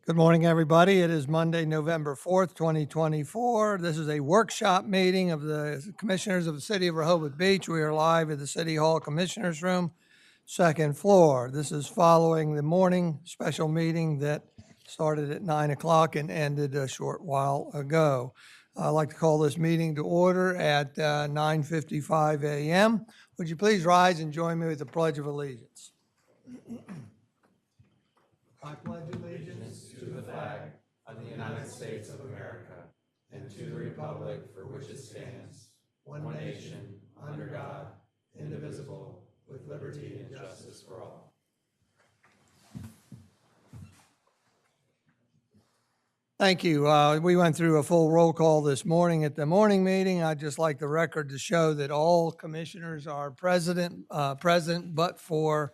Good morning, everybody. It is Monday, November 4th, 2024. This is a workshop meeting of the Commissioners of the City of Rehoboth Beach. We are live at the City Hall Commissioners Room, second floor. This is following the morning special meeting that started at 9 o'clock and ended a short while ago. I'd like to call this meeting to order at 9:55 a.m. Would you please rise and join me with the Pledge of Allegiance? I pledge allegiance to the flag of the United States of America and to the republic for which it stands, one nation, under God, indivisible, with liberty and justice for all. Thank you. We went through a full roll call this morning at the morning meeting. I'd just like the record to show that all commissioners are present, but for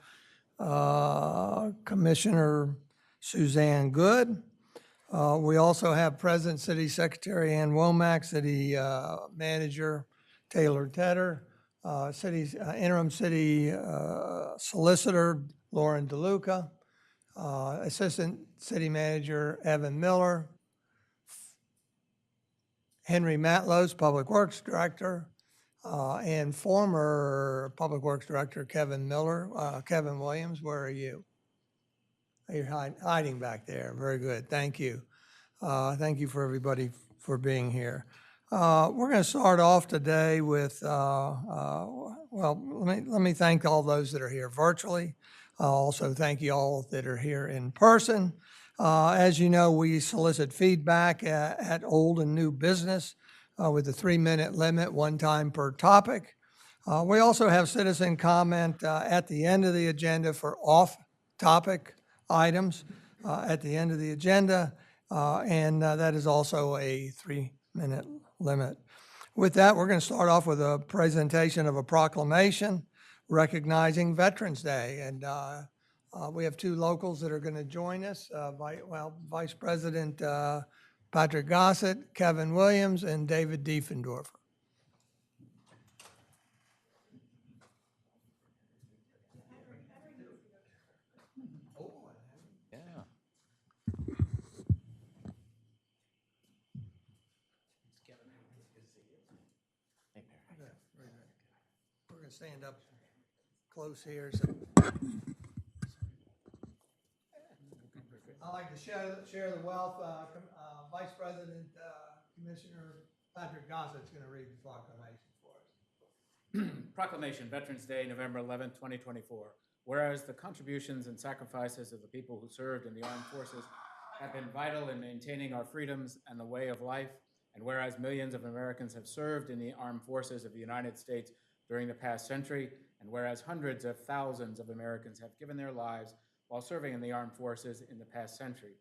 Commissioner Suzanne Good. We also have present City Secretary Ann Womack, City Manager Taylor Tedder, Interim City Solicitor Lauren DeLuca, Assistant City Manager Evan Miller, Henry Matlos, Public Works Director, and former Public Works Director Kevin Miller. Kevin Williams, where are you? You're hiding back there. Very good. Thank you. Thank you for everybody for being here. We're going to start off today with, let me thank all those that are here virtually. Also thank you all that are here in person. As you know, we solicit feedback at old and new business with a 3-minute limit, one time per topic. We also have citizen comment at the end of the agenda for off-topic items at the end of the agenda, and that is also a 3-minute limit. With that, we're going to start off with a presentation of a proclamation recognizing Veterans Day, and we have two locals that are going to join us, Vice President Patrick Gossett, Kevin Williams, and David Diefendorfer. We're going to stand up close here. So I'd like to share the wealth. Vice President Commissioner Patrick Gossett is going to read the proclamation for us. Proclamation, Veterans Day, November 11, 2024. Whereas the contributions and sacrifices of the people who served in the armed forces have been vital in maintaining our freedoms and the way of life, and whereas millions of Americans have served in the armed forces of the United States during the past century, and whereas hundreds of thousands of Americans have given their lives while serving in the armed forces in the past century,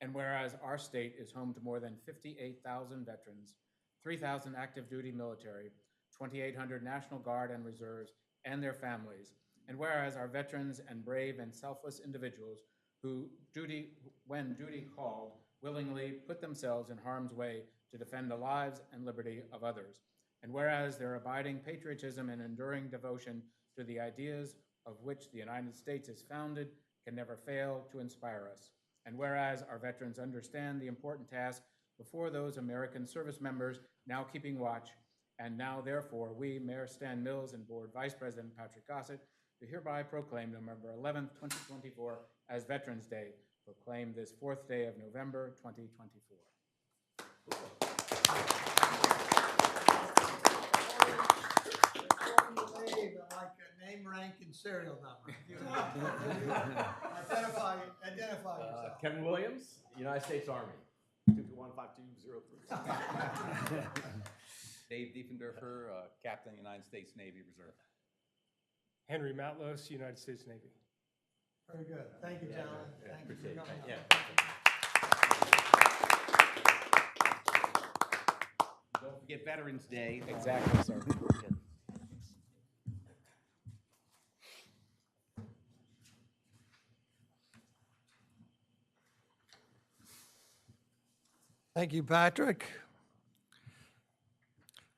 and whereas our state is home to more than 58,000 veterans, 3,000 active duty military, 2,800 National Guard and Reserves, and their families, and whereas our veterans and brave and selfless individuals who, when duty called, willingly put themselves in harm's way to defend the lives and liberty of others, and whereas their abiding patriotism and enduring devotion to the ideas of which the United States is founded can never fail to inspire us, and whereas our veterans understand the important task before those American service members now keeping watch, and now therefore we, Mayor Stan Mills and Board Vice President Patrick Gossett, do hereby proclaim November 11, 2024 as Veterans Day, proclaim this 4th day of November 2024. Name, rank, and serial number. Identify yourself. Kevin Williams, United States Army. 2215203. Dave Diefendorfer, Captain, United States Navy Reserve. Henry Matlos, United States Navy. Very good. Thank you, gentlemen. Thank you for coming. Don't forget Veterans Day. Exactly, sir. Thank you, Patrick.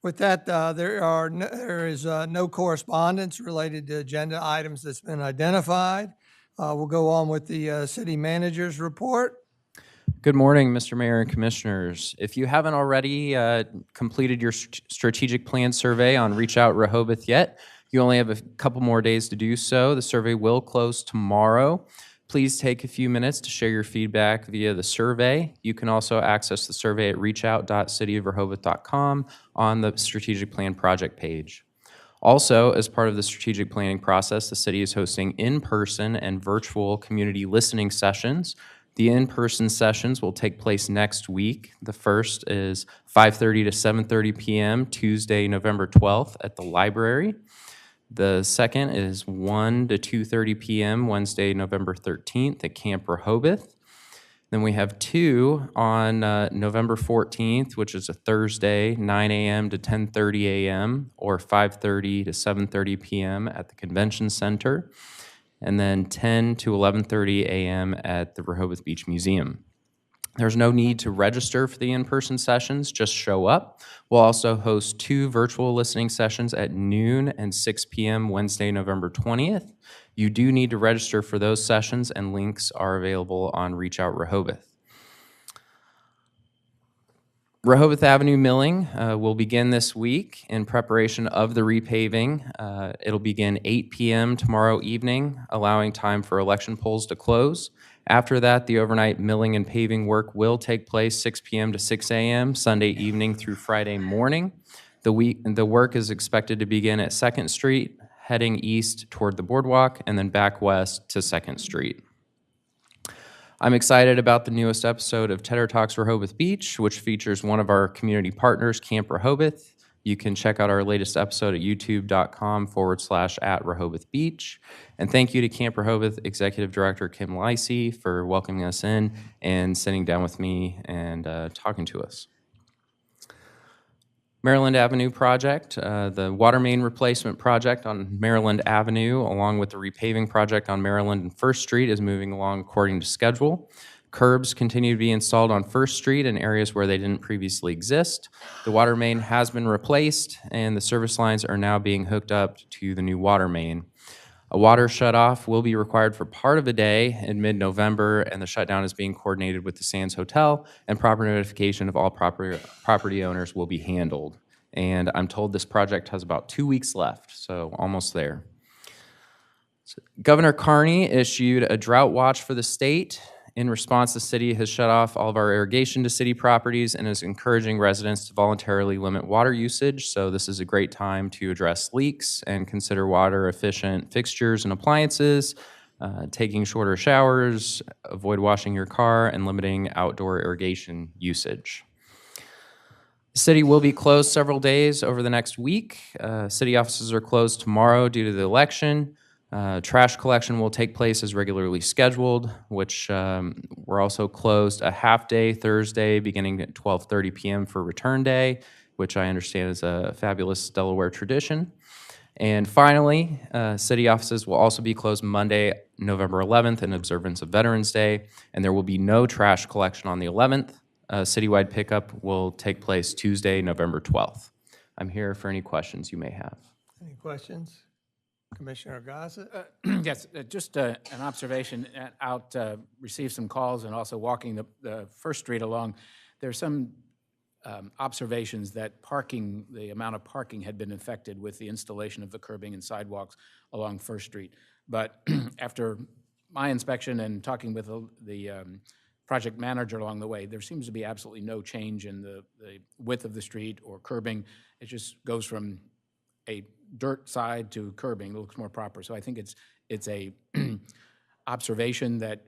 With that, there is no correspondence related to agenda items that's been identified. We'll go on with the city manager's report. Good morning, Mr. Mayor and Commissioners. If you haven't already completed your strategic plan survey on Reach Out Rehoboth yet, you only have a couple more days to do so. The survey will close tomorrow. Please take a few minutes to share your feedback via the survey. You can also access the survey at reachout.cityofrehoboth.com on the strategic plan project page. Also, as part of the strategic planning process, the city is hosting in-person and virtual community listening sessions. The in-person sessions will take place next week. The first is 5:30 to 7:30 p.m. Tuesday, November 12th at the library. The second is 1 to 2:30 p.m. Wednesday, November 13th at Camp Rehoboth. Then we have two on November 14th, which is a Thursday, 9 a.m. to 10:30 a.m. or 5:30 to 7:30 p.m. at the Convention Center, and then 10 to 11:30 a.m. at the Rehoboth Beach Museum. There's no need to register for the in-person sessions, just show up. We'll also host two virtual listening sessions at noon and 6 p.m. Wednesday, November 20th. You do need to register for those sessions, and links are available on Reach Out Rehoboth. Rehoboth Avenue milling will begin this week in preparation of the repaving. It'll begin 8 p.m. tomorrow evening, allowing time for election polls to close. After that, the overnight milling and paving work will take place 6 p.m. to 6 a.m. Sunday evening through Friday morning. The work is expected to begin at 2nd Street, heading east toward the boardwalk, and then back west to 2nd Street. I'm excited about the newest episode of Tedder Talks Rehoboth Beach, which features one of our community partners, Camp Rehoboth. You can check out our latest episode at youtube.com/@Rehoboth Beach. And thank you to Camp Rehoboth Executive Director Kim Licey for welcoming us in and sitting down with me and talking to us. Maryland Avenue project, the water main replacement project on Maryland Avenue, along with the repaving project on Maryland and 1st Street, is moving along according to schedule. Curbs continue to be installed on 1st Street in areas where they didn't previously exist. The water main has been replaced, and the service lines are now being hooked up to the new water main. A water shutoff will be required for part of a day in mid-November, and the shutdown is being coordinated with the Sands Hotel, and proper notification of all property owners will be handled. And I'm told this project has about 2 weeks left, so almost there. Governor Carney issued a drought watch for the state. In response, the city has shut off all of our irrigation to city properties and is encouraging residents to voluntarily limit water usage. So this is a great time to address leaks and consider water-efficient fixtures and appliances, taking shorter showers, avoid washing your car, and limiting outdoor irrigation usage. The city will be closed several days over the next week. City offices are closed tomorrow due to the election. Trash collection will take place as regularly scheduled, which we're also closed a half day Thursday beginning at 12:30 p.m. for Return Day, which I understand is a fabulous Delaware tradition. And finally, city offices will also be closed Monday, November 11th in observance of Veterans Day, and there will be no trash collection on the 11th. Citywide pickup will take place Tuesday, November 12th. I'm here for any questions you may have. Any questions? Commissioner Gossett? Yes, just an observation. Received some calls and also walking the 1st Street along. There's some observations that the amount of parking had been affected with the installation of the curbing and sidewalks along 1st Street. But after my inspection and talking with the project manager along the way, there seems to be absolutely no change in the width of the street or curbing. It just goes from a dirt side to curbing. It looks more proper. So I think it's a observation that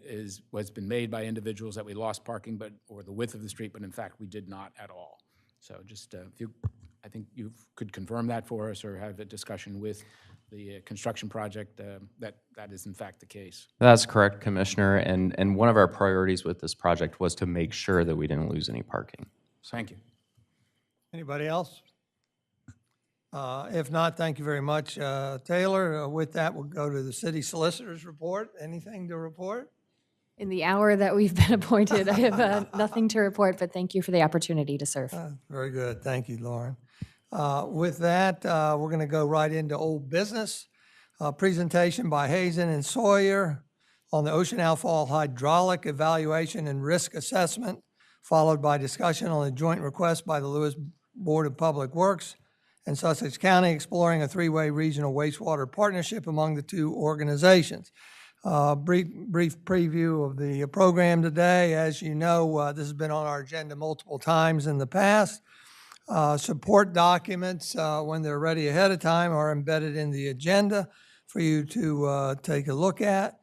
was been made by individuals that we lost parking, or the width of the street, but in fact we did not at all. So just I think you could confirm that for us or have a discussion with the construction project that is in fact the case. That's correct, Commissioner. And one of our priorities with this project was to make sure that we didn't lose any parking. Thank you. Anybody else? If not, thank you very much, Taylor. With that, we'll go to the city solicitor's report. Anything to report? In the hour that we've been appointed, I have nothing to report, but thank you for the opportunity to serve. Very good. Thank you, Lauren. With that, we're going to go right into old business. Presentation by Hazen and Sawyer, on the ocean outfall hydraulic evaluation and risk assessment, followed by discussion on the joint request by the Lewes Board of Public Works and Sussex County exploring a three-way regional wastewater partnership among the two organizations. Brief preview of the program today. As you know, this has been on our agenda multiple times in the past. Support documents, when they're ready ahead of time, are embedded in the agenda for you to take a look at.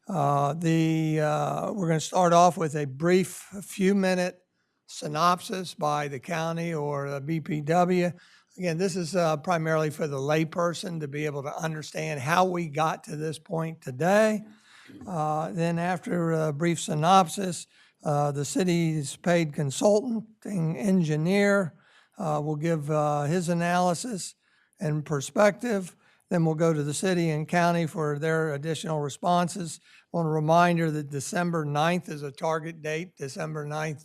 We're going to start off with a brief, few-minute synopsis by the county or the BPW. Again, this is primarily for the layperson to be able to understand how we got to this point today. Then after a brief synopsis, the city's paid consulting engineer will give his analysis and perspective. Then we'll go to the city and county for their additional responses. I want a reminder that December 9th is a target date. December 9th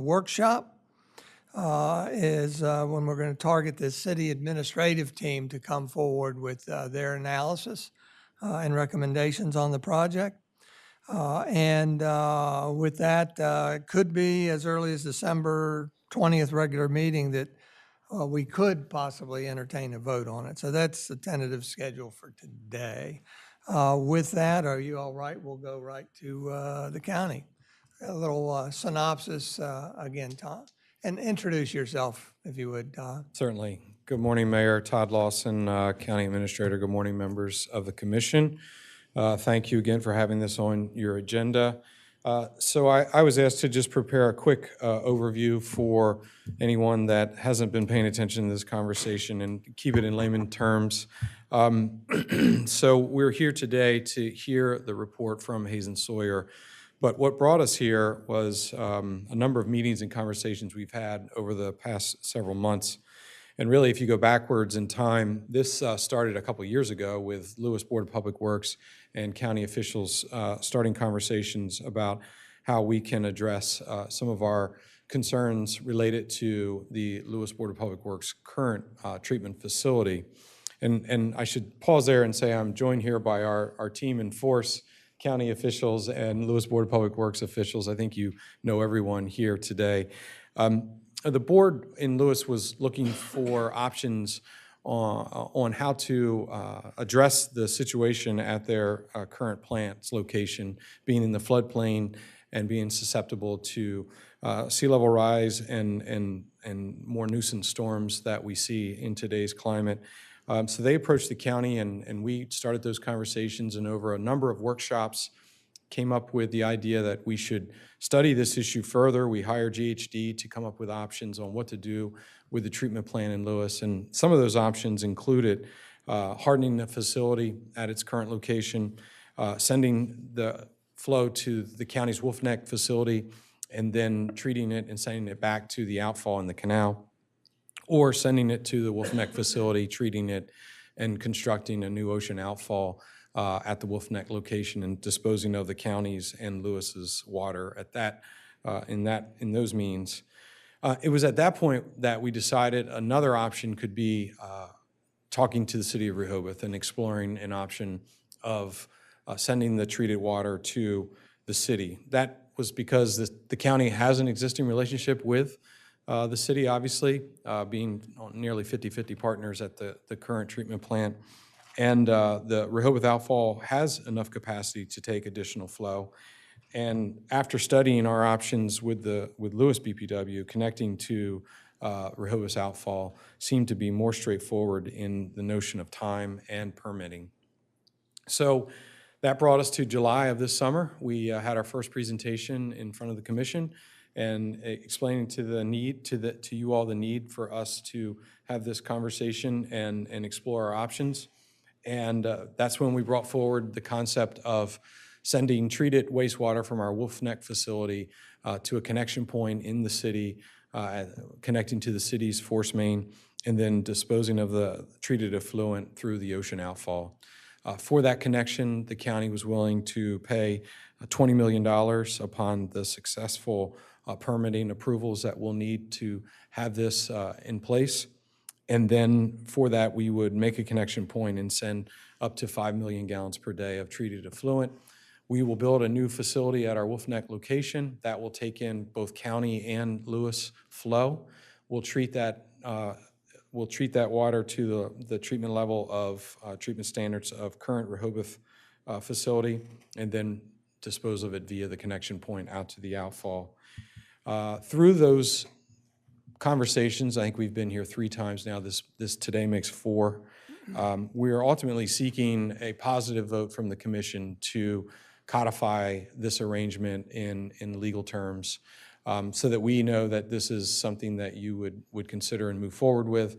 workshop is when we're going to target the city administrative team to come forward with their analysis and recommendations on the project. With that, it could be as early as December 20th regular meeting that we could possibly entertain a vote on it. So that's the tentative schedule for today. With that, are you all right? We'll go right to the county. A little synopsis again, Tom. And introduce yourself, if you would, Todd. Certainly. Good morning, Mayor Todd Lawson, County Administrator. Good morning, members of the commission. Thank you again for having this on your agenda. So I was asked to just prepare a quick overview for anyone that hasn't been paying attention to this conversation and keep it in layman terms. So we're here today to hear the report from Hazen and Sawyer. But what brought us here was a number of meetings and conversations we've had over the past several months. And really, if you go backwards in time, this started a couple years ago with Lewes Board of Public Works and county officials starting conversations about how we can address some of our concerns related to the Lewes Board of Public Works' current treatment facility. And I should pause there and say I'm joined here by our team in force, county officials and Lewes Board of Public Works officials. I think you know everyone here today. The board in Lewes was looking for options on how to address the situation at their current plant's location, being in the floodplain and being susceptible to sea level rise and more nuisance storms that we see in today's climate. So they approached the county and we started those conversations, and over a number of workshops came up with the idea that we should study this issue further. We hired GHD to come up with options on what to do with the treatment plant in Lewes, and some of those options included hardening the facility at its current location, sending the flow to the county's Wolf Neck facility, and then treating it and sending it back to the outfall in the canal, or sending it to the Wolf Neck facility, treating it, and constructing a new ocean outfall at the Wolf Neck location and disposing of the county's and Lewis's water at that, in those means. It was at that point that we decided another option could be talking to the city of Rehoboth and exploring an option of sending the treated water to the city. That was because the county has an existing relationship with the city, obviously, being nearly 50-50 partners at the current treatment plant. And the Rehoboth Outfall has enough capacity to take additional flow. And after studying our options with Lewes BPW, connecting to Rehoboth's Outfall seemed to be more straightforward in the notion of time and permitting. So that brought us to July of this summer. We had our first presentation in front of the commission and explaining to you all the need for us to have this conversation and explore our options. And that's when we brought forward the concept of sending treated wastewater from our Wolf Neck facility to a connection point in the city, connecting to the city's force main, and then disposing of the treated effluent through the ocean outfall. For that connection, the county was willing to pay $20 million upon the successful permitting approvals that we'll need to have this in place. And then for that, we would make a connection point and send up to 5 million gallons per day of treated effluent. We will build a new facility at our Wolf Neck location that will take in both county and Lewes flow. We'll treat that water to the treatment level of treatment standards of current Rehoboth facility, and then dispose of it via the connection point out to the outfall. Through those conversations, I think we've been here 3 times now. This today makes 4. We are ultimately seeking a positive vote from the commission to codify this arrangement in legal terms, so that we know that this is something that you would consider and move forward with.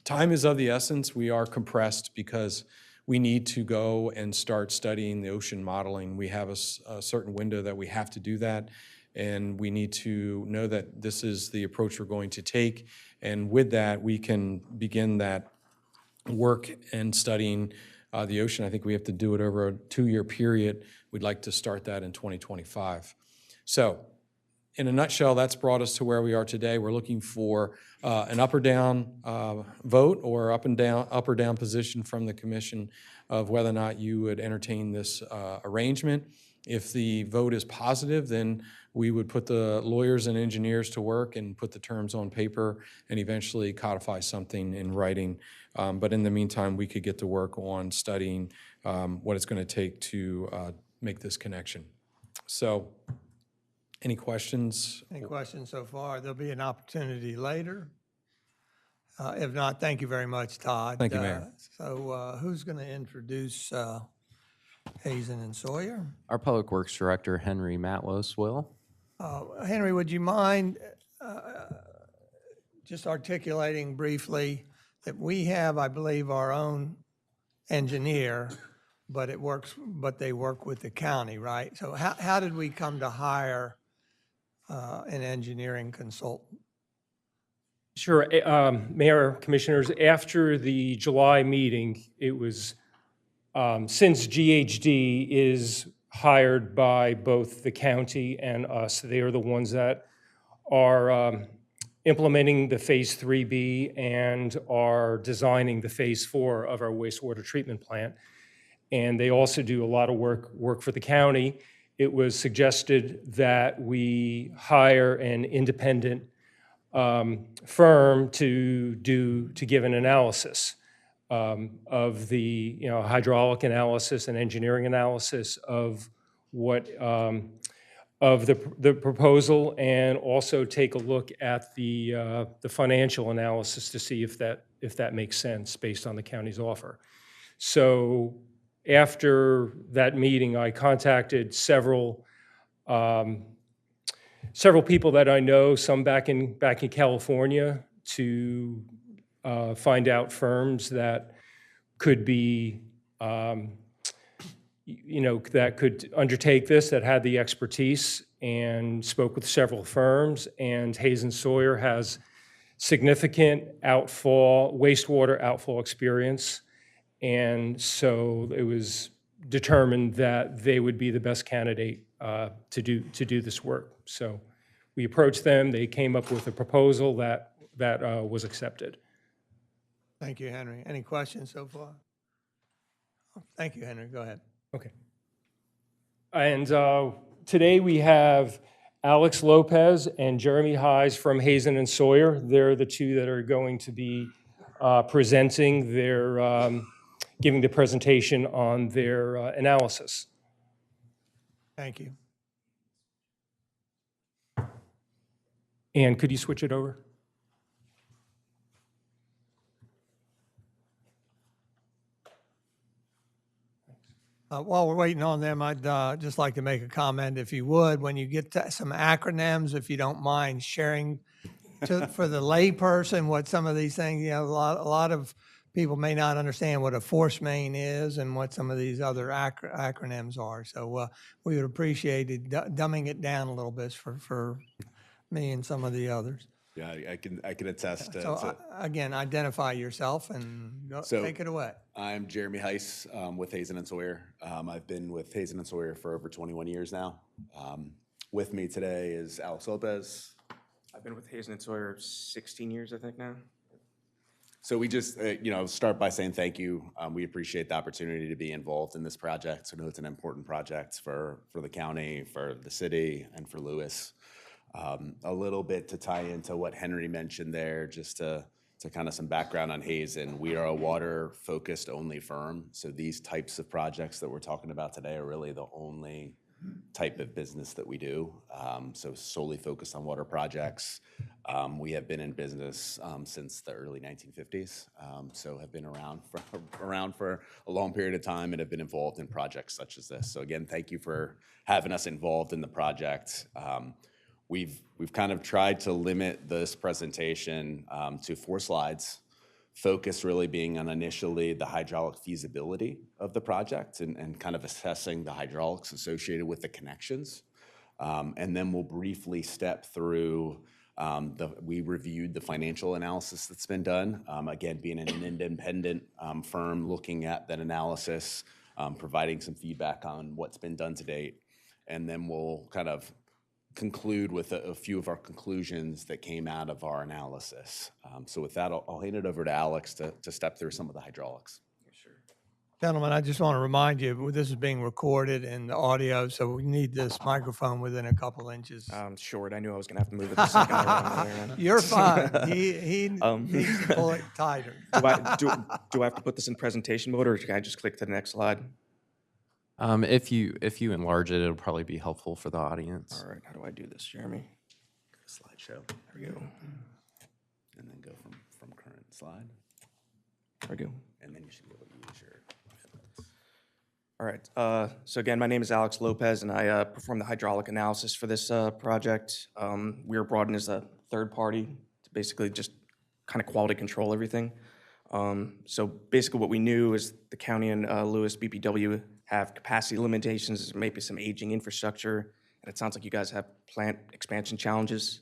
Time is of the essence. We are compressed because we need to go and start studying the ocean modeling. We have a certain window that we have to do that, and we need to know that this is the approach we're going to take. And with that, we can begin that work and studying the ocean. I think we have to do it over a 2-year period. We'd like to start that in 2025. So in a nutshell, that's brought us to where we are today. We're looking for an up or down vote, or up or down position from the commission of whether or not you would entertain this arrangement. If the vote is positive, then we would put the lawyers and engineers to work and put the terms on paper and eventually codify something in writing. But in the meantime, we could get to work on studying what it's going to take to make this connection. So, any questions? Any questions so far? There'll be an opportunity later. If not, thank you very much, Todd. Thank you, Mayor. So who's going to introduce Hazen and Sawyer? Our Public Works Director, Henry Matlos, will. Henry, would you mind just articulating briefly that we have, I believe, our own engineer, but they work with the county, right? So how did we come to hire an engineering consultant? Sure. Mayor, Commissioners, after the July meeting, it was, since GHD is hired by both the county and us, they are the ones that are implementing the Phase 3B and are designing the Phase 4 of our wastewater treatment plant. And they also do a lot of work for the county. It was suggested that we hire an independent firm to give an analysis of the hydraulic analysis and engineering analysis of what of the proposal, and also take a look at the financial analysis to see if that makes sense based on the county's offer. So after that meeting, I contacted several people that I know, some back in California, to find out firms that could be, that could undertake this, that had the expertise, and spoke with several firms. And Hazen Sawyer has significant wastewater outfall experience. And so it was determined that they would be the best candidate to do this work. So we approached them. They came up with a proposal that was accepted. Thank you, Henry. Any questions so far? Thank you, Henry. Go ahead. Okay. And today we have Alex Lopez and Jeremy Hayes from Hazen and Sawyer. They're the two that are going to be presenting giving the presentation on their analysis. Thank you. And could you switch it over? While we're waiting on them, I'd just like to make a comment, if you would, when you get to some acronyms, if you don't mind sharing for the layperson what some of these things, a lot of people may not understand what a force main is and what some of these other acronyms are. So we would appreciate it dumbing it down a little bit for me and some of the others. Yeah, I can attest. So again, identify yourself and take it away. I'm Jeremy Heiss with Hazen and Sawyer. I've been with Hazen and Sawyer for over 21 years now. With me today is Alex Lopez. I've been with Hazen and Sawyer 16 years, I think now. So we just, start by saying thank you. We appreciate the opportunity to be involved in this project. So I know it's an important project for the county, for the city, and for Lewes. A little bit to tie into what Henry mentioned there, just to kind of some background on Hazen. We are a water-focused only firm. So these types of projects that we're talking about today are really the only type of business that we do. So solely focused on water projects. We have been in business since the early 1950s. So have been around for a long period of time and have been involved in projects such as this. So again, thank you for having us involved in the project. We've kind of tried to limit this presentation to 4 slides, focus really being on initially the hydraulic feasibility of the project and kind of assessing the hydraulics associated with the connections. And then we'll briefly step through, we reviewed the financial analysis that's been done. Again, being an independent firm looking at that analysis, providing some feedback on what's been done to date. And then we'll kind of conclude with a few of our conclusions that came out of our analysis. So with that, I'll hand it over to Alex to step through some of the hydraulics. Gentlemen, I just want to remind you, this is being recorded in the audio, so we need this microphone within a couple inches. Short. I knew I was going to have to move it the second around. You're fine. He needs to pull it tighter. Do I have to put this in presentation mode, or can I just click to the next slide? If you enlarge it, it'll probably be helpful for the audience. All right. How do I do this, Jeremy? Go to slideshow. There we go. And then go from current slide. There we go. And then you should be able to use your. All right. So again, my name is Alex Lopez, and I perform the hydraulic analysis for this project. We were brought in as a third party to basically just kind of quality control everything. So basically what we knew is the county and Lewes BPW have capacity limitations, maybe some aging infrastructure, and it sounds like you guys have plant expansion challenges.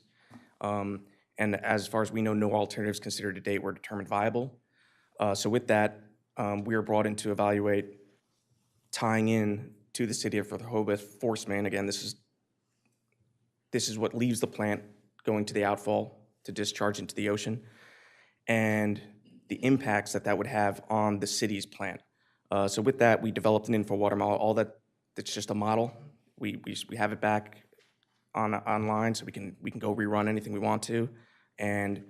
And as far as we know, no alternatives considered to date were determined viable. So with that, we were brought in to evaluate tying in to the city of Rehoboth force main. Again, this is what leaves the plant going to the outfall to discharge into the ocean, and the impacts that would have on the city's plant. So with that, we developed an info water model. All that's just a model. We have it back online, so we can go rerun anything we want to. And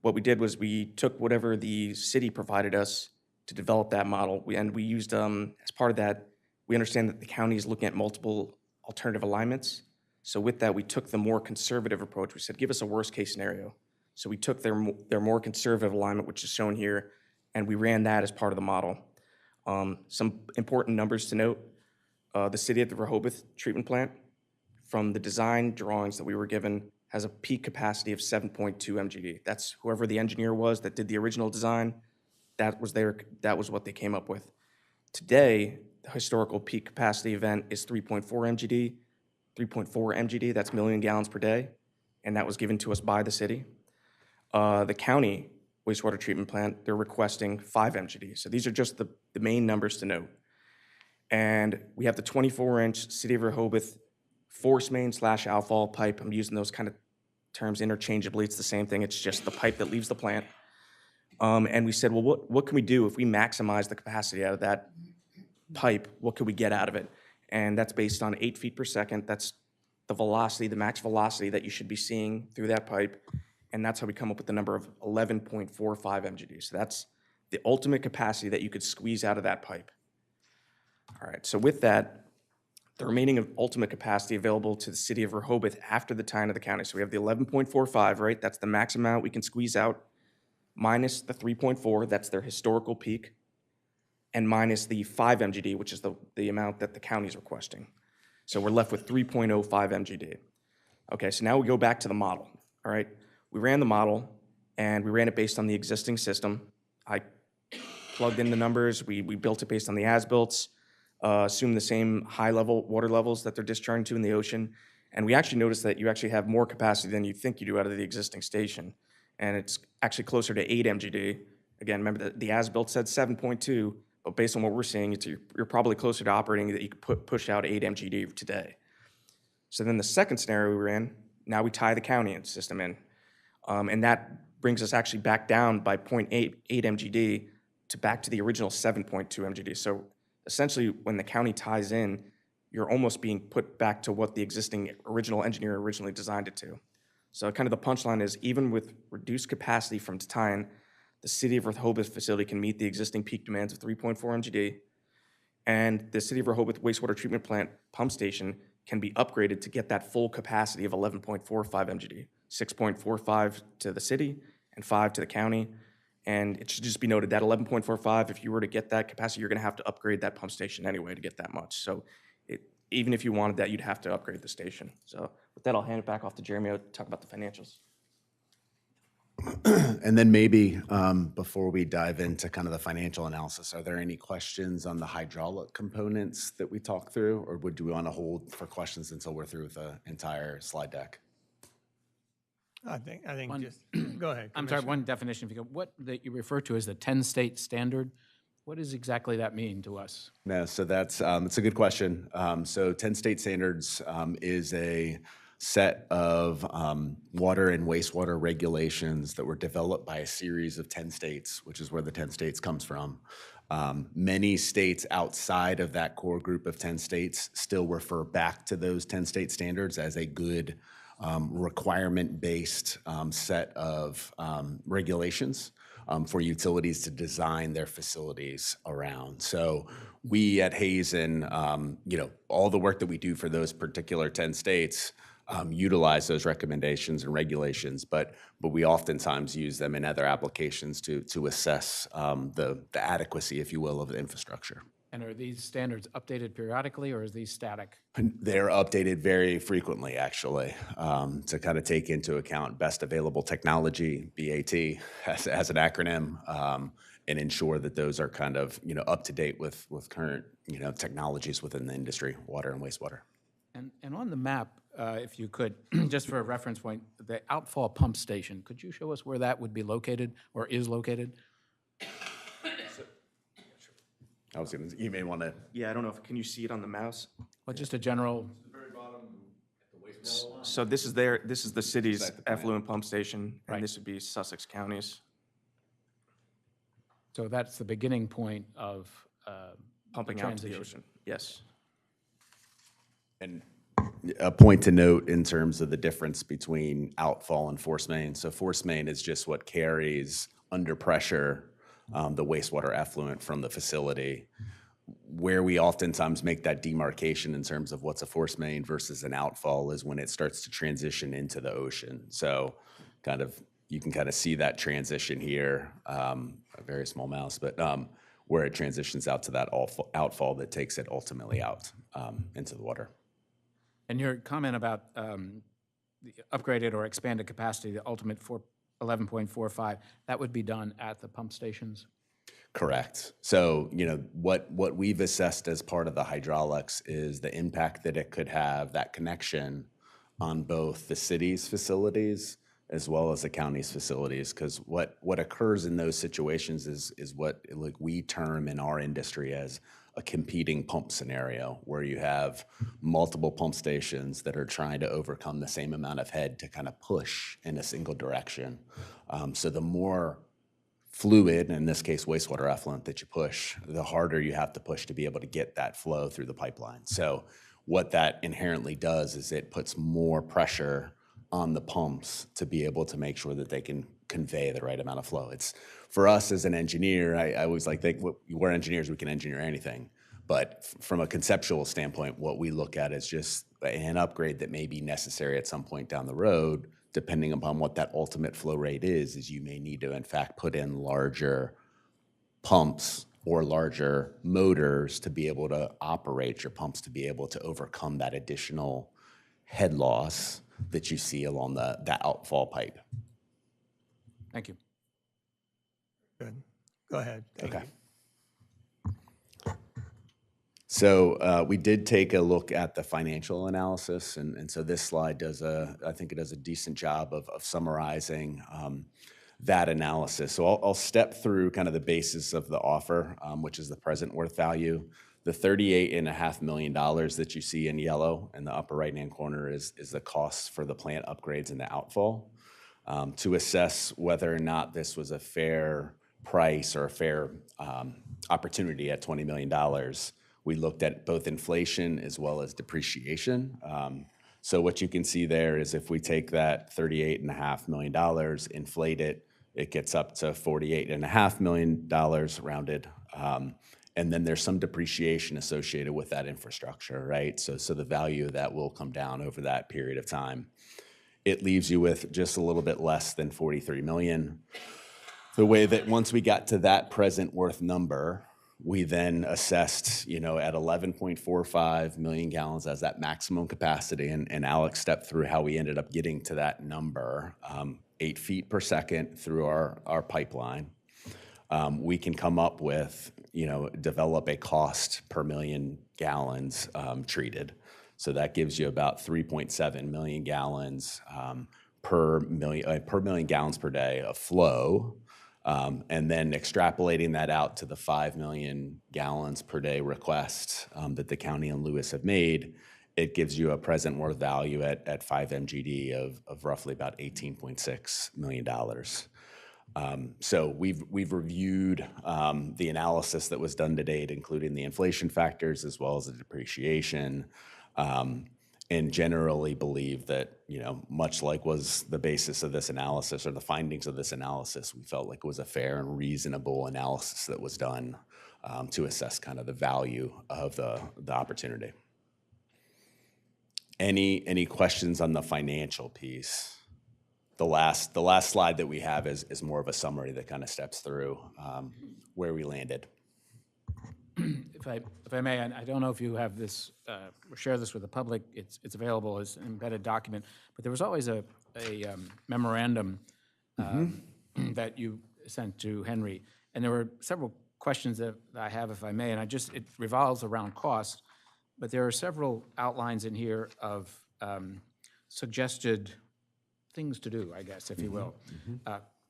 what we did was we took whatever the city provided us to develop that model. We used, as part of that, we understand that the county is looking at multiple alternative alignments. So with that, we took the more conservative approach. We said, give us a worst case scenario. So we took their more conservative alignment, which is shown here, and we ran that as part of the model. Some important numbers to note: the city of the Rehoboth treatment plant, from the design drawings that we were given, has a peak capacity of 7.2 MGD. That's whoever the engineer was that did the original design. That was what they came up with. Today, the historical peak capacity event is 3.4 MGD. 3.4 MGD, that's million gallons per day, and that was given to us by the city. The county wastewater treatment plant, they're requesting 5 MGD. So these are just the main numbers to note. And we have the 24-inch City of Rehoboth force main / outfall pipe. I'm using those kind of terms interchangeably. It's the same thing. It's just the pipe that leaves the plant. And we said, well, what can we do if we maximize the capacity out of that pipe? What could we get out of it? And that's based on 8 feet per second. That's the velocity, the max velocity that you should be seeing through that pipe. And that's how we come up with the number of 11.45 MGD. So that's the ultimate capacity that you could squeeze out of that pipe. All right, so with that, the remaining of ultimate capacity available to the city of Rehoboth after the tie into the county. So we have the 11.45, right? That's the max amount we can squeeze out, minus the 3.4, that's their historical peak, and minus the 5 MGD, which is the amount that the county is requesting. So we're left with 3.05 MGD. Okay, so now we go back to the model, all right? We ran the model, and we ran it based on the existing system. I plugged in the numbers. We built it based on the as-builts, assumed the same high-level water levels that they're discharging to in the ocean, and we actually noticed that you actually have more capacity than you think you do out of the existing station, and it's actually closer to 8 MGD. Again, remember the as-built said 7.2, but based on what we're seeing, you're probably closer to operating that you could push out 8 MGD today. So then the second scenario we ran, now we tie the county system in. And that brings us actually back down by 0.88 MGD to back to the original 7.2 MGD. So essentially, when the county ties in, you're almost being put back to what the existing original engineer originally designed it to. So kind of the punchline is, even with reduced capacity from tie-in, the city of Rehoboth facility can meet the existing peak demands of 3.4 MGD, and the city of Rehoboth wastewater treatment plant pump station can be upgraded to get that full capacity of 11.45 MGD, 6.45 to the city and 5 to the county. And it should just be noted that 11.45, if you were to get that capacity, you're going to have to upgrade that pump station anyway to get that much. So even if you wanted that, you'd have to upgrade the station. So with that, I'll hand it back off to Jeremy to talk about the financials. And then maybe before we dive into kind of the financial analysis, are there any questions on the hydraulic components that we talked through, or do we want to hold for questions until we're through with the entire slide deck? I think just, go ahead. I'm sorry, Commissioner. one definition, if you go, what that you refer to as the 10-state standard, what does exactly that mean to us? No, so that's it's a good question. So 10 state standards is a set of water and wastewater regulations that were developed by a series of 10 states, which is where the 10 states comes from. Many states outside of that core group of 10 states still refer back to those 10 state standards as a good requirement-based set of regulations for utilities to design their facilities around. So we at Hazen, all the work that we do for those particular 10 states utilize those recommendations and regulations, but we oftentimes use them in other applications to assess the adequacy, if you will, of the infrastructure. And are these standards updated periodically, or is these static? They're updated very frequently, actually, to kind of take into account best available technology, BAT, as an acronym, and ensure that those are kind of up to date with current technologies within the industry, water and wastewater. And on the map, if you could, just for a reference point, the Outfall pump station, could you show us where that would be located or is located? You may want to. Yeah, I don't know if, can you see it on the mouse? Well, just a general, So this is the city's Is that the plan? effluent pump station, Right. and this would be Sussex counties. so that's the beginning point of Pumping out to the transition. ocean, yes. And a point to note in terms of the difference between outfall and force main. So force main is just what carries under pressure the wastewater effluent from the facility. Where we oftentimes make that demarcation in terms of what's a force main versus an outfall is when it starts to transition into the ocean. So you can kind of see that transition here, a very small mouse, but where it transitions out to that outfall that takes it ultimately out into the water. And your comment about the upgraded or expanded capacity, the ultimate 11.45, that would be done at the pump stations? Correct. So, what we've assessed as part of the hydraulics is the impact that it could have, that connection on both the city's facilities as well as the county's facilities. Because what occurs in those situations is what we term in our industry as a competing pump scenario, where you have multiple pump stations that are trying to overcome the same amount of head to kind of push in a single direction. So the more fluid, in this case wastewater effluent, that you push, the harder you have to push to be able to get that flow through the pipeline. So what that inherently does is it puts more pressure on the pumps to be able to make sure that they can convey the right amount of flow. It's, for us as an engineer, I always think we're engineers, we can engineer anything. But from a conceptual standpoint, what we look at is just an upgrade that may be necessary at some point down the road, depending upon what that ultimate flow rate is you may need to, in fact, put in larger pumps or larger motors to be able to operate your pumps, to be able to overcome that additional head loss that you see along the outfall pipe. Thank you. Good. Go ahead. Thank Okay. you. So we did take a look at the financial analysis, and so this slide I think it does a decent job of summarizing that analysis. So I'll step through kind of the basis of the offer, which is the present worth value. The $38.5 million that you see in yellow in the upper right-hand corner is the cost for the plant upgrades and the outfall. to assess whether or not this was a fair price or a fair opportunity at $20 million. We looked at both inflation as well as depreciation. So what you can see there is if we take that $38.5 million, inflate it, it gets up to $48.5 million rounded. And then there's some depreciation associated with that infrastructure, right? So the value of that will come down over that period of time. It leaves you with just a little bit less than 43 million. The way that once we got to that present worth number, we then assessed, at 11.45 million gallons as that maximum capacity. And Alex stepped through how we ended up getting to that number, 8 feet per second through our pipeline. We can come up with, develop a cost per million gallons treated. So that gives you about 3.7 million gallons per million gallons per day of flow. And then extrapolating that out to the 5 million gallons per day request that the county and Lewes have made, it gives you a present worth value at 5 MGD of roughly about $18.6 million. So we've reviewed the analysis that was done to date, including the inflation factors as well as the depreciation, and generally believe that, much like was the basis of this analysis or the findings of this analysis, we felt like it was a fair and reasonable analysis that was done to assess kind of the value of the opportunity. Any questions on the financial piece? The last slide that we have is more of a summary that kind of steps through where we landed. If I may, and I don't know if you have this, or share this with the public, it's available as an embedded document, but there was always a memorandum that you sent to Henry, and there were several questions that I have, if I may, and it revolves around cost, but there are several outlines in here of suggested things to do, I guess, if you will,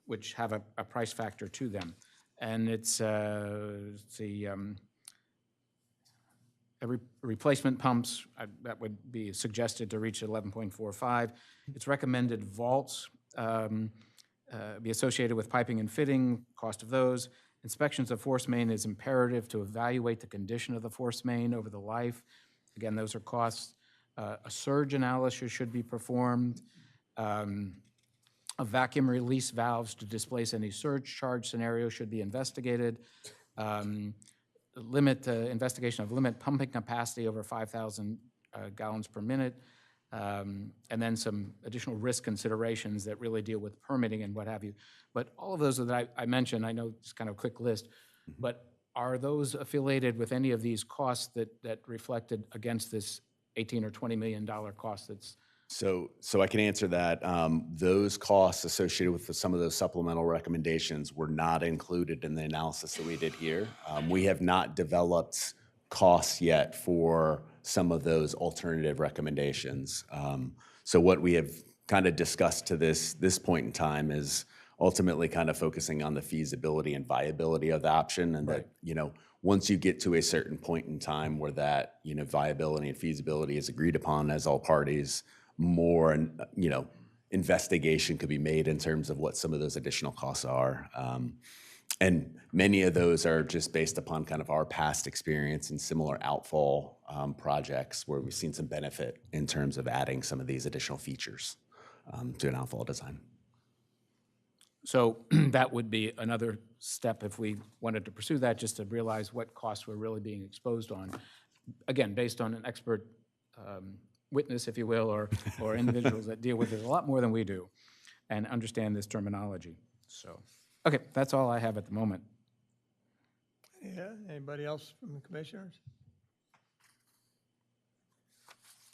which have a price factor to them. And it's replacement pumps that would be suggested to reach 11.45. It's recommended vaults be associated with piping and fitting, cost of those. Inspections of force main is imperative to evaluate the condition of the force main over the life. Again, those are costs. A surge analysis should be performed. A vacuum release valves to displace any surge charge scenario should be investigated. Investigation of limit pumping capacity over 5,000 gallons per minute. And then some additional risk considerations that really deal with permitting and what have you. But all of those that I mentioned, I know it's kind of a quick list, but are those affiliated with any of these costs that reflected against this $18 or $20 million cost that's? So I can answer that. Those costs associated with some of those supplemental recommendations were not included in the analysis that we did here. We have not developed costs yet for some of those alternative recommendations. So what we have kind of discussed to this point in time is ultimately kind of focusing on the feasibility and viability of the option, and that, once you get to a certain point in time where that, viability and feasibility is agreed upon as all parties, more and investigation could be made in terms of what some of those additional costs are. And many of those are just based upon kind of our past experience in similar outfall projects where we've seen some benefit in terms of adding some of these additional features to an outfall design. So that would be another step if we wanted to pursue that, just to realize what costs we're really being exposed on. Again, based on an expert witness, if you will, or individuals that deal with it a lot more than we do and understand this terminology. So, okay, that's all I have at the moment. Yeah, anybody else from the commissioners?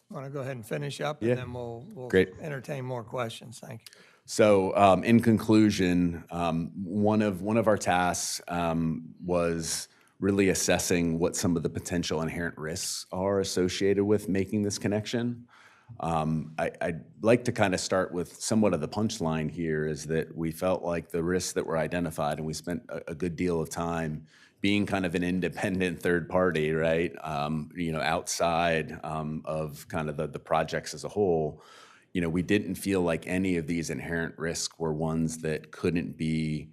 Want to go ahead and finish up, and then we'll Great. entertain more questions. Thank you. So in conclusion, one of our tasks was really assessing what some of the potential inherent risks are associated with making this connection. I'd like to kind of start with somewhat of the punchline here, is that we felt like the risks that were identified, and we spent a good deal of time being kind of an independent third party, right? Outside of kind of the projects as a whole, we didn't feel like any of these inherent risks were ones that couldn't be,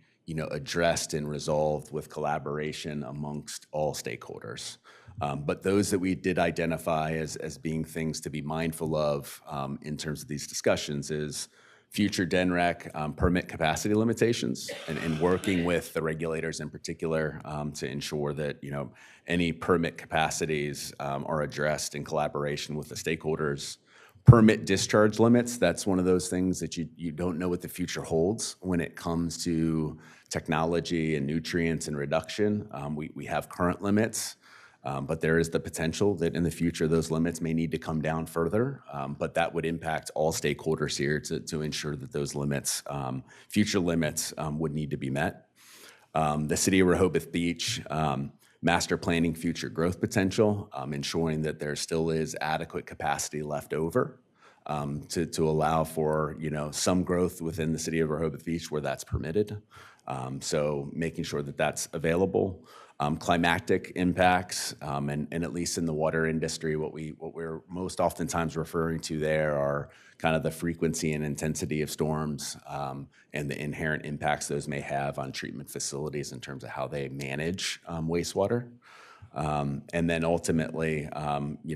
addressed and resolved with collaboration amongst all stakeholders. But those that we did identify as being things to be mindful of in terms of these discussions is future DNREC permit capacity limitations and working with the regulators in particular to ensure that, any permit capacities are addressed in collaboration with the stakeholders. Permit discharge limits, that's one of those things that you don't know what the future holds when it comes to technology and nutrients and reduction. We have current limits, but there is the potential that in the future those limits may need to come down further, but that would impact all stakeholders here to ensure that those limits, future limits, would need to be met. The City of Rehoboth Beach, master planning future growth potential, ensuring that there still is adequate capacity left over to allow for, some growth within the City of Rehoboth Beach where that's permitted. So making sure that that's available. Climatic impacts, and at least in the water industry, what we're most oftentimes referring to there are kind of the frequency and intensity of storms and the inherent impacts those may have on treatment facilities in terms of how they manage wastewater. And then ultimately,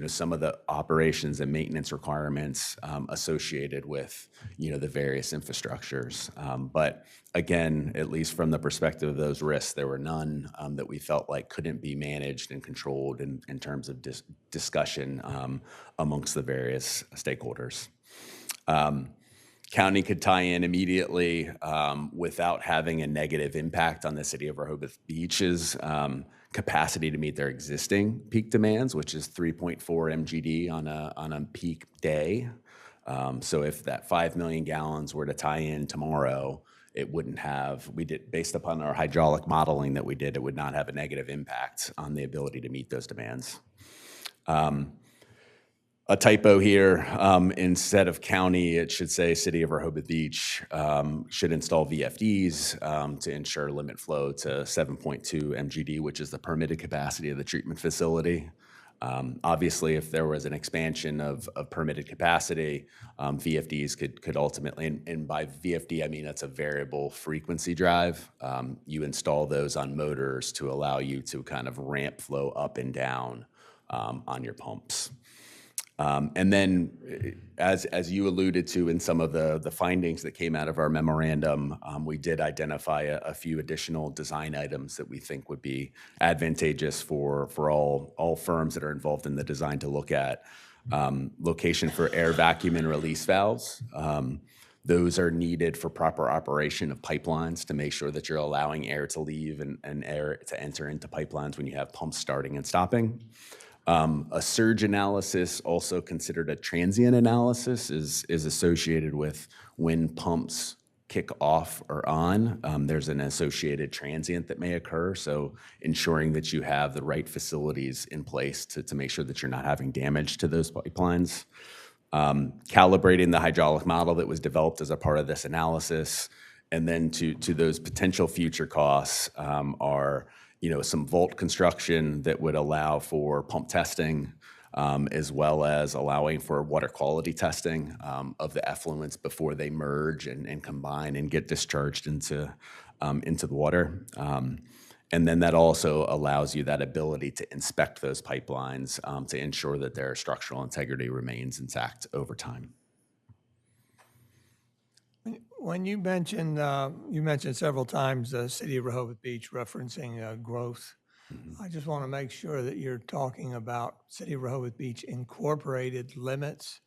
some of the operations and maintenance requirements associated with, the various infrastructures. But again, at least from the perspective of those risks, there were none that we felt like couldn't be managed and controlled in terms of discussion amongst the various stakeholders. County could tie in immediately without having a negative impact on the City of Rehoboth Beach's capacity to meet their existing peak demands, which is 3.4 MGD on a peak day. So if that 5 million gallons were to tie in tomorrow, it wouldn't have, based upon our hydraulic modeling that we did, it would not have a negative impact on the ability to meet those demands. A typo here, instead of county, it should say City of Rehoboth Beach should install VFDs to ensure limit flow to 7.2 MGD, which is the permitted capacity of the treatment facility. Obviously, if there was an expansion of permitted capacity, VFDs could ultimately, and by VFD, I mean that's a variable frequency drive. You install those on motors to allow you to kind of ramp flow up and down on your pumps. And then, as you alluded to in some of the findings that came out of our memorandum, we did identify a few additional design items that we think would be advantageous for all firms that are involved in the design to look at. Location for air vacuum and release valves. Those are needed for proper operation of pipelines to make sure that you're allowing air to leave and air to enter into pipelines when you have pumps starting and stopping. A surge analysis, also considered a transient analysis, is associated with when pumps kick off or on. There's an associated transient that may occur, so ensuring that you have the right facilities in place to make sure that you're not having damage to those pipelines. Calibrating the hydraulic model that was developed as a part of this analysis, and then to those potential future costs are some vault construction that would allow for pump testing, as well as allowing for water quality testing of the effluents before they merge and combine and get discharged into the water. And then that also allows you that ability to inspect those pipelines to ensure that their structural integrity remains intact over time. When you mentioned several times the City of Rehoboth Beach referencing growth, I just want to make sure that you're talking about City of Rehoboth Beach incorporated limits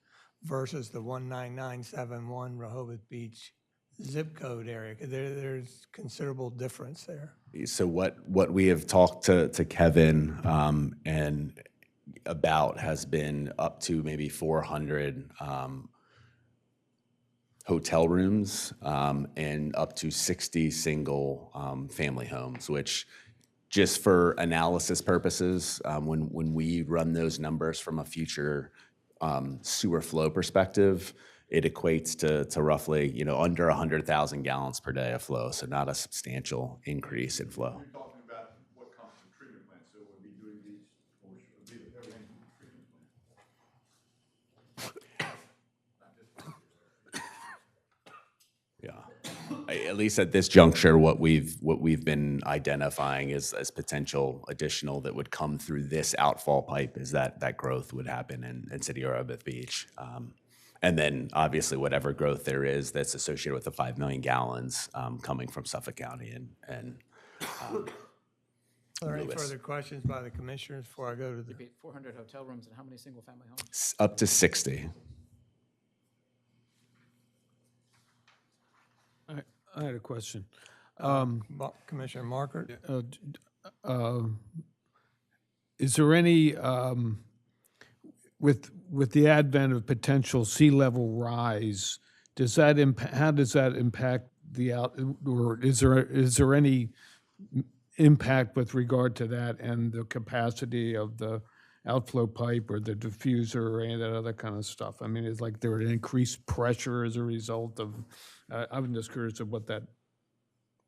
versus the 19971 Rehoboth Beach zip code area. There's considerable difference there. So what we have talked to Kevin and about has been up to maybe 400 hotel rooms and up to 60 single family homes, which just for analysis purposes, when we run those numbers from a future sewer flow perspective, it equates to roughly under 100,000 gallons per day of flow, so not a substantial increase in flow. You're talking about what comes from treatment plants, so we'll be doing these, or should be everything from the treatment plant. Not this one. at least at this juncture, what we've been identifying as potential additional that would come through this outfall pipe is that growth would happen in City of Rehoboth Beach. And then obviously whatever growth there is that's associated with the 5 million gallons coming from Suffolk County and Are there any Lewes. further questions by the commissioners before I go to the? 400 hotel rooms and how many single-family homes? Up to 60. I had a question. Commissioner Markert? Is there any, with the advent of potential sea level rise, does that how does that impact or is there any impact with regard to that and the capacity of the outflow pipe or the diffuser or any of that other kind of stuff? I mean, is like there an increased pressure as a result of, I'm just curious of what that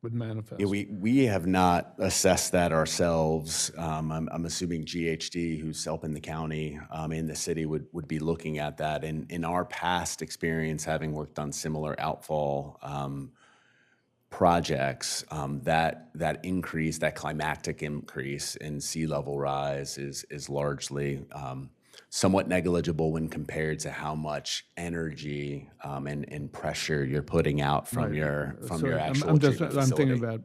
would manifest. Yeah, we have not assessed that ourselves. I'm assuming GHD, who's helping the county in the city, would be looking at that. And in our past experience, having worked on similar outfall projects, that increase, that climactic increase in sea level rise is largely somewhat negligible when compared to how much energy and pressure you're putting out from your actual treatment I'm thinking facility.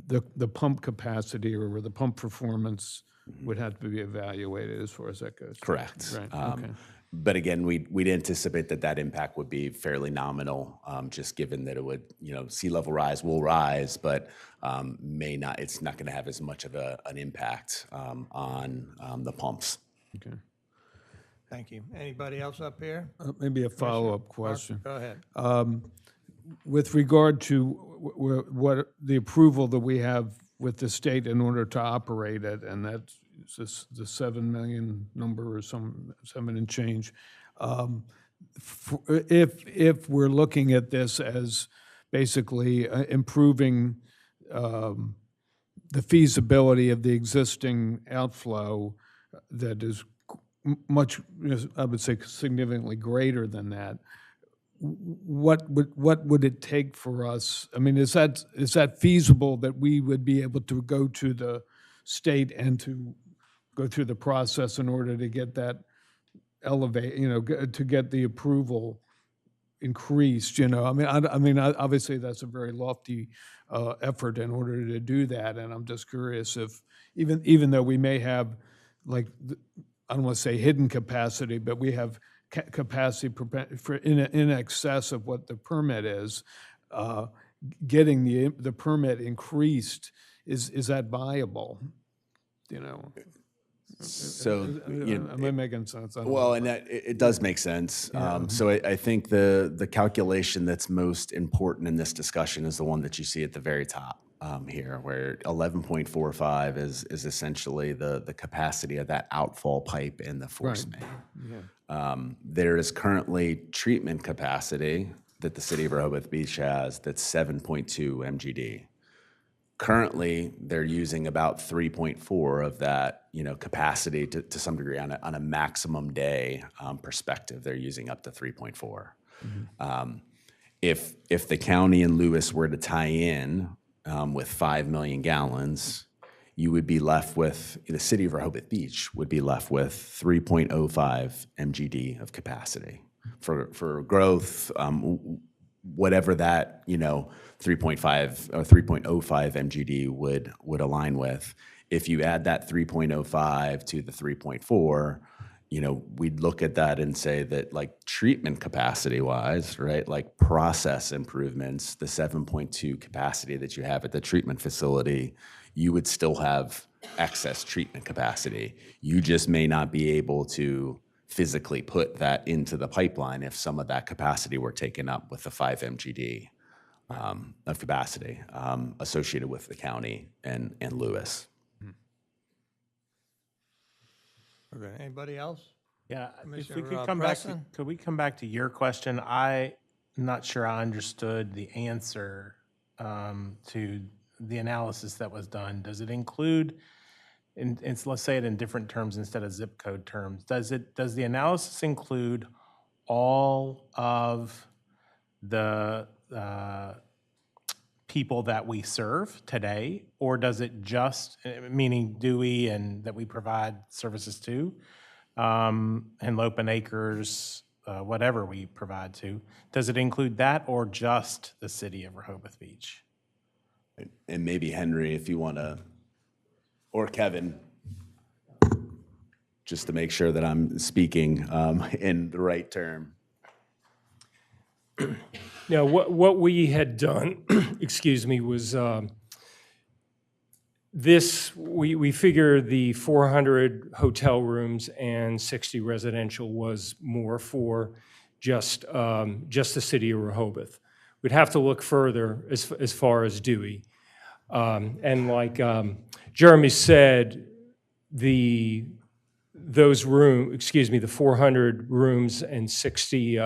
about the pump capacity or the pump performance would have to be evaluated as far as that goes. Correct. Right, okay. But again, we'd anticipate that impact would be fairly nominal, just given that it would, sea level rise will rise, but it's not going to have as much of an impact on the pumps. Okay. Thank you. Anybody else up here? Maybe a follow-up question. Go ahead. With regard to what the approval that we have with the state in order to operate it, and that's the 7 million number or some 7 and change. If we're looking at this as basically improving the feasibility of the existing outflow that is much, I would say, significantly greater than that, what would it take for us? I mean, is that feasible that we would be able to go to the state and to go through the process in order to get that to get the approval increased? I mean, obviously that's a very lofty effort in order to do that, and I'm just curious if even though we may have, like, I don't want to say hidden capacity, but we have capacity for in excess of what the permit is, getting the permit increased, is that viable? So, am I making sense? Well, and that it does make sense. So I think the calculation that's most important in this discussion is the one that you see at the very top here, where 11.45 is essentially the capacity of that outfall pipe in the force main. There is currently treatment capacity that the city of Rehoboth Beach has that's 7.2 MGD. Currently, they're using about 3.4 of that, capacity to some degree on a maximum day perspective. They're using up to 3.4. If the county and Lewes were to tie in with 5 million gallons, you would be left with, the city of Rehoboth Beach would be left with 3.05 MGD of capacity for growth. Whatever that 3.5 or 3.05 MGD would align with. If you add that 3.05 to the 3.4, we'd look at that and say that, like, treatment capacity wise, right, like process improvements, the 7.2 capacity that you have at the treatment facility, you would still have excess treatment capacity. You just may not be able to physically put that into the pipeline if some of that capacity were taken up with the 5 MGD of capacity associated with the county and Lewes. Okay. Anybody else? Yeah, if we Commissioner, could come back, Preston? could we come back to your question? I'm not sure I understood the answer to the analysis that was done. Does it include, let's say it in different terms instead of zip code terms, does the analysis include all of the people that we serve today, or does it just, meaning Dewey and that we provide services to, Henlopen Acres, whatever we provide to, does it include that or just the city of Rehoboth Beach? And maybe Henry, if you want to, or Kevin, just to make sure that I'm speaking in the right term. Now, what we had done, excuse me, was we figure the 400 hotel rooms and 60 residential was more for just the city of Rehoboth. We'd have to look further as far as Dewey. And like Jeremy said, the 400 rooms and 60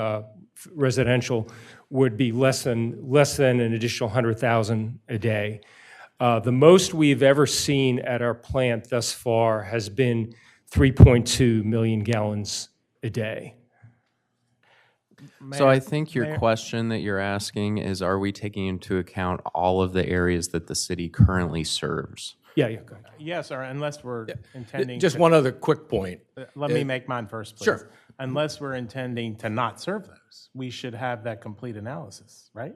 residential would be less than an additional 100,000 a day. The most we've ever seen at our plant thus far has been 3.2 million gallons a day. So I think your question that you're asking is, are we taking into account all of the areas that the city currently serves? Yeah, go ahead. Yes, or unless we're intending. Just one other quick point. Let me make mine first, please. Sure. Unless we're intending to not serve those, we should have that complete analysis, right?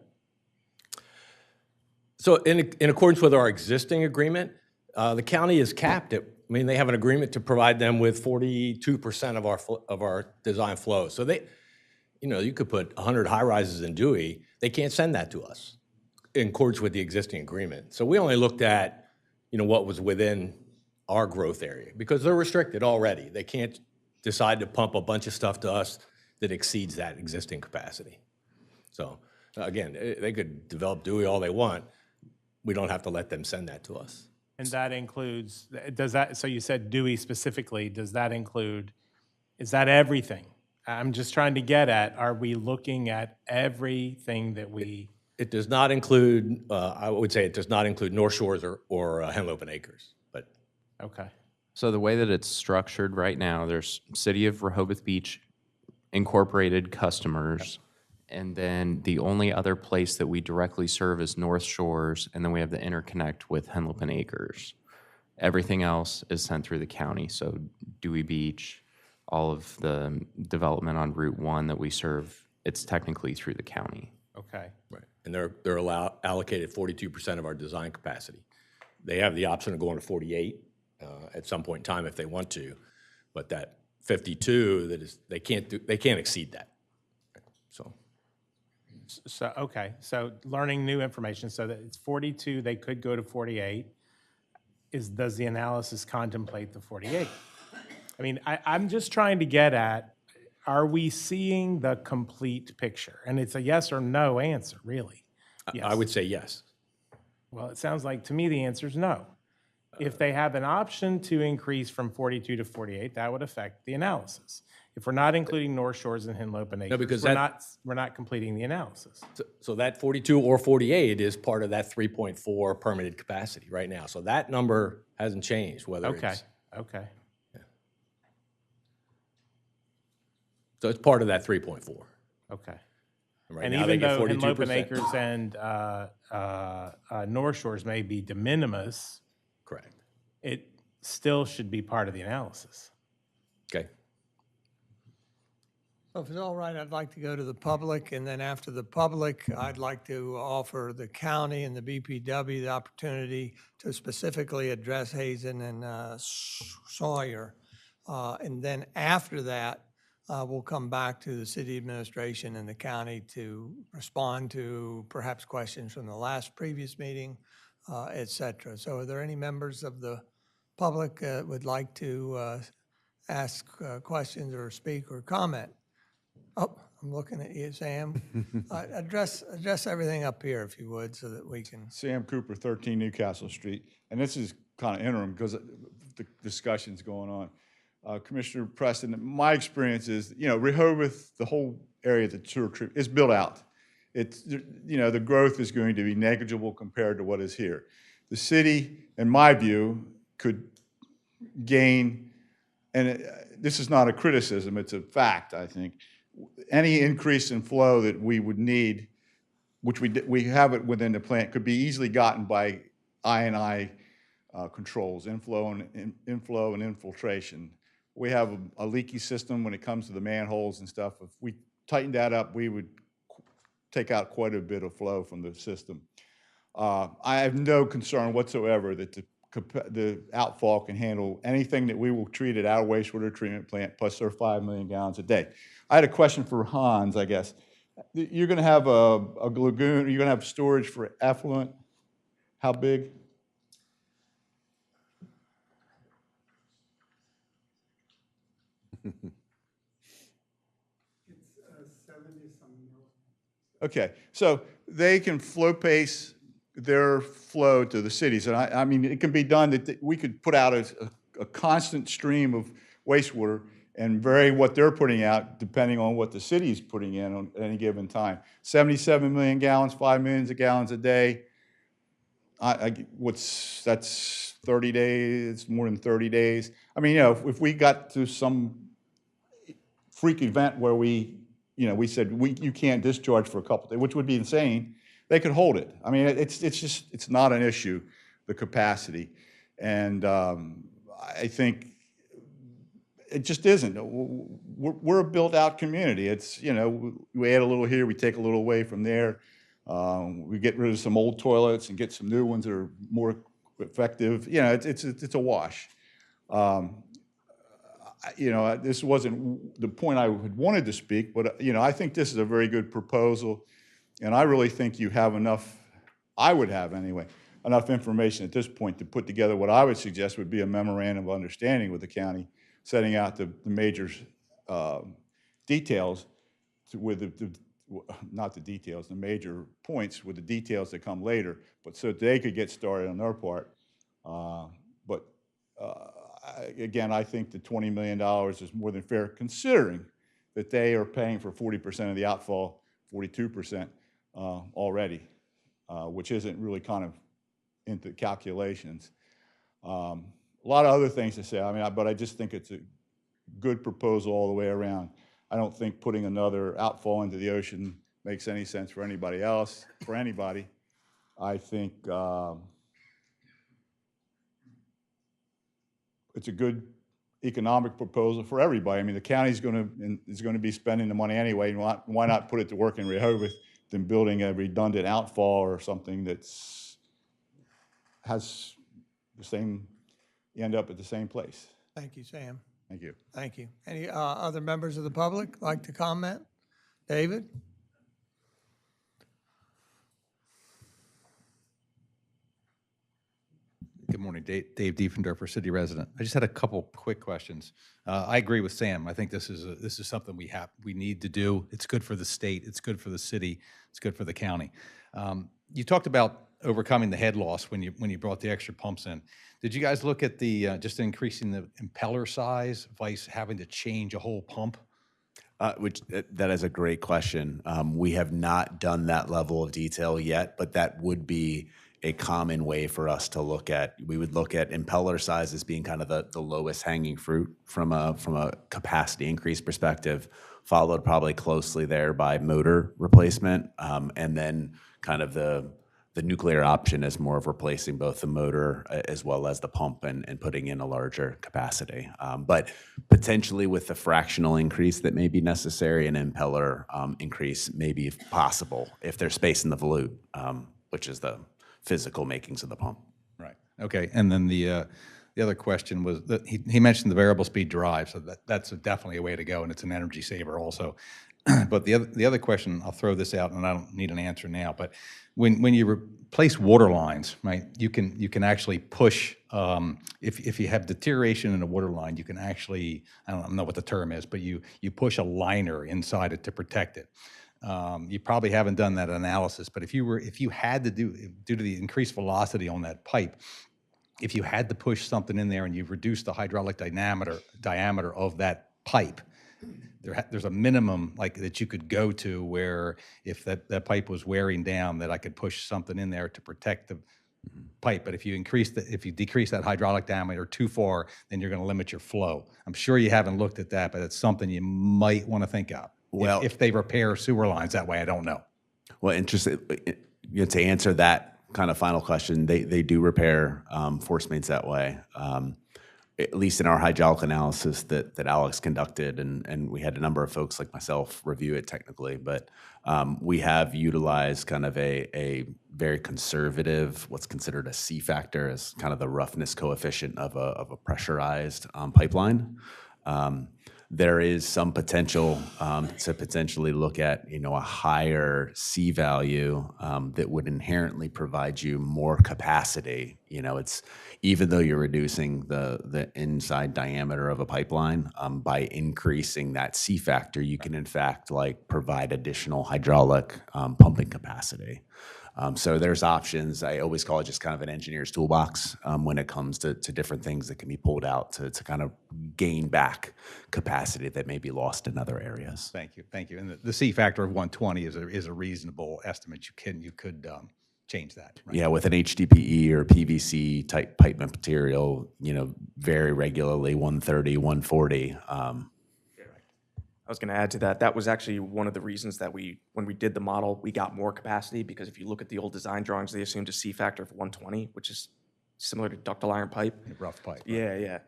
So in accordance with our existing agreement, the county is capped at, they have an agreement to provide them with 42% of our design flow. So they, you could put 100 high-rises in Dewey. They can't send that to us in accordance with the existing agreement. So we only looked at, what was within our growth area because they're restricted already. They can't decide to pump a bunch of stuff to us that exceeds that existing capacity. So again, they could develop Dewey all they want. We don't have to let them send that to us. And that includes, so you said Dewey specifically, is that everything? I'm just trying to get at, are we looking at everything that we? It does not include, I would say it does not include North Shores or Henlopen Acres, but. Okay. So the way that it's structured right now, there's City of Rehoboth Beach incorporated customers, and then the only other place that we directly serve is North Shores, and then we have the interconnect with Henlopen Acres. Everything else is sent through the county, so Dewey Beach, all of the development on Route 1 that we serve, it's technically through the county. Okay. Right, and they're allocated 42% of our design capacity. They have the option of going to 48 at some point in time if they want to, but that 52 they can't exceed that. So okay, so learning new information, so that it's 42, they could go to 48. Does the analysis contemplate the 48? I'm just trying to get at, are we seeing the complete picture? And it's a yes or no answer, really. Yes. I would say yes. Well, it sounds like to me the answer is no. If they have an option to increase from 42 to 48, that would affect the analysis. If we're not including North Shores and Henlopen Acres, because we're not completing the analysis. So that 42 or 48 is part of that 3.4 permitted capacity right now. So that number hasn't changed, whether it's. Okay. Yeah. So it's part of that 3.4. Okay. Right and now even they get though 42%. Henlopen Acres and North Shores may be de minimis, Correct. it still should be part of the analysis. Okay. So if it's all right, I'd like to go to the public, and then after the public, I'd like to offer the county and the BPW the opportunity to specifically address Hazen and Sawyer. And then after that, we'll come back to the city administration and the county to respond to perhaps questions from the previous meeting, et cetera. So are there any members of the public that would like to ask questions or speak or comment? Oh, I'm looking at you, Sam. Address everything up here, if you would, so that we can. Sam Cooper, 13 Newcastle Street. And this is kind of interim because the discussion's going on. Commissioner Preston, my experience is, Rehoboth, the whole area, the sewer treatment, is built out. It's, the growth is going to be negligible compared to what is here. The city, in my view, could gain, and this is not a criticism, it's a fact, I think. Any increase in flow that we would need which we have it within the plant, could be easily gotten by I&I controls, inflow and infiltration. We have a leaky system when it comes to the manholes and stuff. If we tightened that up, we would take out quite a bit of flow from the system. I have no concern whatsoever that the outfall can handle anything that we will treat at our wastewater treatment plant, plus their 5 million gallons a day. I had a question for Hans, I guess. You're going to have a lagoon, you're going to have storage for effluent. How big? Okay, so they can flow pace their flow to the cities. And I mean, it can be done that we could put out a constant stream of wastewater and vary what they're putting out depending on what the city is putting in on any given time. 77 million gallons, 5 million gallons a day. That's 30 days, more than 30 days. I mean, you know, if we got to some freak event where we said you can't discharge for a couple of days, which would be insane, they could hold it. I mean, it's not an issue, the capacity. And I think it just isn't. We're a built-out community. It's, you know, we add a little here, we take a little away from there. We get rid of some old toilets and get some new ones that are more effective. You know, it's a wash. You know, this wasn't the point I had wanted to speak, but, you know, I think this is a very good proposal, and I really think you have enough, I would have anyway, enough information at this point to put together what I would suggest would be a memorandum of understanding with the county, setting out the major details with not the details, the major points with the details that come later, but so they could get started on their part. Again, I think the $20 million is more than fair, considering that they are paying for 40% of the outfall, 42% already, which isn't really kind of into calculations. A lot of other things to say, I mean, but I just think it's a good proposal all the way around. I don't think putting another outfall into the ocean makes any sense for anybody else, for anybody. I think it's a good economic proposal for everybody. I mean, the county's is going to be spending the money anyway. Why not put it to work in Rehoboth than building a redundant outfall or something that's has the same, you end up at the same place. Thank you, Sam. Thank you. Thank you. Any other members of the public like to comment? David? Good morning, Dave Diefendorfer, city resident. I just had a couple quick questions. I agree with Sam. I think this is something we need to do. It's good for the state. It's good for the city. It's good for the county. You talked about overcoming the head loss when you brought the extra pumps in. Did you guys look at the just increasing the impeller size, vice having to change a whole pump? That is a great question. We have not done that level of detail yet, but that would be a common way for us to look at. We would look at impeller size as being kind of the lowest hanging fruit from a capacity increase perspective, followed probably closely there by motor replacement, and then kind of the nuclear option is more of replacing both the motor as well as the pump and putting in a larger capacity. But potentially with the fractional increase that may be necessary, an impeller increase may be possible if there's space in the volute, which is the physical makings of the pump. Right. Okay. And then the other question was that he mentioned the variable speed drive, so that's definitely a way to go, and it's an energy saver also. But the other question, I'll throw this out, and I don't need an answer now, but when you replace water lines, right, you can actually push, if you have deterioration in a water line, you can actually, I don't know what the term is, but you push a liner inside it to protect it. You probably haven't done that analysis, but if you had to due to the increased velocity on that pipe, if you had to push something in there and you've reduced the hydraulic diameter of that pipe, there's a minimum like that you could go to where if that pipe was wearing down, that I could push something in there to protect the pipe. But if you decrease that hydraulic diameter too far, then you're going to limit your flow. I'm sure you haven't looked at that, but it's something you might want to think of. Well, if they repair sewer lines that way, I don't know. Well, interesting, to answer that kind of final question, they do repair force mains that way. At least in our hydraulic analysis that Alex conducted, and we had a number of folks like myself review it technically, but we have utilized kind of a very conservative, what's considered a C factor, as kind of the roughness coefficient of a pressurized pipeline. There is some potential to potentially look at, a higher C value that would inherently provide you more capacity. It's even though you're reducing the inside diameter of a pipeline, by increasing that C factor, you can in fact provide additional hydraulic pumping capacity. So there's options. I always call it just kind of an engineer's toolbox when it comes to different things that can be pulled out to kind of gain back capacity that may be lost in other areas. Thank you. And the C factor of 120 is a reasonable estimate. You could change that. Right? Yeah, with an HDPE or PVC type pipe material, very regularly 130, 140. I was going to add to that. That was actually one of the reasons that when we did the model, we got more capacity, because if you look at the old design drawings, they assumed a C factor of 120, which is similar to ductile iron pipe. Rough pipe. Right? Yeah.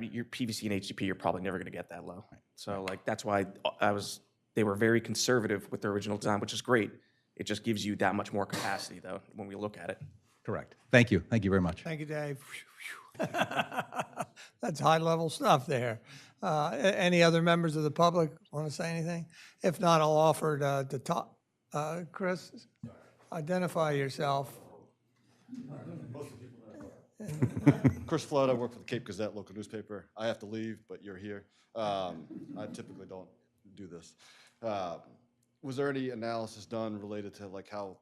Your PVC and HDPE, you're probably never going to get that low. Right. So that's why they were very conservative with their original design, which is great. It just gives you that much more capacity, though, when we look at it. Correct. Thank you. Thank you very much. Thank you, Dave. That's high-level stuff there. Any other members of the public want to say anything? If not, I'll offer to talk. Chris, identify yourself. Chris Flood, I work for the Cape Gazette local newspaper. I have to leave, but you're here. I typically don't do this. Was there any analysis done related to how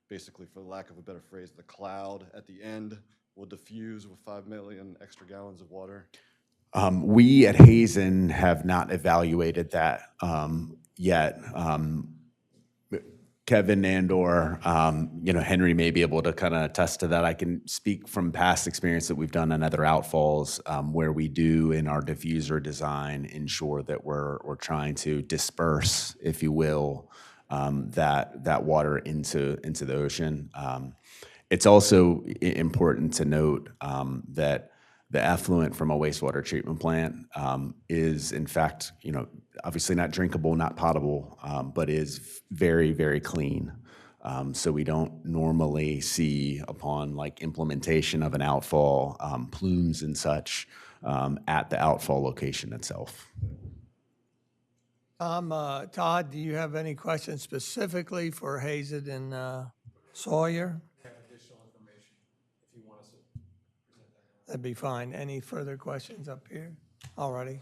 basically, for lack of a better phrase, the cloud at the end will diffuse with 5 million extra gallons of water? We at Hazen have not evaluated that yet. Kevin and/or Henry may be able to kind of attest to that. I can speak from past experience that we've done on other outfalls where we do in our diffuser design ensure that we're trying to disperse, if you will, that water into the ocean. It's also important to note that the effluent from a wastewater treatment plant is, in fact, obviously not drinkable, not potable, but is very, very clean. So we don't normally see, upon implementation of an outfall, plumes and such at the outfall location itself. Todd, do you have any questions specifically for Hazen and Sawyer? That'd be fine. Any further questions up here? Alrighty.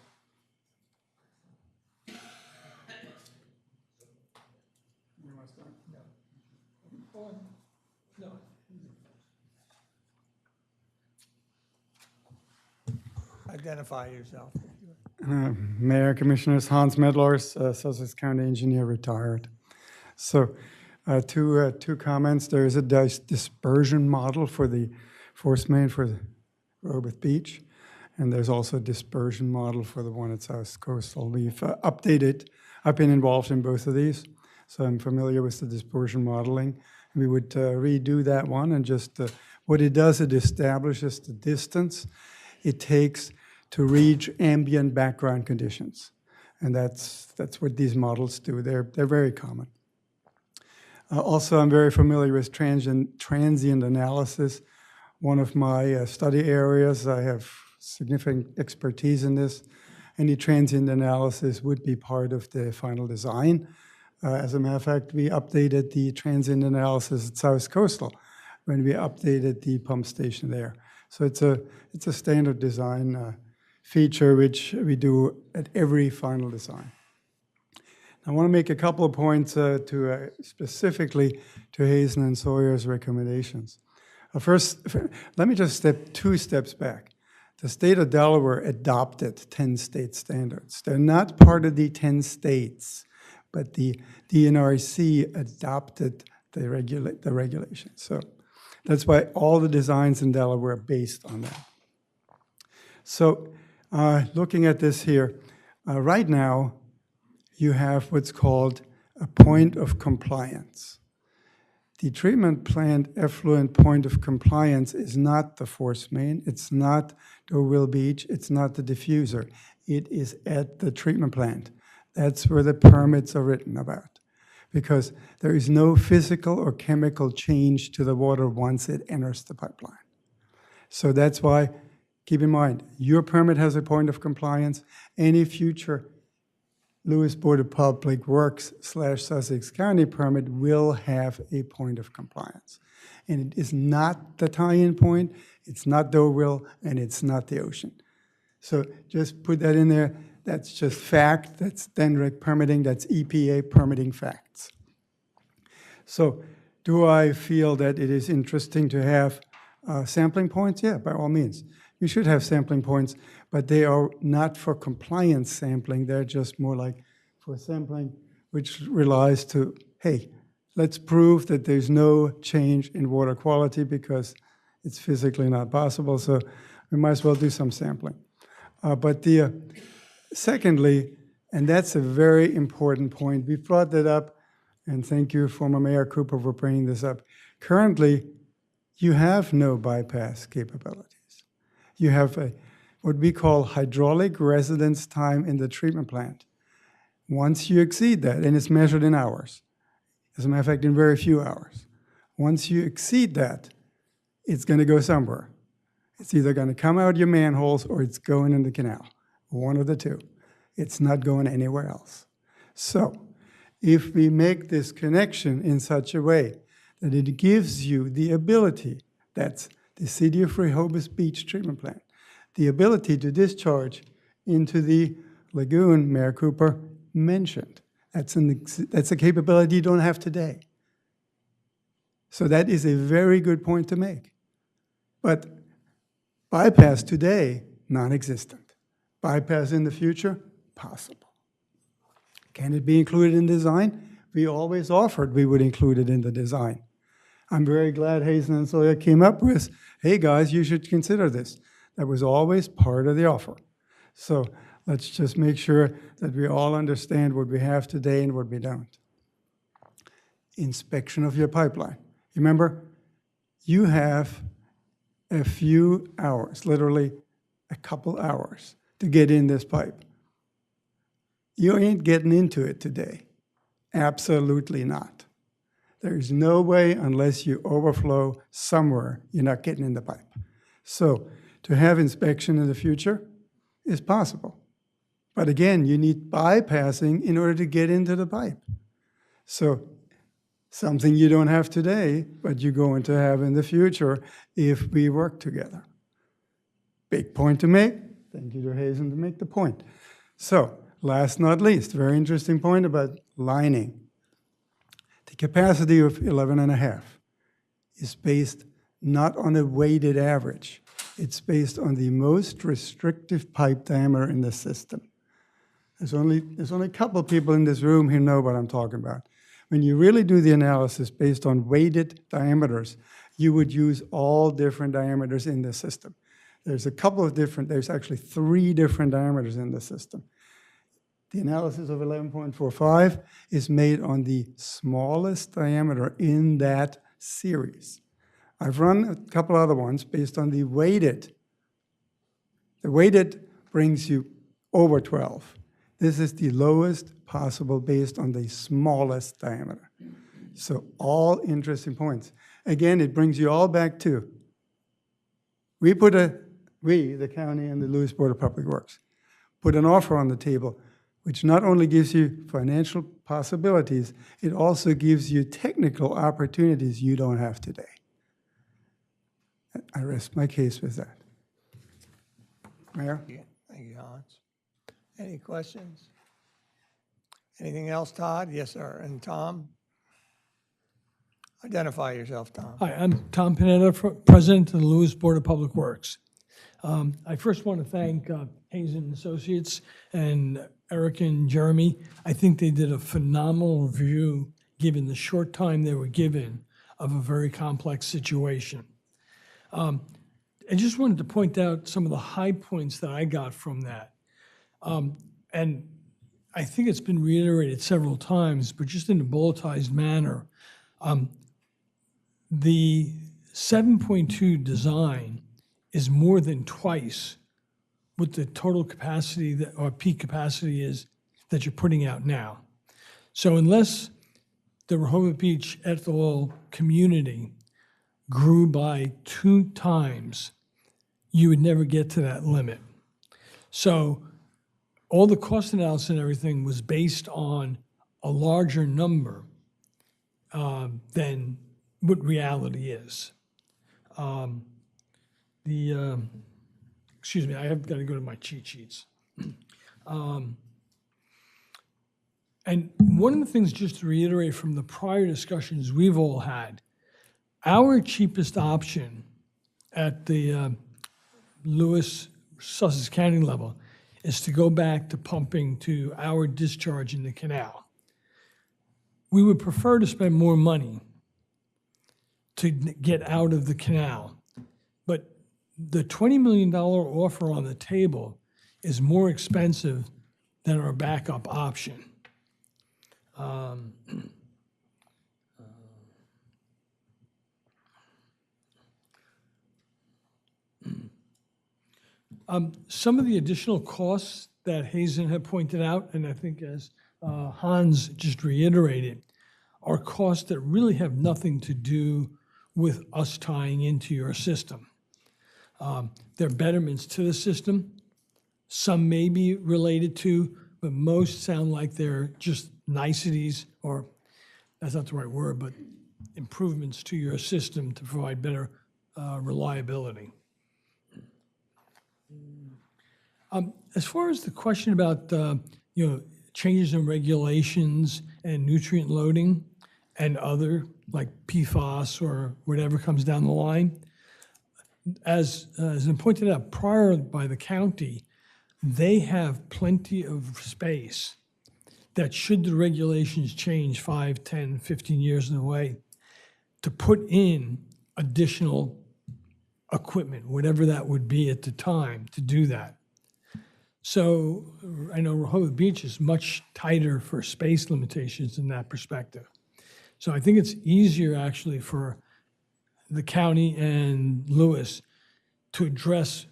Identify yourself. Mayor, Commissioners, Hans Medlors, Sussex County Engineer, retired. So two comments. There is a dispersion model for the force main for the Rehoboth Beach, and there's also a dispersion model for the one at South Coastal. We've updated. I've been involved in both of these, so I'm familiar with the dispersion modeling. And we would redo that one, and just what it does, it establishes the distance it takes to reach ambient background conditions, and that's what these models do. They're very common. Also, I'm very familiar with transient analysis. One of my study areas, I have significant expertise in this. Any transient analysis would be part of the final design. As a matter of fact, we updated the transient analysis at South Coastal when we updated the pump station there. So it's a standard design feature which we do at every final design. I want to make a couple of points specifically to Hazen and Sawyer's recommendations. First, let me just step 2 steps back. The state of Delaware adopted 10 state standards. They're not part of the 10 states, but the DNRC adopted the regulations. So that's why all the designs in Delaware are based on that. So looking at this here, right now you have what's called a point of compliance. The treatment plant effluent point of compliance is not the force main, it's not Deauville Beach, it's not the diffuser. It is at the treatment plant. That's where the permits are written about, because there is no physical or chemical change to the water once it enters the pipeline. So that's why, keep in mind, your permit has a point of compliance. Any future Lewes Board of Public Works / Sussex County permit will have a point of compliance. And it is not the tie-in point, it's not Deauville, and it's not the ocean. So just put that in there. That's just fact. That's DENREC permitting. That's EPA permitting facts. So do I feel that it is interesting to have sampling points? Yeah, by all means. We should have sampling points, but they are not for compliance sampling. They're just more like for sampling, which relies to, hey, let's prove that there's no change in water quality because it's physically not possible. So we might as well do some sampling. Secondly, and that's a very important point, we brought that up, and thank you, former Mayor Cooper, for bringing this up. Currently, you have no bypass capabilities. You have what we call hydraulic residence time in the treatment plant. Once you exceed that, and it's measured in hours, as a matter of fact, in very few hours, once you exceed that, it's going to go somewhere. It's either going to come out your manholes or it's going in the canal, one of the two. It's not going anywhere else. So if we make this connection in such a way that it gives you the ability, that's the City of Rehoboth Beach treatment plant, the ability to discharge into the lagoon Mayor Cooper mentioned. That's a capability you don't have today. So that is a very good point to make. But bypass today, non-existent. Bypass in the future, possible. Can it be included in design? We always offered we would include it in the design. I'm very glad Hazen and Sawyer came up with, hey guys, you should consider this. That was always part of the offer. So let's just make sure that we all understand what we have today and what we don't. Inspection of your pipeline. Remember, you have a few hours, literally a couple hours, to get in this pipe. You ain't getting into it today. Absolutely not. There's no way, unless you overflow somewhere, you're not getting in the pipe. So to have inspection in the future is possible. But again, you need bypassing in order to get into the pipe. So something you don't have today, but you're going to have in the future if we work together. Big point to make. Thank you to Hazen to make the point. So last not least, very interesting point about lining. The capacity of 11.5 is based not on a weighted average. It's based on the most restrictive pipe diameter in the system. There's only a couple of people in this room who know what I'm talking about. When you really do the analysis based on weighted diameters, you would use all different diameters in the system. There's actually 3 different diameters in the system. The analysis of 11.45 is made on the smallest diameter in that series. I've run a couple other ones based on the weighted. The weighted brings you over 12. This is the lowest possible based on the smallest diameter. So all interesting points. Again, it brings you all back to, we, the county and the Lewes Board of Public Works, put an offer on the table which not only gives you financial possibilities, it also gives you technical opportunities you don't have today. I rest my case with that. Mayor? Thank you, Hans. Any questions? Anything else, Todd? Yes, sir. And Tom? Identify yourself, Tom. Hi, I'm Tom Panetta, President of the Lewes Board of Public Works. I first want to thank Hazen and Associates and Eric and Jeremy. I think they did a phenomenal review, given the short time they were given, of a very complex situation. I just wanted to point out some of the high points that I got from that. And I think it's been reiterated several times, but just in a bulletized manner. The 7.2 design is more than twice what the total capacity that, or peak capacity is that you're putting out now. So unless the Rehoboth Beach ethanol community grew by 2 times, you would never get to that limit. So all the cost analysis and everything was based on a larger number than what reality is. Excuse me, I have got to go to my cheat sheets. And one of the things, just to reiterate from the prior discussions we've all had, our cheapest option at the Lewes, Sussex County level is to go back to pumping to our discharge in the canal. We would prefer to spend more money to get out of the canal, but the $20 million offer on the table is more expensive than our backup option. Some of the additional costs that Hazen had pointed out, and I think as Hans just reiterated, are costs that really have nothing to do with us tying into your system. They're betterments to the system. Some may be related to, but most sound like they're just niceties, or that's not the right word, but improvements to your system to provide better reliability. As far as the question about changes in regulations and nutrient loading and other, like PFAS or whatever comes down the line, as been pointed out prior by the county, they have plenty of space that, should the regulations change 5, 10, 15 years in a way, to put in additional equipment, whatever that would be at the time, to do that. So I know Rehoboth Beach is much tighter for space limitations in that perspective. So I think it's easier actually for the county and Lewes to address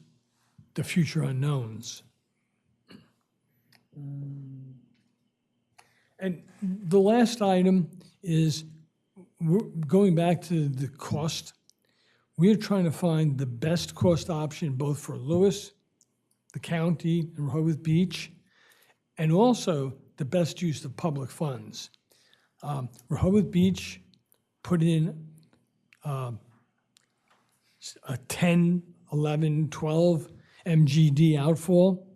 the future unknowns. And the last item is, we're going back to the cost. We're trying to find the best cost option both for Lewes, the county, and Rehoboth Beach, and also the best use of public funds. Rehoboth Beach put in a 10, 11, 12 MGD outfall,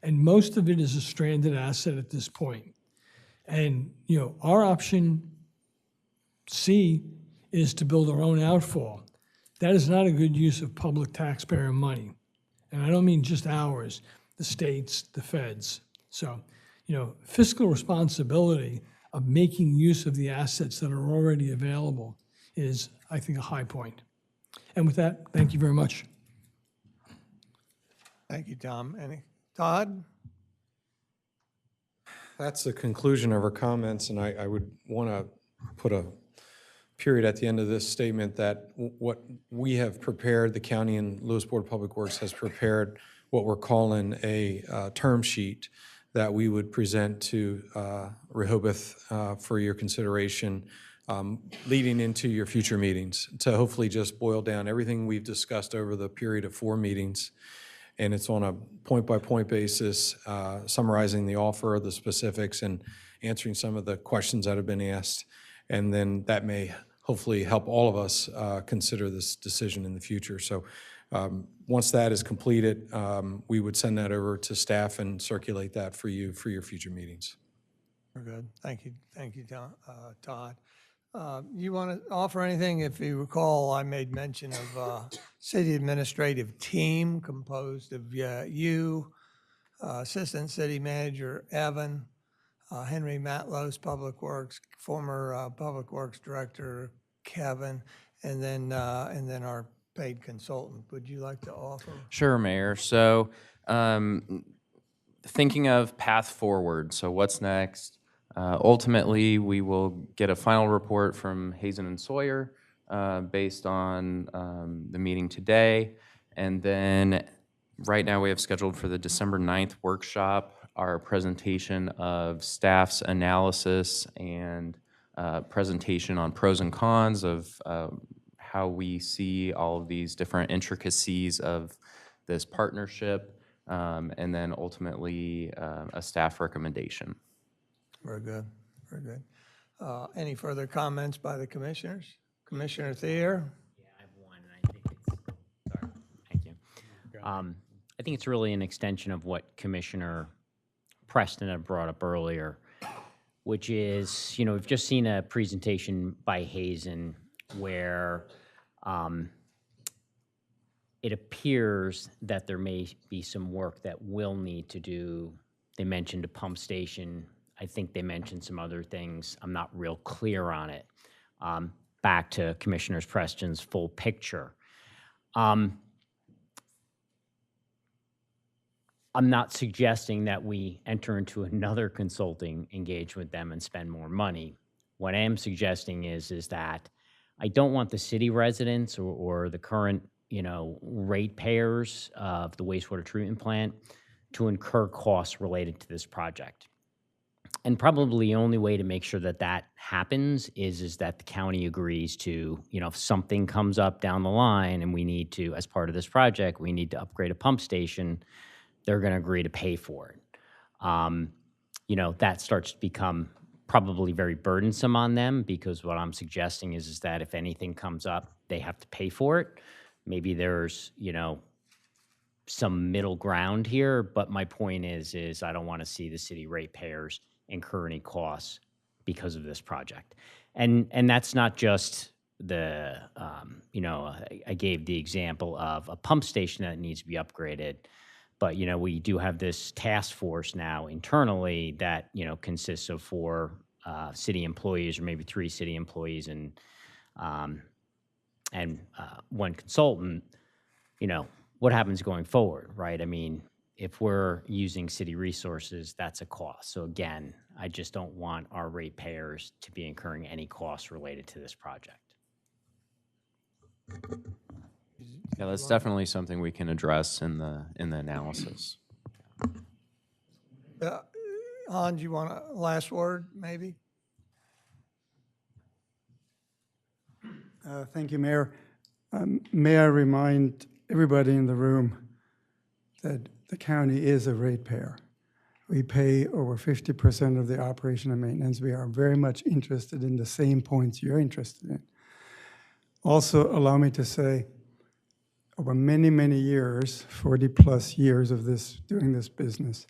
and most of it is a stranded asset at this point. And our option C is to build our own outfall. That is not a good use of public taxpayer money. And I don't mean just ours, the states, the feds. So, fiscal responsibility of making use of the assets that are already available is, I think, a high point. And with that, thank you very much. Thank you, Tom. Todd? That's the conclusion of our comments, and I would want to put a period at the end of this statement that what we have prepared, the county and Lewes Board of Public Works has prepared what we're calling a term sheet that we would present to Rehoboth for your consideration leading into your future meetings, to hopefully just boil down everything we've discussed over the period of 4 meetings. And it's on a point-by-point basis, summarizing the offer, the specifics, and answering some of the questions that have been asked. And then that may hopefully help all of us consider this decision in the future. So once that is completed, we would send that over to staff and circulate that for you for your future meetings. Very good. Thank you, Todd. You want to offer anything? If you recall, I made mention of a city administrative team composed of you, Assistant City Manager Evan, Henry Matlos, Public Works, former Public Works Director Kevin, and then our paid consultant. Would you like to offer? Sure, Mayor. So the thinking of path forward, so what's next? Ultimately, we will get a final report from Hazen and Sawyer based on the meeting today. And then right now we have scheduled for the December 9th workshop our presentation of staff's analysis and presentation on pros and cons of how we see all of these different intricacies of this partnership, and then ultimately a staff recommendation. Very good, very good. Any further comments by the commissioners? Commissioner Thayer? I have one, and I think it's, sorry, thank you. I think it's really an extension of what Commissioner Preston had brought up earlier, which is, we've just seen a presentation by Hazen where it appears that there may be some work that we'll need to do. They mentioned a pump station. I think they mentioned some other things. I'm not real clear on it. Back to Commissioner Preston's full picture. I'm not suggesting that we enter into another consulting engagement with them and spend more money. What I am suggesting is that I don't want the city residents or the current, ratepayers of the wastewater treatment plant to incur costs related to this project. And probably the only way to make sure that that happens is that the county agrees to, if something comes up down the line and we need to, as part of this project, we need to upgrade a pump station, they're going to agree to pay for it. That starts to become probably very burdensome on them, because what I'm suggesting is that if anything comes up, they have to pay for it. Maybe there's, some middle ground here, but my point is I don't want to see the city ratepayers incur any costs because of this project. And that's not just the, I gave the example of a pump station that needs to be upgraded. But, we do have this task force now internally that, consists of 4 city employees, or maybe 3 city employees and 1 consultant. What happens going forward, right? I mean, if we're using city resources, that's a cost. So again, I just don't want our ratepayers to be incurring any costs related to this project. Yeah, that's definitely something we can address in the analysis. Hans, you want a last word, maybe? Thank you, Mayor. May I remind everybody in the room that the county is a ratepayer. We pay over 50% of the operation and maintenance. We are very much interested in the same points you're interested in. Also, allow me to say, over many, many years, 40+ years of doing this business,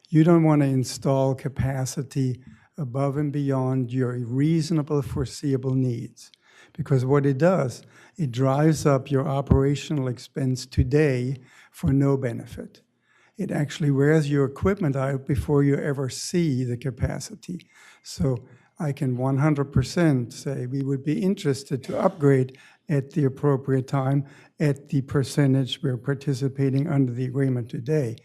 you don't want to install capacity above and beyond your reasonable foreseeable needs. Because what it does, it drives up your operational expense today for no benefit. It actually wears your equipment out before you ever see the capacity. So I can 100% say we would be interested to upgrade at the appropriate time at the percentage we're participating under the agreement today.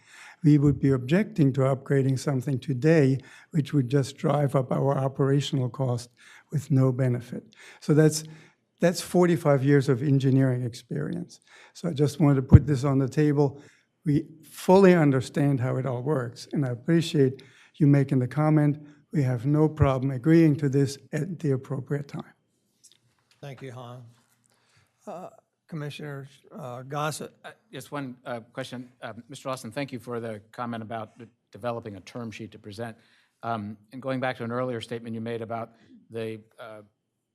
We would be objecting to upgrading something today, which would just drive up our operational cost with no benefit. So that's 45 years of engineering experience. So I just wanted to put this on the table. We fully understand how it all works, and I appreciate you making the comment. We have no problem agreeing to this at the appropriate time. Thank you, Hans. Commissioner Gossett. Just one question. Mr. Lawson, thank you for the comment about developing a term sheet to present. And going back to an earlier statement you made about the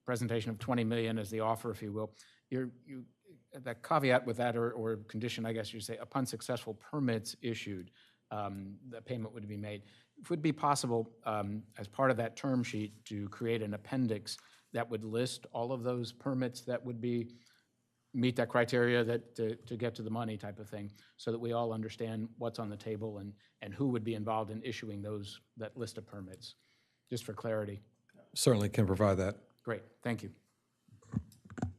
presentation of $20 million as the offer, if you will, the caveat with that, or condition, I guess you'd say, upon successful permits issued, the payment would be made. It would be possible, as part of that term sheet, to create an appendix that would list all of those permits that would meet that criteria that to get to the money type of thing, so that we all understand what's on the table and who would be involved in issuing that list of permits, just for clarity. Certainly can provide that. Great, thank you.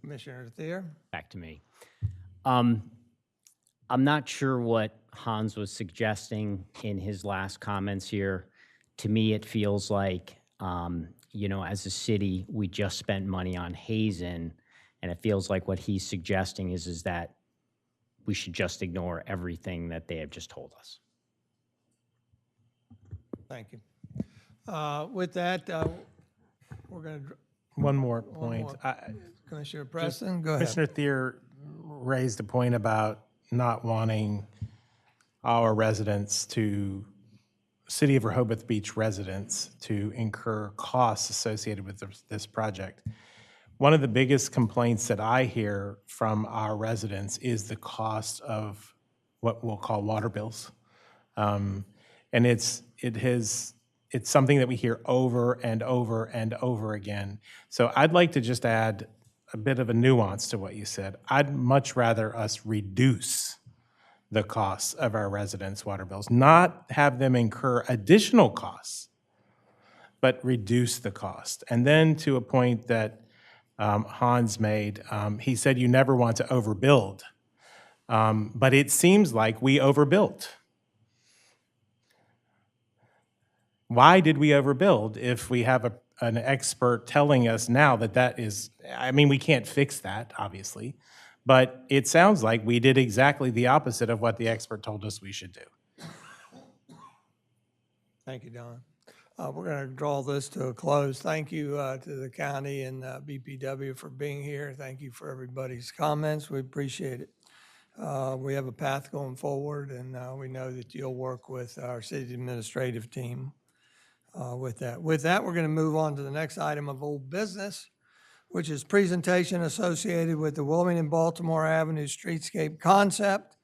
Commissioner Thayer. Back to me. I'm not sure what Hans was suggesting in his last comments here. To me, it feels like, as a city, we just spent money on Hazen, and it feels like what he's suggesting is that we should just ignore everything that they have just told us. Thank you. With that, we're going to. One more point. Commissioner Preston, go ahead. Commissioner Thier raised a point about not wanting our residents City of Rehoboth Beach residents to incur costs associated with this project. One of the biggest complaints that I hear from our residents is the cost of what we'll call water bills. And it's something that we hear over and over and over again. So I'd like to just add a bit of a nuance to what you said. I'd much rather us reduce the costs of our residents' water bills, not have them incur additional costs, but reduce the cost. And then to a point that Hans made, he said you never want to overbuild, but it seems like we overbuilt. Why did we overbuild if we have an expert telling us now that is, we can't fix that, obviously, but it sounds like we did exactly the opposite of what the expert told us we should do. Thank you, Don. We're going to draw this to a close. Thank you to the county and BPW for being here. Thank you for everybody's comments. We appreciate it. We have a path going forward, and we know that you'll work with our city administrative team with that. With that, we're going to move on to the next item of old business, which is presentation associated with the Wilmington Baltimore Avenue Streetscape Concept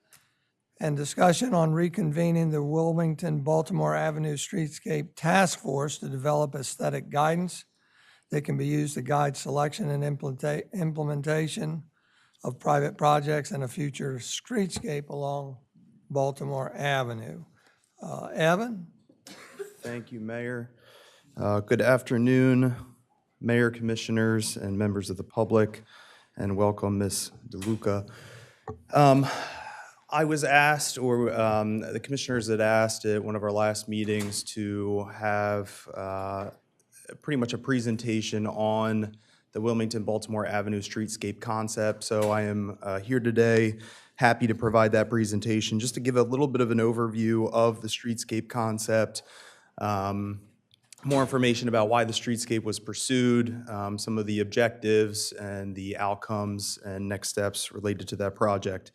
and discussion on reconvening the Wilmington Baltimore Avenue Streetscape Task Force to develop aesthetic guidance that can be used to guide selection and implementation of private projects and a future streetscape along Baltimore Avenue. Evan? Thank you, Mayor. Good afternoon, Mayor, Commissioners, and members of the public, and welcome, Ms. DeLuca. I was asked, or the commissioners had asked at one of our last meetings to have pretty much a presentation on the Wilmington Baltimore Avenue Streetscape Concept. So I am here today, happy to provide that presentation, just to give a little bit of an overview of the streetscape concept, more information about why the streetscape was pursued, some of the objectives and the outcomes and next steps related to that project.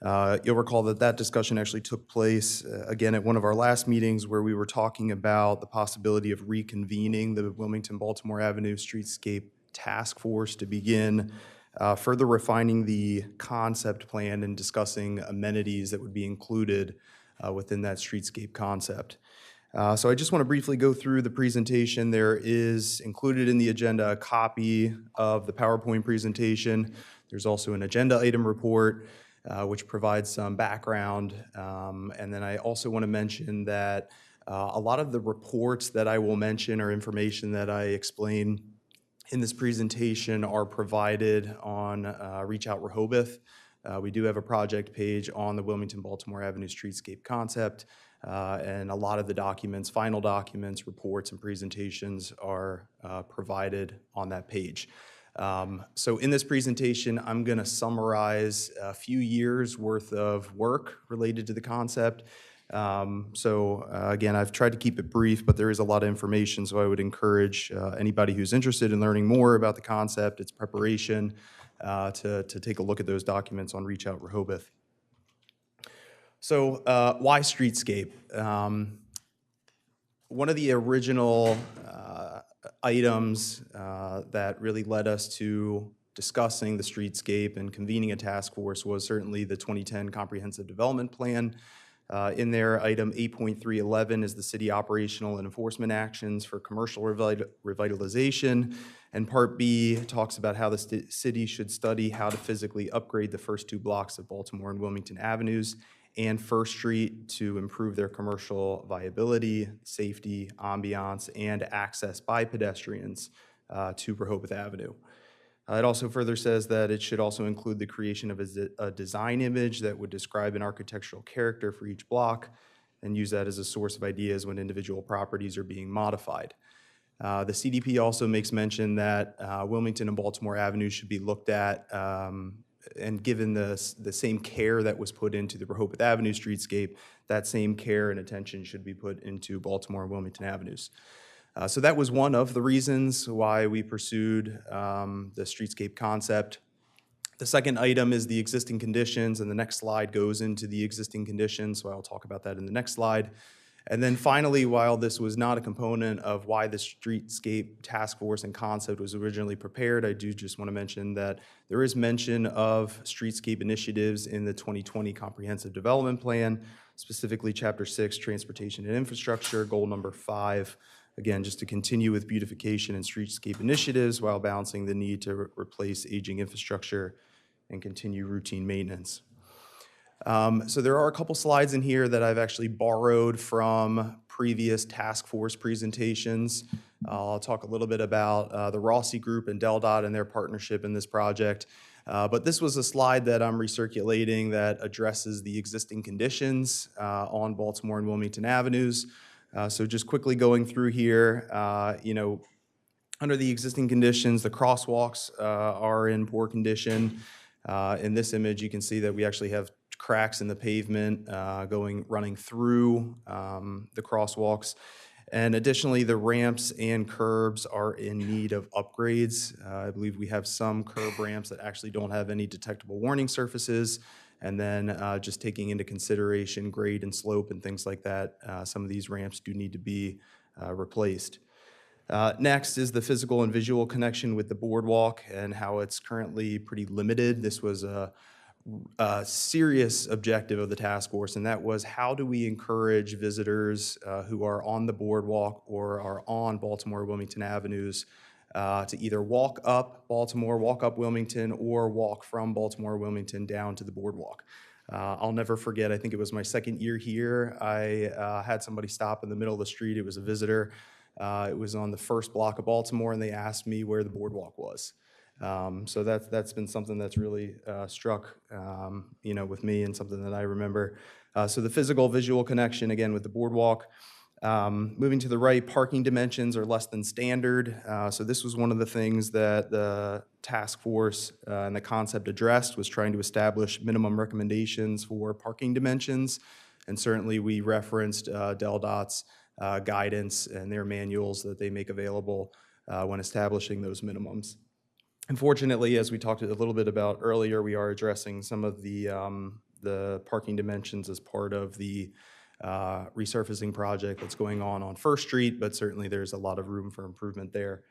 You'll recall that discussion actually took place again at one of our last meetings where we were talking about the possibility of reconvening the Wilmington Baltimore Avenue Streetscape Task Force to begin further refining the concept plan and discussing amenities that would be included within that streetscape concept. So I just want to briefly go through the presentation. There is included in the agenda a copy of the PowerPoint presentation. There's also an agenda item report, which provides some background. And then I also want to mention that a lot of the reports that I will mention or information that I explain in this presentation are provided on Reach Out Rehoboth. We do have a project page on the Wilmington Baltimore Avenue Streetscape Concept. And a lot of the documents, final documents, reports, and presentations are provided on that page. So in this presentation, I'm going to summarize a few years worth of work related to the concept. Again, I've tried to keep it brief, but there is a lot of information, so I would encourage anybody who's interested in learning more about the concept, its preparation, to take a look at those documents on Reach Out Rehoboth. So why streetscape? One of the original items that really led us to discussing the streetscape and convening a task force was certainly the 2010 Comprehensive Development Plan. In there, item 8.311 is the city operational and enforcement actions for commercial revitalization. And Part B talks about how the city should study how to physically upgrade the first two blocks of Baltimore and Wilmington Avenues and First Street to improve their commercial viability, safety, ambiance, and access by pedestrians to Rehoboth Avenue. It also further says that it should also include the creation of a design image that would describe an architectural character for each block and use that as a source of ideas when individual properties are being modified. The CDP also makes mention that Wilmington and Baltimore Avenue should be looked at and given the same care that was put into the Rehoboth Avenue streetscape, that same care and attention should be put into Baltimore and Wilmington Avenues. So that was one of the reasons why we pursued the streetscape concept. The second item is the existing conditions, and the next slide goes into the existing conditions, so I'll talk about that in the next slide. And then finally, while this was not a component of why the streetscape task force and concept was originally prepared, I do just want to mention that there is mention of streetscape initiatives in the 2020 Comprehensive Development Plan, specifically Chapter 6, Transportation and Infrastructure, goal number 5. Again, just to continue with beautification and streetscape initiatives while balancing the need to replace aging infrastructure and continue routine maintenance. So there are a couple slides in here that I've actually borrowed from previous task force presentations. I'll talk a little bit about the Rossi Group and DelDOT and their partnership in this project. But this was a slide that I'm recirculating that addresses the existing conditions on Baltimore and Wilmington Avenues. So just quickly going through here, under the existing conditions, the crosswalks are in poor condition. In this image, you can see that we actually have cracks in the pavement running through the crosswalks. And additionally, the ramps and curbs are in need of upgrades. I believe we have some curb ramps that actually don't have any detectable warning surfaces. And then just taking into consideration grade and slope and things like that, some of these ramps do need to be replaced. Next is the physical and visual connection with the boardwalk and how it's currently pretty limited. This was a serious objective of the task force, and that was how do we encourage visitors who are on the boardwalk or are on Baltimore Wilmington Avenues to either walk up Baltimore, walk up Wilmington, or walk from Baltimore Wilmington down to the boardwalk. I'll never forget, I think it was my second year here, I had somebody stop in the middle of the street. It was a visitor. It was on the first block of Baltimore, and they asked me where the boardwalk was. So that's been something that's really struck, with me and something that I remember. So the physical visual connection, again, with the boardwalk. Moving to the right, parking dimensions are less than standard. So this was one of the things that the task force and the concept addressed, was trying to establish minimum recommendations for parking dimensions. And certainly we referenced DelDOT's guidance and their manuals that they make available when establishing those minimums. Unfortunately, as we talked a little bit about earlier, we are addressing some of the parking dimensions as part of the resurfacing project that's going on First Street, but certainly there's a lot of room for improvement there.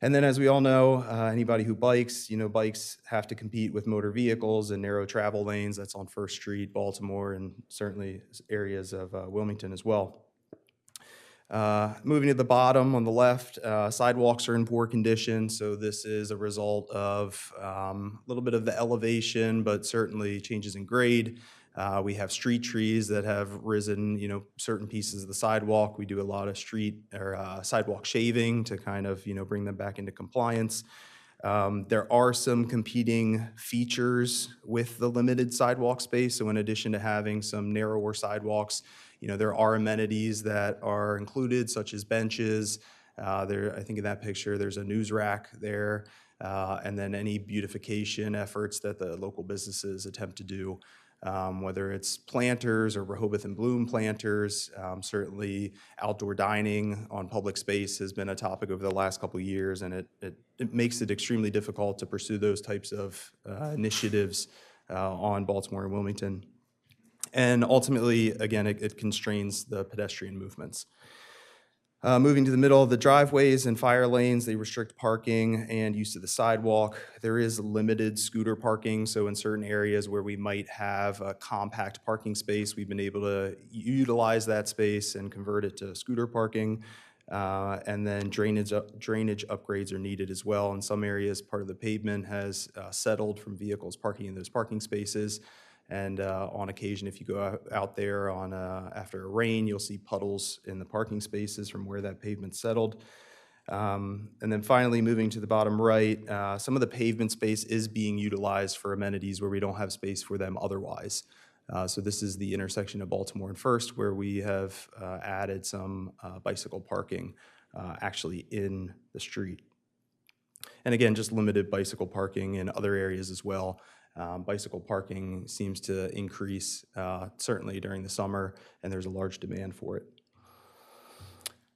And then, as we all know, anybody who bikes, bikes have to compete with motor vehicles and narrow travel lanes. That's on First Street, Baltimore, and certainly areas of Wilmington as well. Moving to the bottom on the left, sidewalks are in poor condition, so this is a result of a little bit of the elevation, but certainly changes in grade. We have street trees that have risen, certain pieces of the sidewalk. We do a lot of sidewalk shaving to kind of, bring them back into compliance. There are some competing features with the limited sidewalk space, so in addition to having some narrower sidewalks, there are amenities that are included, such as benches. I think in that picture, there's a news rack there, and then any beautification efforts that the local businesses attempt to do, whether it's planters or Rehoboth and Bloom planters. Certainly outdoor dining on public space has been a topic over the last couple of years, and it makes it extremely difficult to pursue those types of initiatives on Baltimore and Wilmington. And ultimately, again, it constrains the pedestrian movements. Moving to the middle of the driveways and fire lanes, they restrict parking and use of the sidewalk. There is limited scooter parking, so in certain areas where we might have a compact parking space, we've been able to utilize that space and convert it to scooter parking. And then drainage upgrades are needed as well. In some areas, part of the pavement has settled from vehicles parking in those parking spaces. And on occasion, if you go out there after a rain, you'll see puddles in the parking spaces from where that pavement settled. And then finally, moving to the bottom right, some of the pavement space is being utilized for amenities where we don't have space for them otherwise. So this is the intersection of Baltimore and First, where we have added some bicycle parking actually in the street. And again, just limited bicycle parking in other areas as well. Bicycle parking seems to increase certainly during the summer, and there's a large demand for it.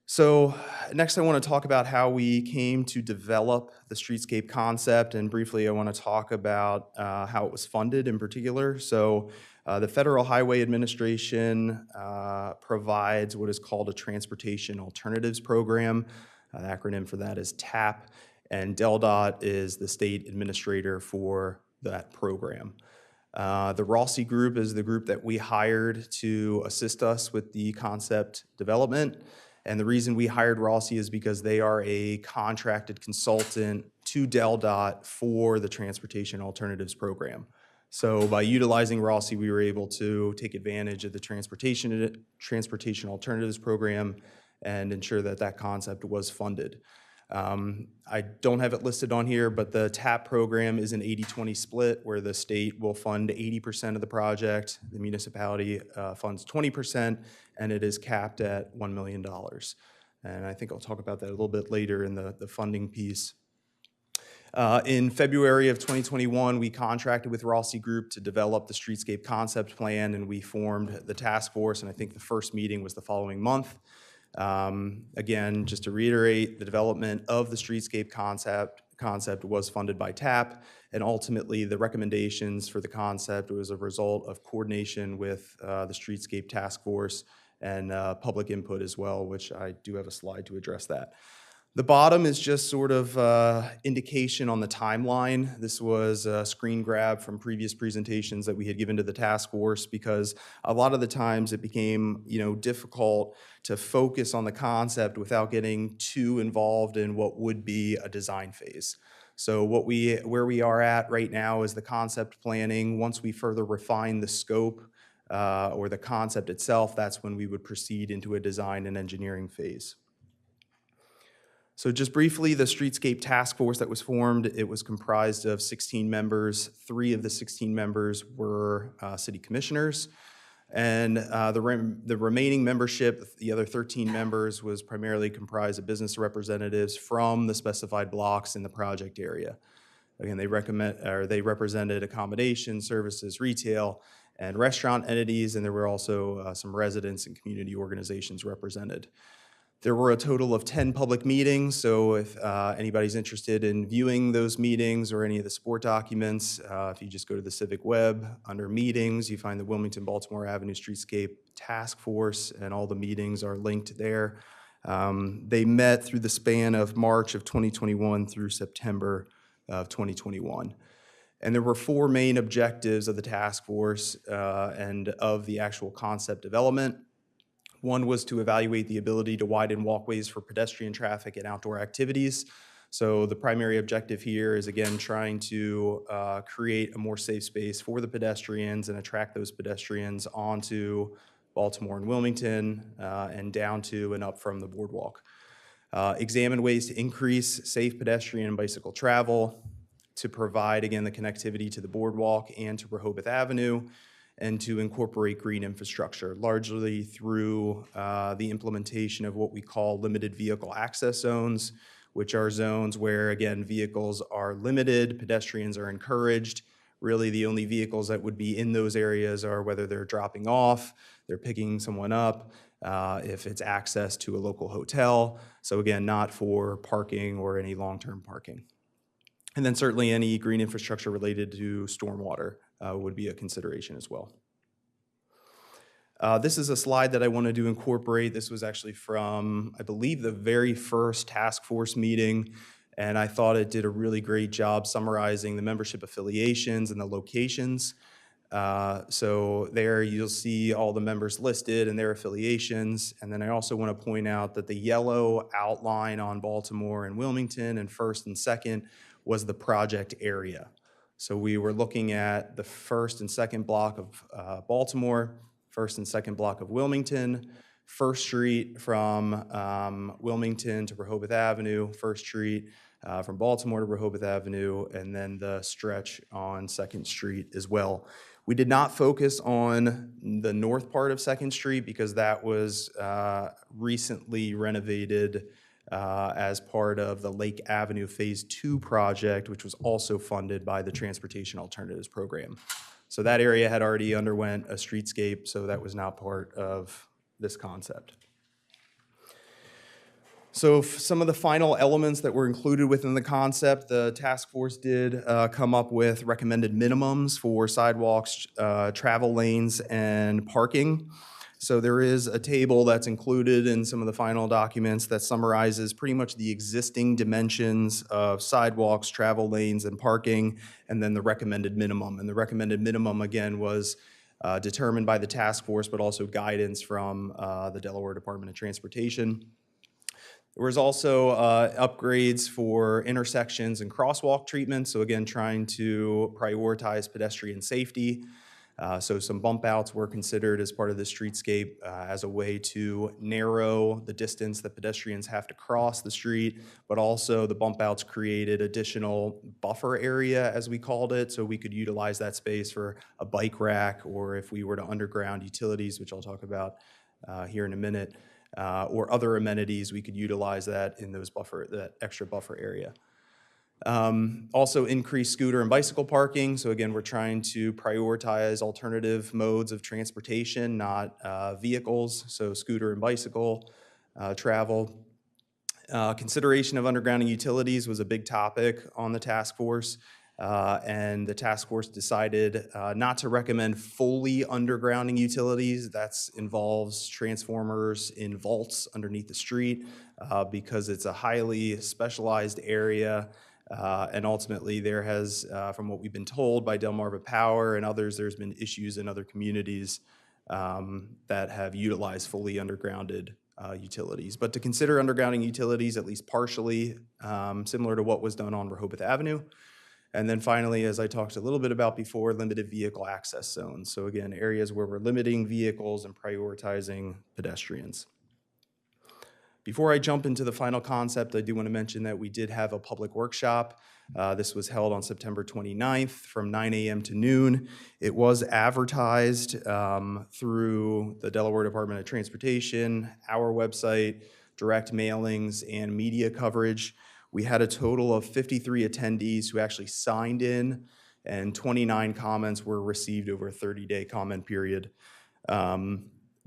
So next I want to talk about how we came to develop the streetscape concept, and briefly I want to talk about how it was funded in particular. So the Federal Highway Administration provides what is called a Transportation Alternatives Program. The acronym for that is TAP, and DelDOT is the state administrator for that program. The Rossi Group is the group that we hired to assist us with the concept development. And the reason we hired Rossi is because they are a contracted consultant to DelDOT for the Transportation Alternatives Program. So by utilizing Rossi, we were able to take advantage of the Transportation Alternatives Program and ensure that that concept was funded. I don't have it listed on here, but the TAP program is an 80-20 split where the state will fund 80% of the project, the municipality funds 20%, and it is capped at $1 million. And I think I'll talk about that a little bit later in the funding piece. In February of 2021, we contracted with Rossi Group to develop the streetscape concept plan, and we formed the task force, and I think the first meeting was the following month. Again, just to reiterate, the development of the streetscape concept was funded by TAP, and ultimately the recommendations for the concept was a result of coordination with the streetscape task force and public input as well, which I do have a slide to address that. The bottom is just sort of indication on the timeline. This was a screen grab from previous presentations that we had given to the task force, because a lot of the times it became, difficult to focus on the concept without getting too involved in what would be a design phase. So where we are at right now is the concept planning. Once we further refine the scope or the concept itself, that's when we would proceed into a design and engineering phase. So just briefly, the Streetscape Task Force that was formed, it was comprised of 16 members. 3 of the 16 members were city commissioners. And the remaining membership, the other 13 members, was primarily comprised of business representatives from the specified blocks in the project area. Again, they represented accommodation, services, retail, and restaurant entities, and there were also some residents and community organizations represented. There were a total of 10 public meetings, so if anybody's interested in viewing those meetings or any of the support documents, if you just go to the Civic Web, under Meetings, you find the Wilmington Baltimore Avenue Streetscape Task Force, and all the meetings are linked there. They met through the span of March of 2021 through September of 2021. And there were 4 main objectives of the task force and of the actual concept development. One was to evaluate the ability to widen walkways for pedestrian traffic and outdoor activities. So the primary objective here is, again, trying to create a more safe space for the pedestrians and attract those pedestrians onto Baltimore and Wilmington and down to and up from the boardwalk. Examine ways to increase safe pedestrian and bicycle travel, to provide, again, the connectivity to the boardwalk and to Rehoboth Avenue, and to incorporate green infrastructure, largely through the implementation of what we call limited vehicle access zones, which are zones where, again, vehicles are limited, pedestrians are encouraged. Really, the only vehicles that would be in those areas are whether they're dropping off, they're picking someone up, if it's access to a local hotel. So again, not for parking or any long-term parking. And then certainly any green infrastructure related to stormwater would be a consideration as well. This is a slide that I wanted to incorporate. This was actually from, I believe, the very first task force meeting, and I thought it did a really great job summarizing the membership affiliations and the locations. So there you'll see all the members listed and their affiliations. And then I also want to point out that the yellow outline on Baltimore and Wilmington and First and Second was the project area. So we were looking at the first and second block of Baltimore, first and second block of Wilmington, First Street from Wilmington to Rehoboth Avenue, First Street from Baltimore to Rehoboth Avenue, and then the stretch on Second Street as well. We did not focus on the north part of Second Street because that was recently renovated as part of the Lake Avenue Phase 2 project, which was also funded by the Transportation Alternatives Program. So that area had already underwent a streetscape, so that was not part of this concept. So some of the final elements that were included within the concept, the task force did come up with recommended minimums for sidewalks, travel lanes, and parking. So there is a table that's included in some of the final documents that summarizes pretty much the existing dimensions of sidewalks, travel lanes, and parking, and then the recommended minimum. And the recommended minimum, again, was determined by the task force, but also guidance from the Delaware Department of Transportation. There was also upgrades for intersections and crosswalk treatments. So again, trying to prioritize pedestrian safety. So some bump outs were considered as part of the streetscape as a way to narrow the distance that pedestrians have to cross the street, but also the bump outs created additional buffer area, as we called it, so we could utilize that space for a bike rack, or if we were to underground utilities, which I'll talk about here in a minute, or other amenities, we could utilize that in those that extra buffer area. Also increased scooter and bicycle parking. So again, we're trying to prioritize alternative modes of transportation, not vehicles. So scooter and bicycle travel. Consideration of undergrounding utilities was a big topic on the task force. And the task force decided not to recommend fully undergrounding utilities. That involves transformers in vaults underneath the street because it's a highly specialized area. And ultimately, there has, from what we've been told by Delmarva Power and others, there's been issues in other communities that have utilized fully undergrounded utilities. But to consider undergrounding utilities, at least partially, similar to what was done on Rehoboth Avenue. And then finally, as I talked a little bit about before, limited vehicle access zones. So again, areas where we're limiting vehicles and prioritizing pedestrians. Before I jump into the final concept, I do want to mention that we did have a public workshop. This was held on September 29th from 9 a.m. to noon. It was advertised through the Delaware Department of Transportation, our website, direct mailings, and media coverage. We had a total of 53 attendees who actually signed in, and 29 comments were received over a 30-day comment period.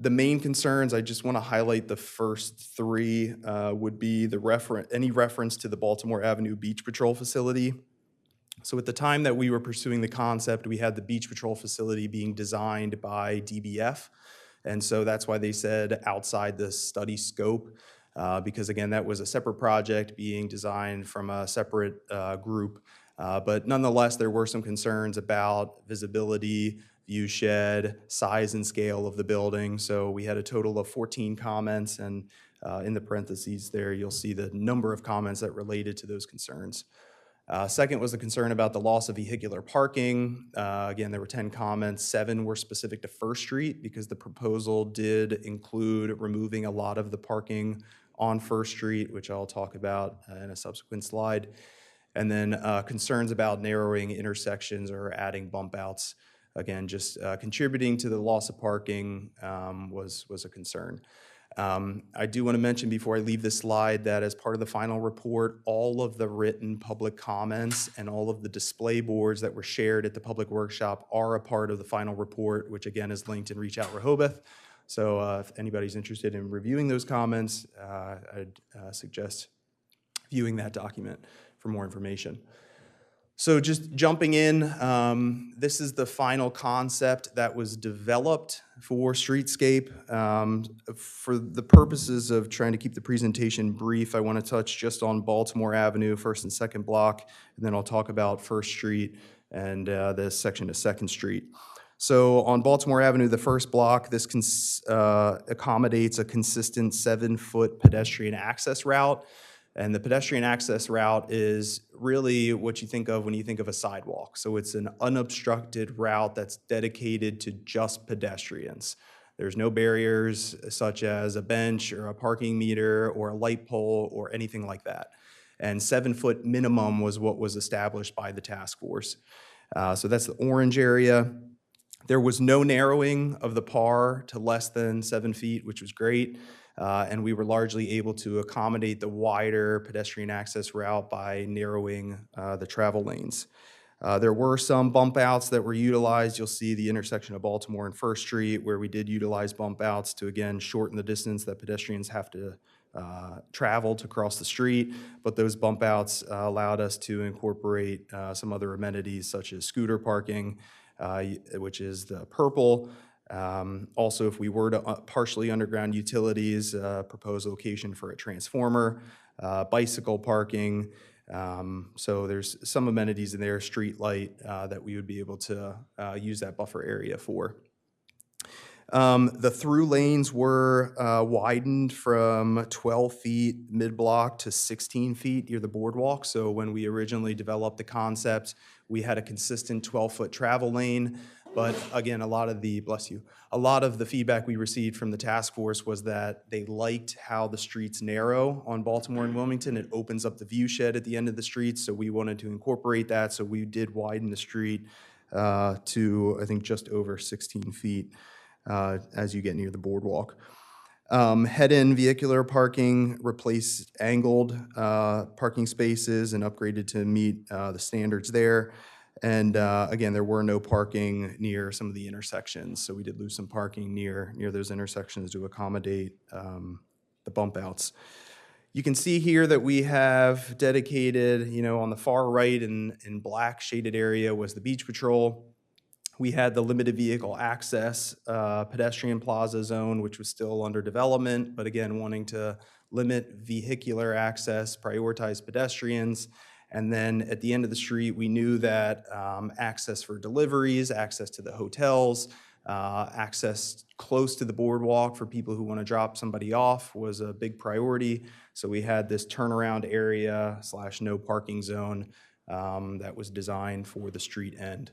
The main concerns, I just want to highlight the first three, would be any reference to the Baltimore Avenue Beach Patrol facility. So at the time that we were pursuing the concept, we had the Beach Patrol facility being designed by DBF, and so that's why they said outside the study scope. Because again, that was a separate project being designed from a separate group. But nonetheless, there were some concerns about visibility, view shed, size and scale of the building. So we had a total of 14 comments, and in the parentheses there, you'll see the number of comments that related to those concerns. Second was the concern about the loss of vehicular parking. Again, there were 10 comments. 7 were specific to First Street because the proposal did include removing a lot of the parking on First Street, which I'll talk about in a subsequent slide. And then concerns about narrowing intersections or adding bump outs. Again, just contributing to the loss of parking was a concern. I do want to mention before I leave this slide that as part of the final report, all of the written public comments and all of the display boards that were shared at the public workshop are a part of the final report, which again is linked in Reach Out Rehoboth. So if anybody's interested in reviewing those comments, I'd suggest viewing that document for more information. So just jumping in, this is the final concept that was developed for Streetscape. For the purposes of trying to keep the presentation brief, I want to touch just on Baltimore Avenue, first and second block, and then I'll talk about First Street and the section of Second Street. So on Baltimore Avenue, the first block, this accommodates a consistent 7-foot pedestrian access route. And the pedestrian access route is really what you think of when you think of a sidewalk. So it's an unobstructed route that's dedicated to just pedestrians. There's no barriers such as a bench or a parking meter or a light pole or anything like that. And 7-foot minimum was what was established by the task force. So that's the orange area. There was no narrowing of the PAR to less than 7 feet, which was great. And we were largely able to accommodate the wider pedestrian access route by narrowing the travel lanes. There were some bump outs that were utilized. You'll see the intersection of Baltimore and First Street where we did utilize bump outs to, again, shorten the distance that pedestrians have to travel to cross the street. But those bump outs allowed us to incorporate some other amenities such as scooter parking, which is the purple. Also, if we were to partially underground utilities, proposed location for a transformer, bicycle parking. So there's some amenities in there, street light, that we would be able to use that buffer area for. The through lanes were widened from 12 feet mid-block to 16 feet near the boardwalk. So when we originally developed the concept, we had a consistent 12-foot travel lane. But again, a lot of the feedback we received from the task force was that they liked how the streets narrow on Baltimore and Wilmington. It opens up the view shed at the end of the street, so we wanted to incorporate that. So we did widen the street to, I think, just over 16 feet as you get near the boardwalk. Head-in vehicular parking replaced angled parking spaces and upgraded to meet the standards there. And again, there were no parking near some of the intersections, so we did lose some parking near those intersections to accommodate the bump outs. You can see here that we have dedicated, on the far right in black shaded area was the beach patrol. We had the limited vehicle access pedestrian plaza zone, which was still under development, but again, wanting to limit vehicular access, prioritize pedestrians. And then at the end of the street, we knew that access for deliveries, access to the hotels, access close to the boardwalk for people who want to drop somebody off was a big priority. So we had this turnaround area / no parking zone that was designed for the street end.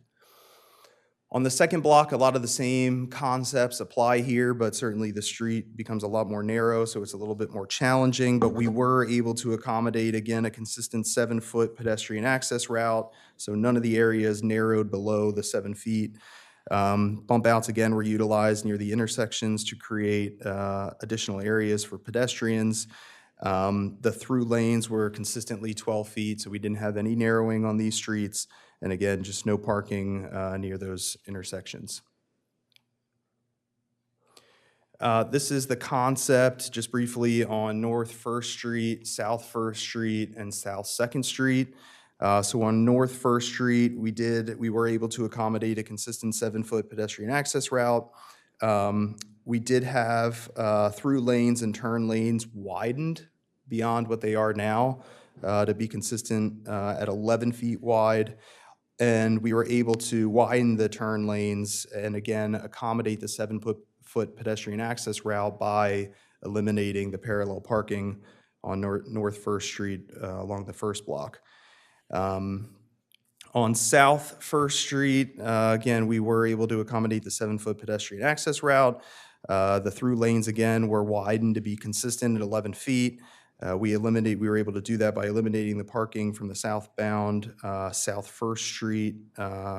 On the second block, a lot of the same concepts apply here, but certainly the street becomes a lot more narrow, so it's a little bit more challenging, but we were able to accommodate, again, a consistent 7-foot pedestrian access route, so none of the areas narrowed below the 7 feet. Bump outs, again, were utilized near the intersections to create additional areas for pedestrians. The through lanes were consistently 12 feet, so we didn't have any narrowing on these streets. And again, just no parking near those intersections. This is the concept, just briefly, on North 1st Street, South 1st Street, and South 2nd Street. So on North 1st Street, we were able to accommodate a consistent 7-foot pedestrian access route. We did have through lanes and turn lanes widened beyond what they are now to be consistent at 11 feet wide. And we were able to widen the turn lanes and, again, accommodate the 7-foot pedestrian access route by eliminating the parallel parking on North 1st Street along the first block. On South 1st Street, again, we were able to accommodate the 7-foot pedestrian access route. The through lanes, again, were widened to be consistent at 11 feet. We were able to do that by eliminating the parking from the southbound South 1st Street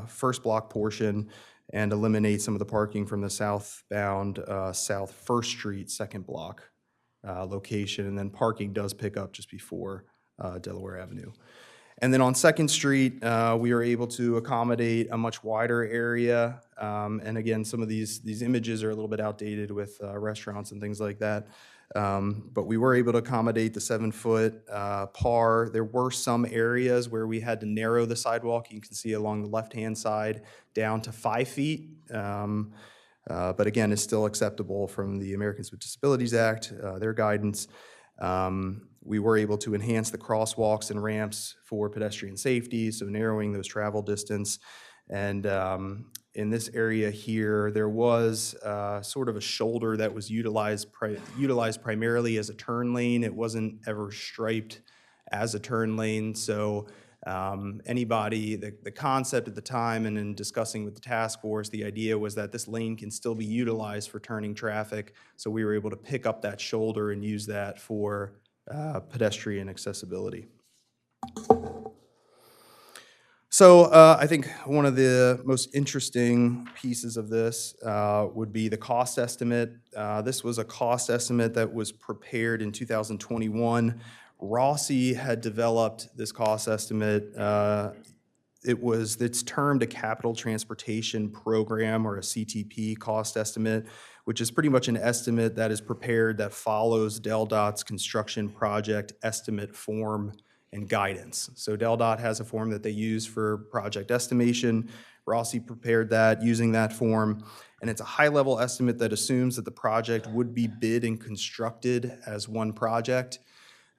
first block portion and eliminate some of the parking from the southbound South 1st Street second block location. And then parking does pick up just before Delaware Avenue. And then on 2nd Street, we are able to accommodate a much wider area. And again, some of these images are a little bit outdated with restaurants and things like that. But we were able to accommodate the 7-foot PAR. There were some areas where we had to narrow the sidewalk. You can see along the left-hand side down to 5 feet. But again, it's still acceptable from the Americans with Disabilities Act, their guidance. We were able to enhance the crosswalks and ramps for pedestrian safety, so narrowing those travel distance. And in this area here, there was sort of a shoulder that was utilized primarily as a turn lane. It wasn't ever striped as a turn lane, so The concept at the time and in discussing with the task force, the idea was that this lane can still be utilized for turning traffic. So we were able to pick up that shoulder and use that for pedestrian accessibility. So I think one of the most interesting pieces of this would be the cost estimate. This was a cost estimate that was prepared in 2021. Rossi had developed this cost estimate. It's termed a Capital Transportation Program, or a CTP cost estimate, which is pretty much an estimate that is prepared that follows DelDOT's construction project estimate form and guidance. So DelDOT has a form that they use for project estimation. Rossi prepared that using that form, and it's a high-level estimate that assumes that the project would be bid and constructed as one project.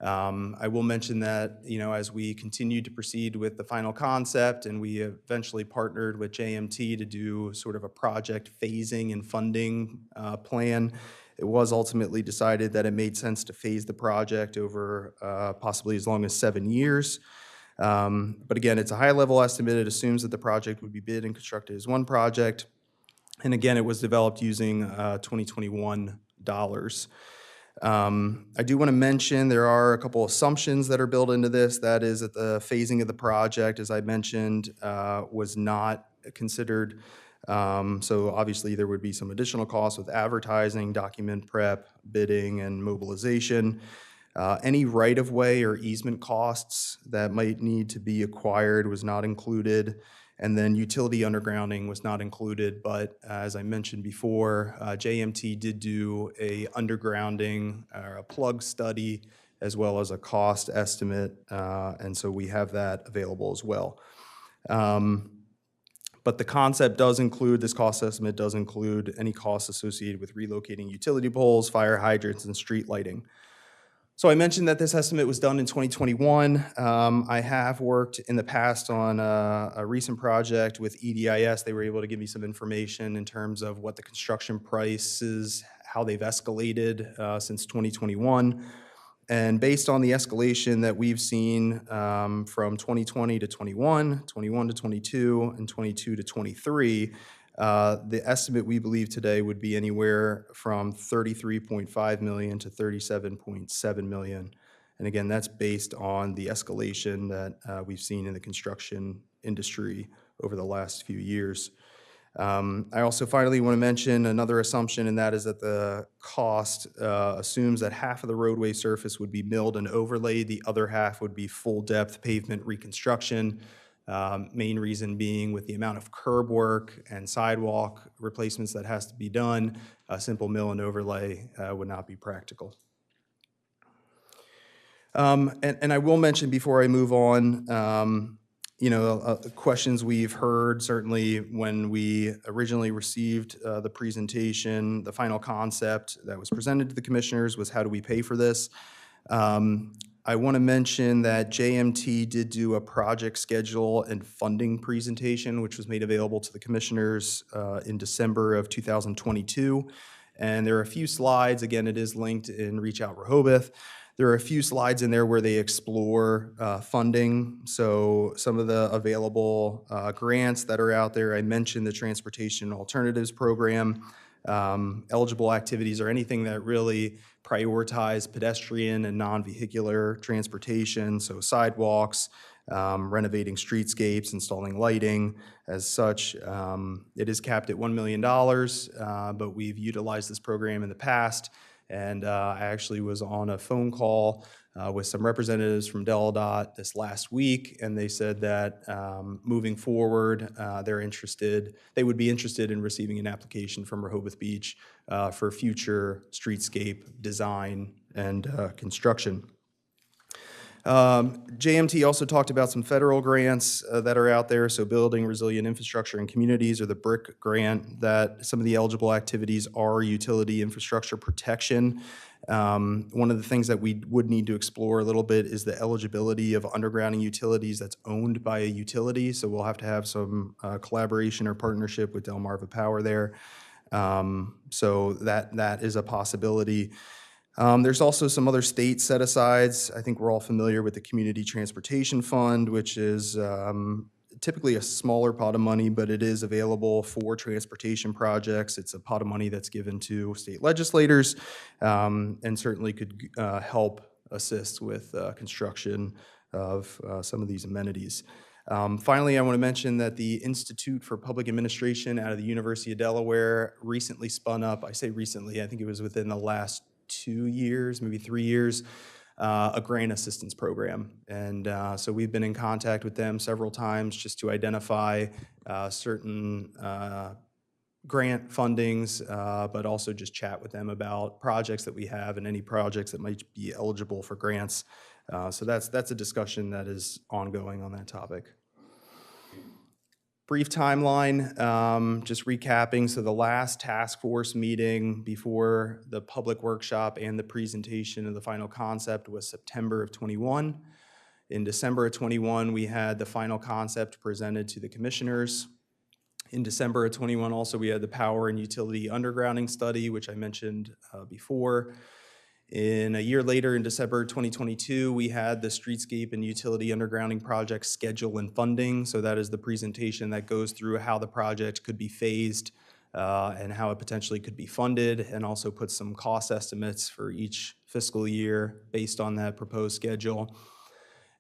I will mention that, as we continued to proceed with the final concept, and we eventually partnered with JMT to do sort of a project phasing and funding plan, it was ultimately decided that it made sense to phase the project over possibly as long as 7 years. But again, it's a high-level estimate. It assumes that the project would be bid and constructed as one project. And again, it was developed using 2021 dollars. I do want to mention there are a couple assumptions that are built into this. That is that the phasing of the project, as I mentioned, was not considered. So obviously there would be some additional costs with advertising, document prep, bidding, and mobilization. Any right-of-way or easement costs that might need to be acquired was not included. And then utility undergrounding was not included, but as I mentioned before, JMT did do a undergrounding or a plug study as well as a cost estimate, and so we have that available as well. But the concept does include, this cost estimate does include any costs associated with relocating utility poles, fire hydrants, and street lighting. So I mentioned that this estimate was done in 2021. I have worked in the past on a recent project with EDIS. They were able to give me some information in terms of what the construction prices, how they've escalated since 2021. And based on the escalation that we've seen from 2020 to 21, 21 to 22, and 22 to 23, the estimate we believe today would be anywhere from $33.5 million to $37.7 million. And again, that's based on the escalation that we've seen in the construction industry over the last few years. I also finally want to mention another assumption, and that is that the cost assumes that half of the roadway surface would be milled and overlaid, the other half would be full-depth pavement reconstruction. Main reason being with the amount of curb work and sidewalk replacements that has to be done, a simple mill and overlay would not be practical. And I will mention before I move on, questions we've heard certainly when we originally received the presentation, the final concept that was presented to the commissioners was how do we pay for this? I want to mention that JMT did do a project schedule and funding presentation, which was made available to the commissioners in December of 2022. And there are a few slides, again, it is linked in Reach Out Rehoboth. There are a few slides in there where they explore funding. So some of the available grants that are out there, I mentioned the Transportation Alternatives Program. Eligible activities or anything that really prioritize pedestrian and non-vehicular transportation, so sidewalks, renovating streetscapes, installing lighting. As such, it is capped at $1 million, but we've utilized this program in the past, and I actually was on a phone call with some representatives from DelDOT this last week, and they said that moving forward, they would be interested in receiving an application from Rehoboth Beach for future streetscape design and construction. JMT also talked about some federal grants that are out there, so Building Resilient Infrastructure and Communities, or the BRIC grant, that some of the eligible activities are utility infrastructure protection. One of the things that we would need to explore a little bit is the eligibility of undergrounding utilities that's owned by a utility, so we'll have to have some collaboration or partnership with Delmarva Power there. So that is a possibility. There's also some other state set-asides. I think we're all familiar with the Community Transportation Fund, which is typically a smaller pot of money, but it is available for transportation projects. It's a pot of money that's given to state legislators and certainly could help assist with construction of some of these amenities. Finally, I want to mention that the Institute for Public Administration out of the University of Delaware recently spun up, I say recently, I think it was within the last 2 years, maybe 3 years, a grant assistance program. And so we've been in contact with them several times just to identify certain grant fundings, but also just chat with them about projects that we have and any projects that might be eligible for grants. So that's a discussion that is ongoing on that topic. Brief timeline, just recapping. So the last task force meeting before the public workshop and the presentation of the final concept was September of 21. In December of 21, we had the final concept presented to the commissioners. In December of 21, also, we had the power and utility undergrounding study, which I mentioned before. In a year later, in December 2022, we had the streetscape and utility undergrounding project schedule and funding. So that is the presentation that goes through how the project could be phased and how it potentially could be funded, and also puts some cost estimates for each fiscal year based on that proposed schedule.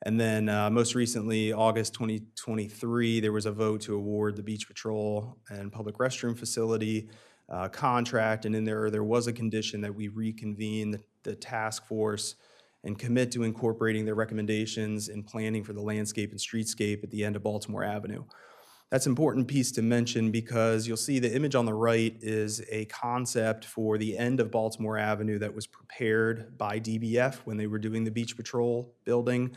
And then most recently, August 2023, there was a vote to award the Beach Patrol and Public Restroom Facility contract, and in there was a condition that we reconvene the task force and commit to incorporating their recommendations in planning for the landscape and streetscape at the end of Baltimore Avenue. That's an important piece to mention because you'll see the image on the right is a concept for the end of Baltimore Avenue that was prepared by DBF when they were doing the Beach Patrol building.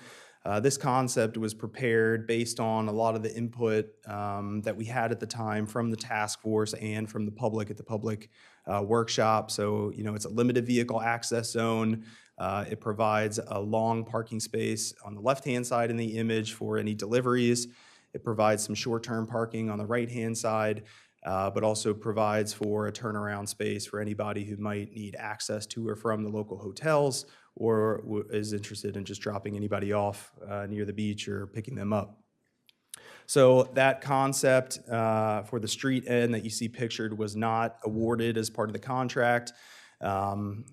This concept was prepared based on a lot of the input that we had at the time from the task force and from the public at the public workshop. So, you know, it's a limited vehicle access zone. It provides a long parking space on the left-hand side in the image for any deliveries. It provides some short-term parking on the right-hand side, but also provides for a turnaround space for anybody who might need access to or from the local hotels or is interested in just dropping anybody off near the beach or picking them up. So that concept for the street end that you see pictured was not awarded as part of the contract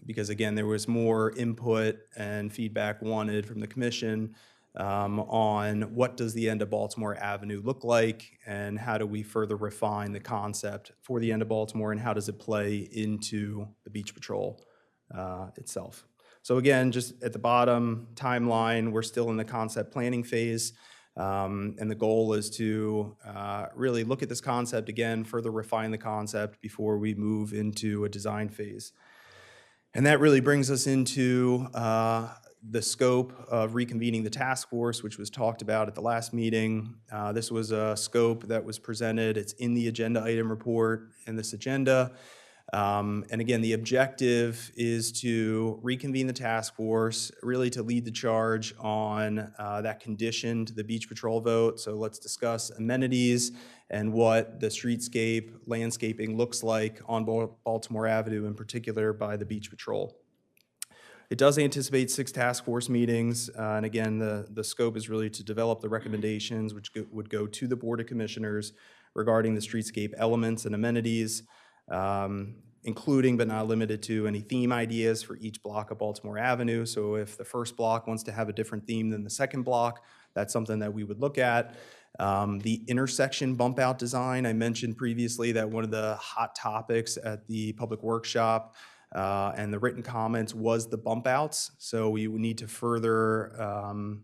because, again, there was more input and feedback wanted from the commission on what does the end of Baltimore Avenue look like and how do we further refine the concept for the end of Baltimore and how does it play into the Beach Patrol itself. So again, just at the bottom timeline, we're still in the concept planning phase, and the goal is to really look at this concept again, further refine the concept before we move into a design phase. And that really brings us into the scope of reconvening the task force, which was talked about at the last meeting. This was a scope that was presented. It's in the agenda item report in this agenda. And again, the objective is to reconvene the task force, really to lead the charge on that condition to the Beach Patrol vote. So let's discuss amenities and what the streetscape landscaping looks like on Baltimore Avenue, in particular by the Beach Patrol. It does anticipate 6 task force meetings, and again, the scope is really to develop the recommendations which would go to the Board of Commissioners regarding the streetscape elements and amenities, including but not limited to any theme ideas for each block of Baltimore Avenue. So if the first block wants to have a different theme than the second block, that's something that we would look at. The intersection bump out design, I mentioned previously that one of the hot topics at the public workshop and the written comments was the bump outs. So we would need to further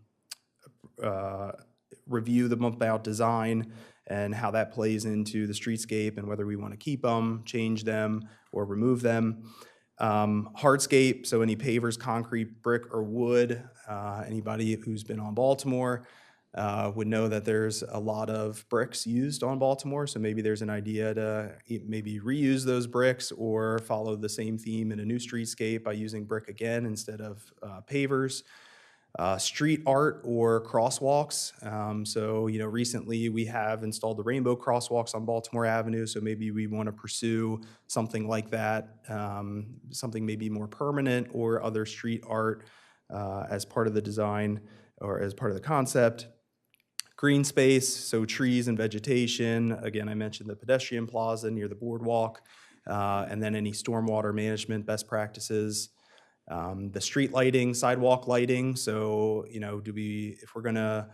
review the bump out design and how that plays into the streetscape and whether we want to keep them, change them, or remove them. Hardscape, so any pavers, concrete, brick, or wood. Anybody who's been on Baltimore would know that there's a lot of bricks used on Baltimore, so maybe there's an idea to maybe reuse those bricks or follow the same theme in a new streetscape by using brick again instead of pavers. street art or crosswalks. So, recently we have installed the rainbow crosswalks on Baltimore Avenue, so maybe we want to pursue something like that, something maybe more permanent, or other street art as part of the design or as part of the concept. Green space, so trees and vegetation. Again, I mentioned the pedestrian plaza near the boardwalk, and then any stormwater management best practices. The street lighting, sidewalk lighting. So, if we're gonna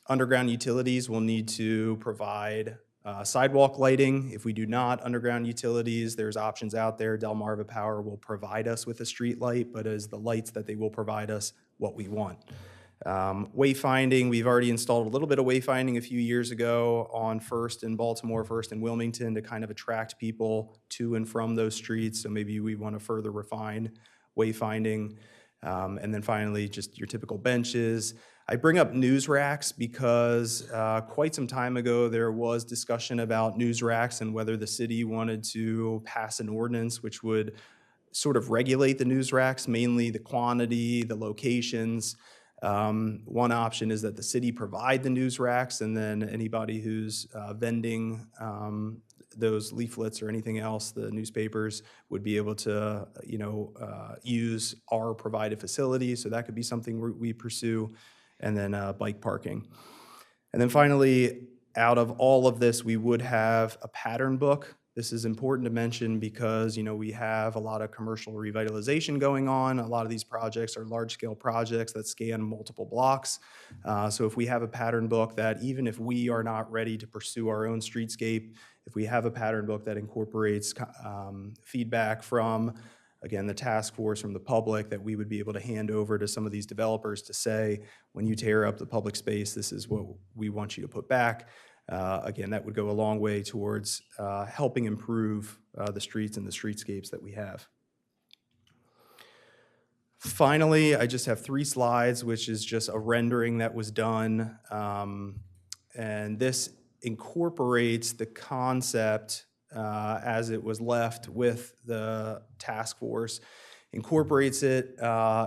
underground utilities, we'll need to provide sidewalk lighting. If we do not underground utilities, there's options out there. Delmarva Power will provide us with a street light, but is the lights that they will provide us what we want? Wayfinding, we've already installed a little bit of wayfinding a few years ago on First in Baltimore, First in Wilmington, to kind of attract people to and from those streets. So maybe we want to further refine wayfinding. And then finally, just your typical benches. I bring up news racks because quite some time ago there was discussion about news racks and whether the city wanted to pass an ordinance which would sort of regulate the news racks, mainly the quantity, the locations. One option is that the city provide the news racks, and then anybody who's vending those leaflets or anything else, the newspapers, would be able to, use our provided facilities. So that could be something we pursue. And then bike parking. And then finally, out of all of this, we would have a pattern book. This is important to mention because, we have a lot of commercial revitalization going on. A lot of these projects are large-scale projects that scan multiple blocks. So if we have a pattern book that, even if we are not ready to pursue our own streetscape, if we have a pattern book that incorporates feedback from, again, the task force, from the public, that we would be able to hand over to some of these developers to say, when you tear up the public space, this is what we want you to put back. Again, that would go a long way towards helping improve the streets and the streetscapes that we have. Finally, I just have 3 slides, which is just a rendering that was done. And this incorporates the concept as it was left with the task force, incorporates it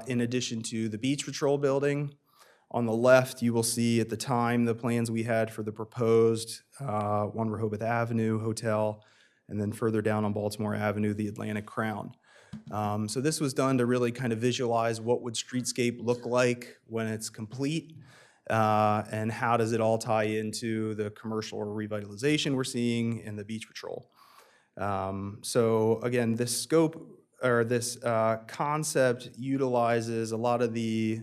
in addition to the beach patrol building. On the left, you will see at the time the plans we had for the proposed 1 Rehoboth Avenue Hotel, and then further down on Baltimore Avenue, the Atlantic Crown. So this was done to really kind of visualize what would streetscape look like when it's complete, and how does it all tie into the commercial revitalization we're seeing in the beach patrol. So again, this scope, or this concept, utilizes a lot of the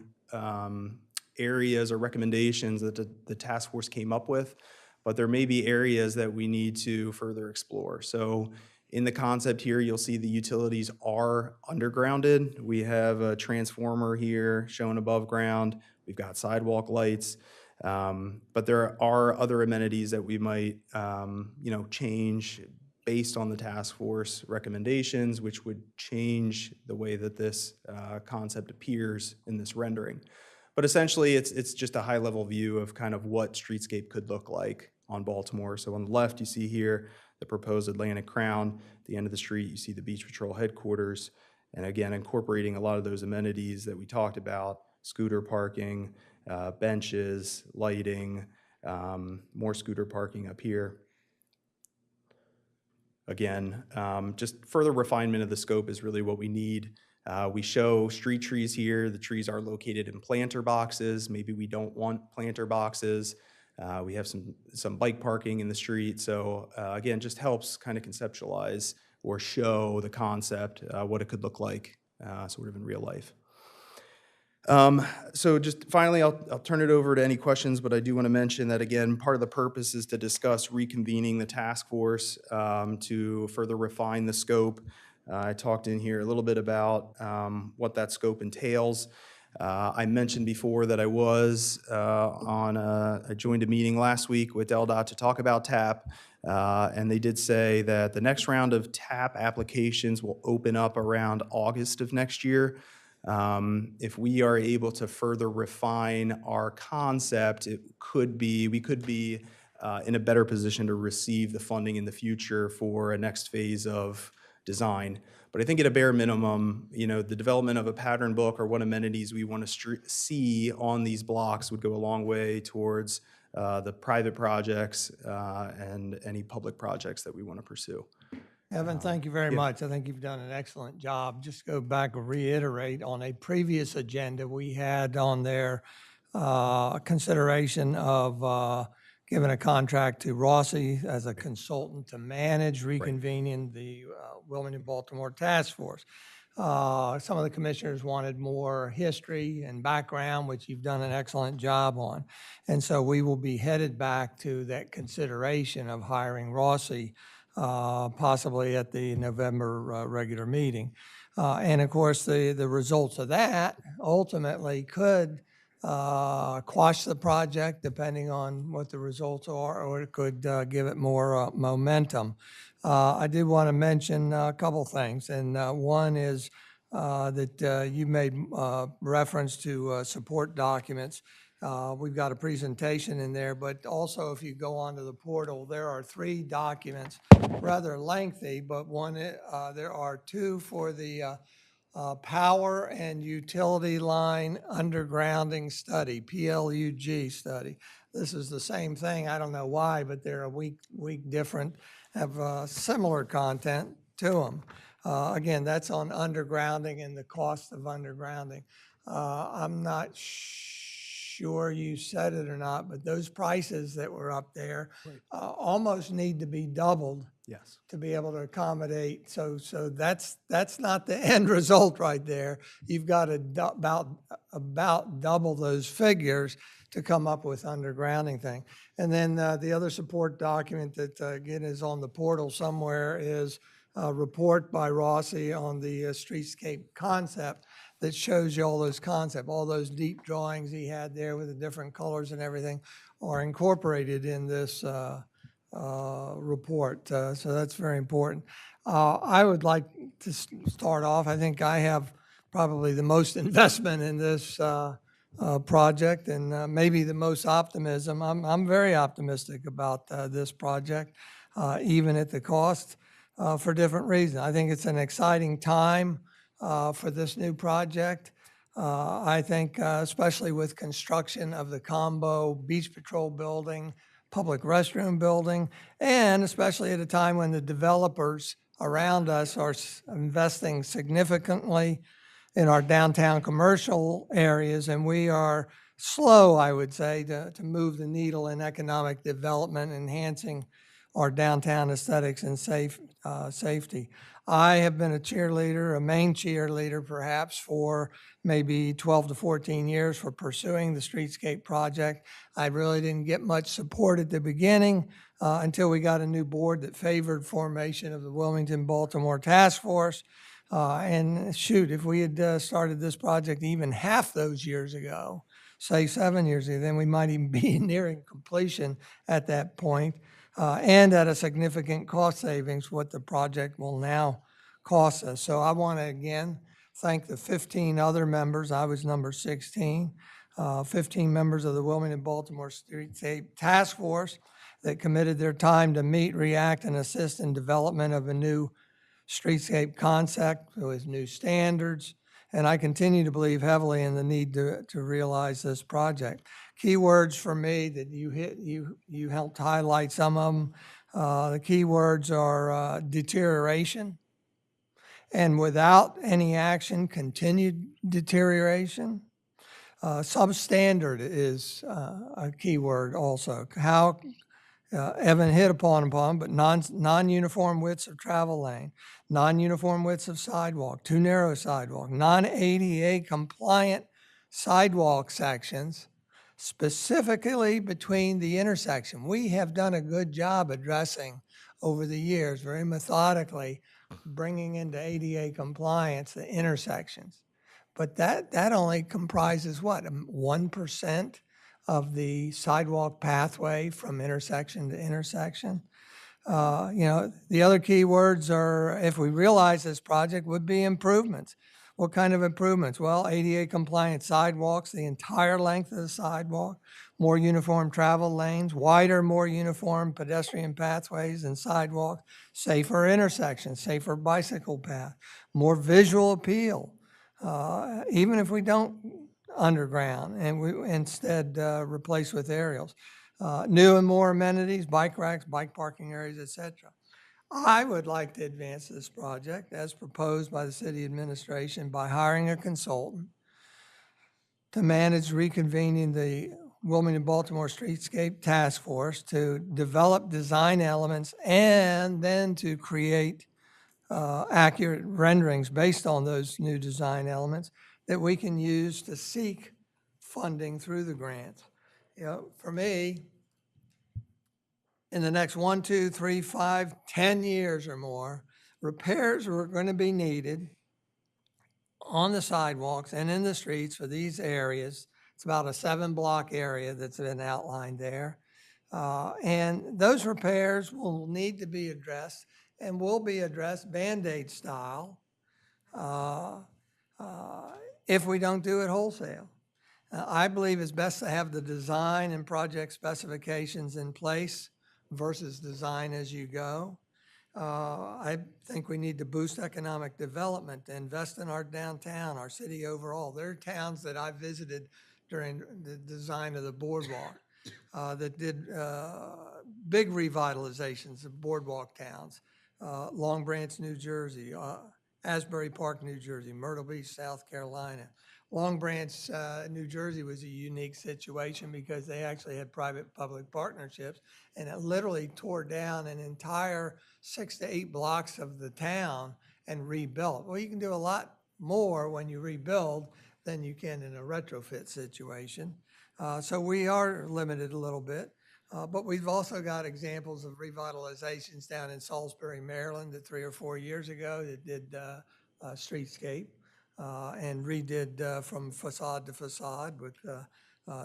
areas or recommendations that the task force came up with, but there may be areas that we need to further explore. So in the concept here, you'll see the utilities are undergrounded. We have a transformer here shown above ground. We've got sidewalk lights, but there are other amenities that we might, change based on the task force recommendations, which would change the way that this concept appears in this rendering. But essentially, it's just a high-level view of kind of what streetscape could look like on Baltimore. So on the left, you see here the proposed Atlantic Crown. At the end of the street, you see the Beach Patrol headquarters. And again, incorporating a lot of those amenities that we talked about: scooter parking, benches, lighting, more scooter parking up here. Again, just further refinement of the scope is really what we need. We show street trees here. The trees are located in planter boxes. Maybe we don't want planter boxes. We have some bike parking in the street. So again, just helps kind of conceptualize or show the concept, what it could look like sort of in real life. So just finally, I'll turn it over to any questions, but I do want to mention that, again, part of the purpose is to discuss reconvening the task force to further refine the scope. I talked in here a little bit about what that scope entails. I mentioned before that I joined a meeting last week with DelDOT to talk about TAP, and they did say that the next round of TAP applications will open up around August of next year. If we are able to further refine our concept, we could be in a better position to receive the funding in the future for a next phase of design. But I think at a bare minimum, the development of a pattern book or what amenities we want to see on these blocks would go a long way towards the private projects and any public projects that we want to pursue. Evan, thank you very much. I think you've done an excellent job. Just go back and reiterate on a previous agenda we had on there consideration of giving a contract to Rossi as a consultant to manage reconvening the Wilmington Baltimore Task Force. Some of the commissioners wanted more history and background, which you've done an excellent job on. And so we will be headed back to that consideration of hiring Rossi possibly at the November regular meeting. And of course, the results of that ultimately could quash the project depending on what the results are, or it could give it more momentum. I did want to mention a couple things, and one is that you made reference to support documents. We've got a presentation in there, but also if you go onto the portal, there are 3 documents, rather lengthy, but there are 2 for the Power and Utility Line Undergrounding Study, PLUG study. This is the same thing. I don't know why, but they're a week different, have similar content to them. Again, that's on undergrounding and the cost of undergrounding. I'm not sure you said it or not, but those prices that were up there almost need to be doubled. Yes. To be able to accommodate. So that's not the end result right there. You've got to about double those figures to come up with undergrounding thing. And then the other support document that again is on the portal somewhere is a report by Rossi on the streetscape concept that shows you all those concepts, all those deep drawings he had there with the different colors and everything are incorporated in this report. So that's very important. I would like to start off. I think I have probably the most investment in this project and maybe the most optimism. I'm very optimistic about this project, even at the cost for different reasons. I think it's an exciting time for this new project. I think especially with construction of the combo beach patrol building, public restroom building, and especially at a time when the developers around us are investing significantly in our downtown commercial areas, and we are slow, I would say, to move the needle in economic development, enhancing our downtown aesthetics and safety. I have been a cheerleader, a main cheerleader perhaps, for maybe 12 to 14 years for pursuing the streetscape project. I really didn't get much support at the beginning until we got a new board that favored formation of the Wilmington Baltimore Task Force. And shoot, if we had started this project even half those years ago, say 7 years ago, then we might even be nearing completion at that point. And at a significant cost savings, what the project will now cost us. So I want to again thank the 15 other members. I was number 16, 15 members of the Wilmington Baltimore Streetscape Task Force that committed their time to meet, react, and assist in development of a new streetscape concept with new standards. And I continue to believe heavily in the need to realize this project. Keywords for me that you helped highlight some of them. The keywords are deterioration, and without any action, continued deterioration. Substandard is a keyword also. How Evan hit upon, but non-uniform widths of travel lane, non-uniform widths of sidewalk, too narrow sidewalk, non-ADA compliant sidewalk sections, specifically between the intersection. We have done a good job addressing over the years, very methodically, bringing into ADA compliance the intersections. But that only comprises what, 1% of the sidewalk pathway from intersection to intersection. The other key words are, if we realize this project, would be improvements. What kind of improvements? Well, ADA compliant sidewalks, the entire length of the sidewalk, more uniform travel lanes, wider, more uniform pedestrian pathways and sidewalks, safer intersections, safer bicycle path, more visual appeal, even if we don't underground and we instead replace with aerials. New and more amenities, bike racks, bike parking areas, etc. I would like to advance this project as proposed by the city administration by hiring a consultant to manage reconvening the Wilmington Baltimore Streetscape Task Force to develop design elements and then to create accurate renderings based on those new design elements that we can use to seek funding through the grants. You know, for me, in the next 1, 2, 3, 5, 10 years or more, repairs are going to be needed on the sidewalks and in the streets for these areas. It's about a 7-block area that's been outlined there. And those repairs will need to be addressed and will be addressed Band-Aid style if we don't do it wholesale. I believe it's best to have the design and project specifications in place versus design as you go. I think we need to boost economic development, to invest in our downtown, our city overall. There are towns that I visited during the design of the boardwalk that did big revitalizations of boardwalk towns. Long Branch, New Jersey, Asbury Park, New Jersey, Myrtle Beach, South Carolina. Long Branch, New Jersey was a unique situation because they actually had private-public partnerships, and it literally tore down an entire 6 to 8 blocks of the town and rebuilt. Well, you can do a lot more when you rebuild than you can in a retrofit situation. So we are limited a little bit, but we've also got examples of revitalizations down in Salisbury, Maryland, that 3 or 4 years ago that did streetscape. And redid from facade to facade with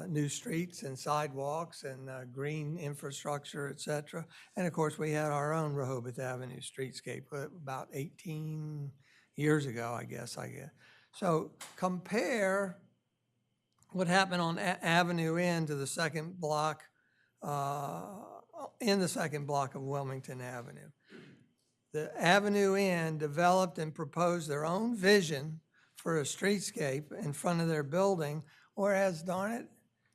new streets and sidewalks and green infrastructure, et cetera. And of course, we had our own Rehoboth Avenue Streetscape about 18 years ago, I guess. So compare what happened on Avenue N to the second block, in the second block of Wilmington Avenue. The Avenue N developed and proposed their own vision for a streetscape in front of their building, whereas, darn it,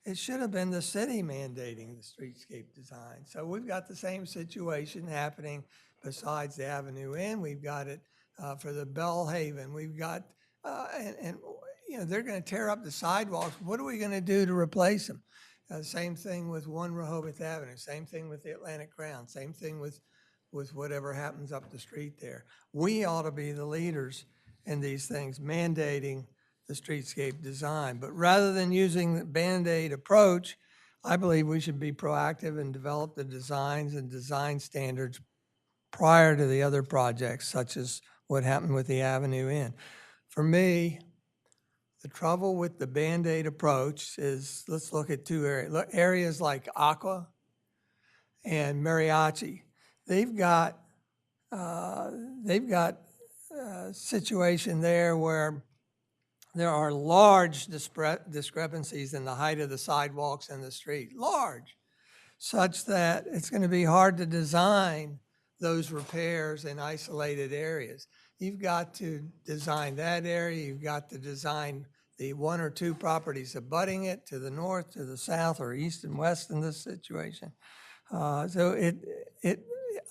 it should have been the city mandating the streetscape design. So we've got the same situation happening besides the Avenue N. We've got it for the Bellhaven. We've got, and you know, they're going to tear up the sidewalks. What are we going to do to replace them? Same thing with 1 Rehoboth Avenue, same thing with the Atlantic Crown, same thing with whatever happens up the street there. We ought to be the leaders in these things, mandating the streetscape design. But rather than using the Band-Aid approach, I believe we should be proactive and develop the designs and design standards prior to the other projects, such as what happened with the Avenue Inn. For me, the trouble with the Band-Aid approach is, let's look at 2 areas. Areas like Aqua and Mariachi. They've got situation there where there are large discrepancies in the height of the sidewalks and the street, large, such that it's going to be hard to design those repairs in isolated areas. You've got to design that area, you've got to design the 1 or 2 properties abutting it to the north, to the south, or east and west in this situation. So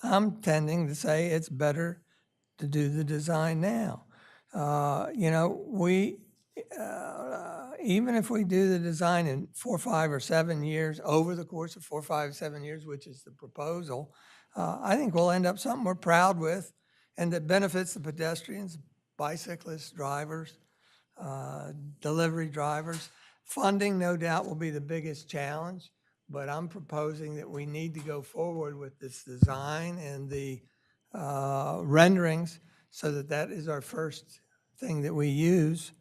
I'm tending to say it's better to do the design now. You know, even if we do the design in 4, 5, or 7 years, over the course of 4, 5, 7 years, which is the proposal, I think we'll end up something we're proud with and that benefits the pedestrians, bicyclists, drivers, delivery drivers. Funding, no doubt, will be the biggest challenge, but I'm proposing that we need to go forward with this design and the renderings so that is our first thing that we use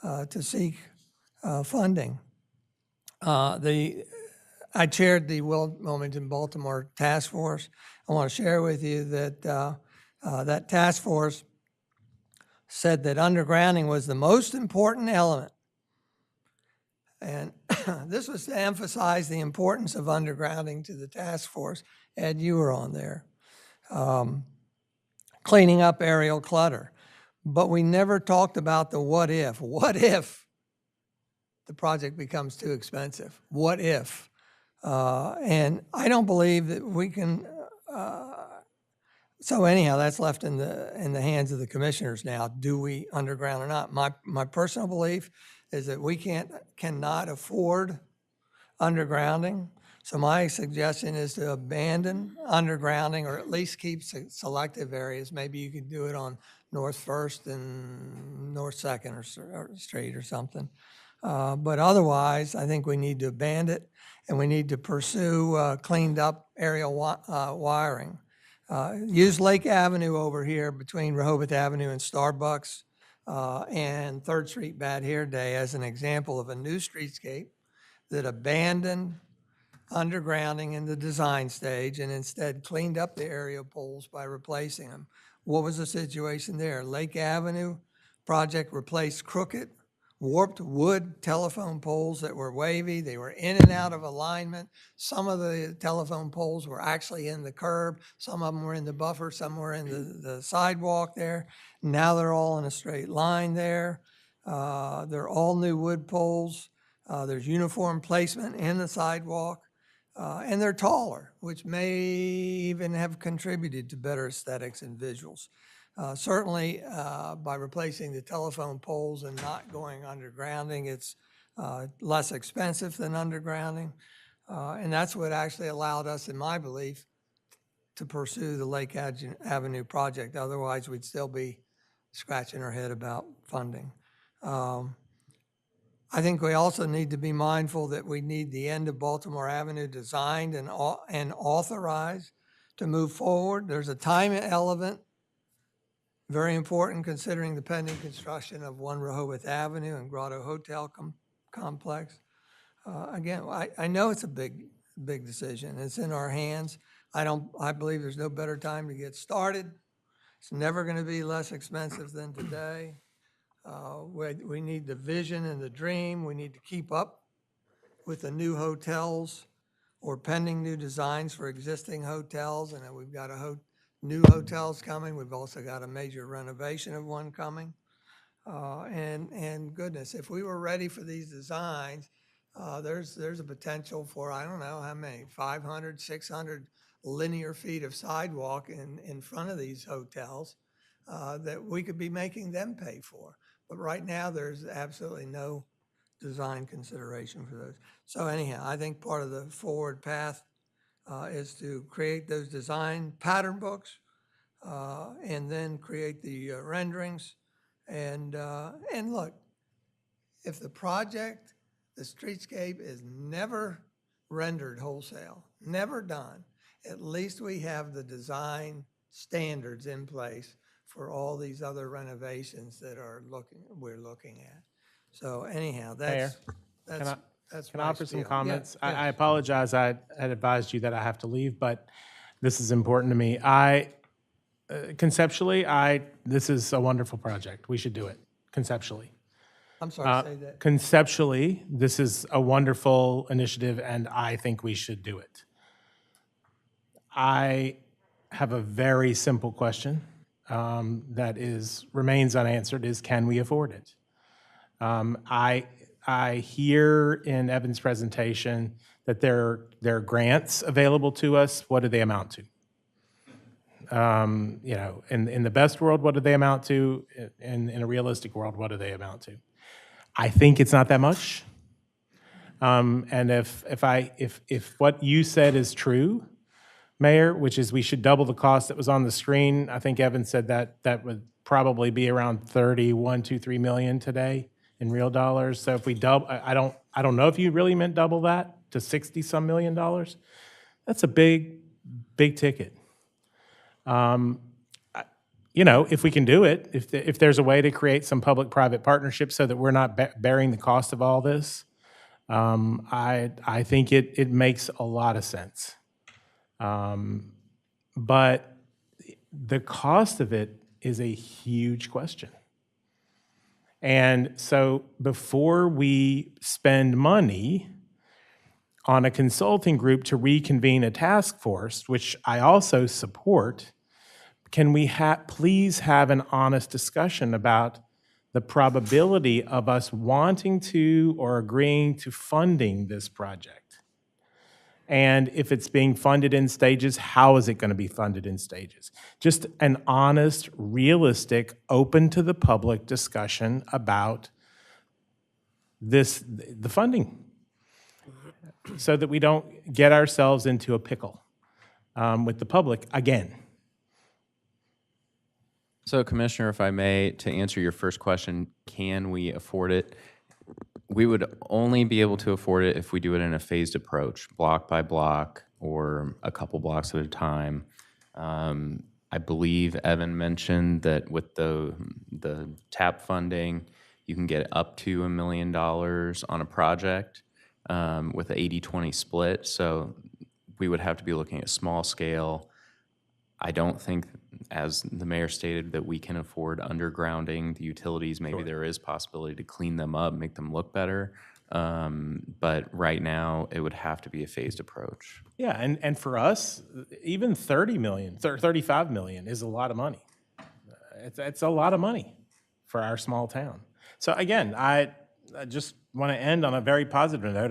to seek funding. I chaired the Wilmington Baltimore Task Force. I want to share with you that that task force said that undergrounding was the most important element And this was to emphasize the importance of undergrounding to the task force. Ed, you were on there. Cleaning up aerial clutter. But we never talked about the what if. What if the project becomes too expensive? What if? And I don't believe that we can, so anyhow, that's left in the hands of the commissioners now. Do we underground or not? My personal belief is that we cannot afford undergrounding. So my suggestion is to abandon undergrounding, or at least keep selective areas. Maybe you could do it on North First and North Second or Street or something. But otherwise, I think we need to abandon it, and we need to pursue cleaned up aerial wiring. Use Lake Avenue over here between Rehoboth Avenue and Starbucks and 3rd Street Bad Hair Day as an example of a new streetscape that abandoned undergrounding in the design stage and instead cleaned up the aerial poles by replacing them. What was the situation there? Lake Avenue project replaced crooked, warped wood telephone poles that were wavy. They were in and out of alignment. Some of the telephone poles were actually in the curb. Some of them were in the buffer. Some were in the sidewalk there. Now they're all in a straight line there. They're all new wood poles. There's uniform placement in the sidewalk. And they're taller, which may even have contributed to better aesthetics and visuals. Certainly, by replacing the telephone poles and not going undergrounding, it's less expensive than undergrounding. And that's what actually allowed us, in my belief, to pursue the Lake Avenue project. Otherwise, we'd still be scratching our head about funding. I think we also need to be mindful that we need the end of Baltimore Avenue designed and authorized to move forward. There's a time element, very important considering the pending construction of 1 Rehoboth Avenue and Grotto Hotel complex. Again, I know it's a big decision. It's in our hands. I believe there's no better time to get started. It's never going to be less expensive than today. We need the vision and the dream. We need to keep up with the new hotels or pending new designs for existing hotels. And we've got new hotels coming. We've also got a major renovation of one coming. And goodness, if we were ready for these designs, there's a potential for, I don't know how many, 500, 600 linear feet of sidewalk in front of these hotels that we could be making them pay for. But right now, there's absolutely no design consideration for those. So anyhow, I think part of the forward path is to create those design pattern books and then create the renderings. And look, if the project, the streetscape is never rendered wholesale, never done, at least we have the design standards in place for all these other renovations that we're looking at. So anyhow, that's Can I offer some spiel. comments? Yeah, I apologize. I had advised you that I have to leave, but this is important to me. Conceptually, this is a wonderful project. We should do it, conceptually. I'm sorry, say that. Conceptually, this is a wonderful initiative, and I think we should do it. I have a very simple question that remains unanswered, is can we afford it? I hear in Evan's presentation that there are grants available to us. What do they amount to? In the best world, what do they amount to? In a realistic world, what do they amount to? I think it's not that much. And if what you said is true, Mayor, which is we should double the cost that was on the screen, I think Evan said that would probably be around 3 million today in real dollars. So if we double, I don't know if you really meant double that to 60-some million dollars. That's a big ticket. If we can do it, if there's a way to create some public-private partnerships so that we're not bearing the cost of all this, I think it makes a lot of sense. But the cost of it is a huge question. And so before we spend money on a consulting group to reconvene a task force, which I also support, can we please have an honest discussion about the probability of us wanting to or agreeing to funding this project? And if it's being funded in stages, how is it going to be funded in stages? Just an honest, realistic, open to the public discussion about the funding, so that we don't get ourselves into a pickle with the public again. So, Commissioner, if I may, to answer your first question, can we afford it? We would only be able to afford it if we do it in a phased approach, block by block or a couple blocks at a time. I believe Evan mentioned that with the TAP funding, you can get up to $1 million on a project with an 80-20 split. So we would have to be looking at small scale. I don't think, as the mayor stated, that we can afford undergrounding the utilities. Maybe there is possibility to clean them up, make them look better. But right now, it would have to be a phased approach. Yeah, and for us, even 30 million, 35 million is a lot of money. It's a lot of money for our small town. So again, I just want to end on a very positive note.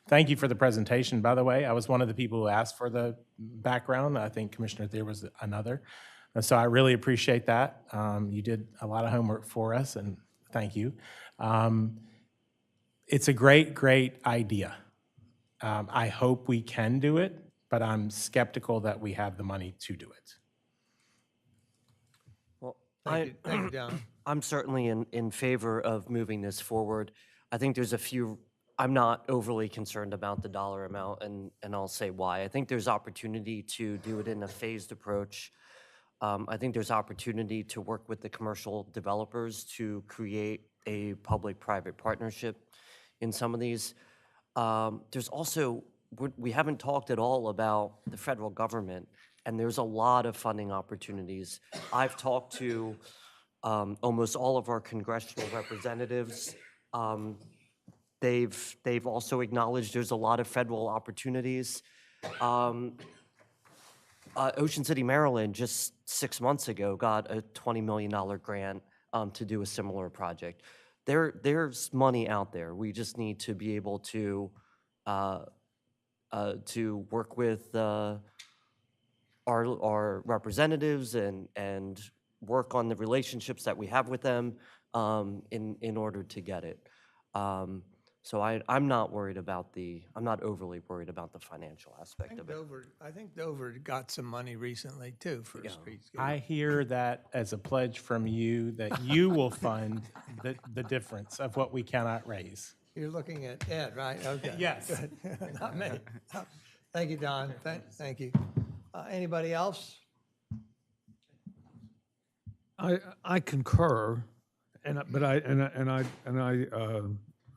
Thank you for the presentation, by the way. I was one of the people who asked for the background. I think Commissioner Thier was another. So I really appreciate that. You did a lot of homework for us, and thank you. It's a great, great idea. I hope we can do it, but I'm skeptical that we have the money to do it. Well, Thank you, John. I'm certainly in favor of moving this forward. I think there's a few, I'm not overly concerned about the dollar amount, and I'll say why. I think there's opportunity to do it in a phased approach. I think there's opportunity to work with the commercial developers to create a public-private partnership in some of these. There's also, we haven't talked at all about the federal government, and there's a lot of funding opportunities. I've talked to almost all of our congressional representatives. They've also acknowledged there's a lot of federal opportunities. Ocean City, Maryland, just 6 months ago, got a $20 million grant to do a similar project. There's money out there. We just need to be able to work with our representatives and work on the relationships that we have with them in order to get it. So I'm not worried about I'm not overly worried about the financial aspect of it. I think Dover got some money recently too for streetscape. I hear that as a pledge from you that you will fund the difference of what we cannot raise. You're looking at Ed, right? Okay. Yes. Good. Not me. Thank you, Don. Thank you. Anybody else? I concur, but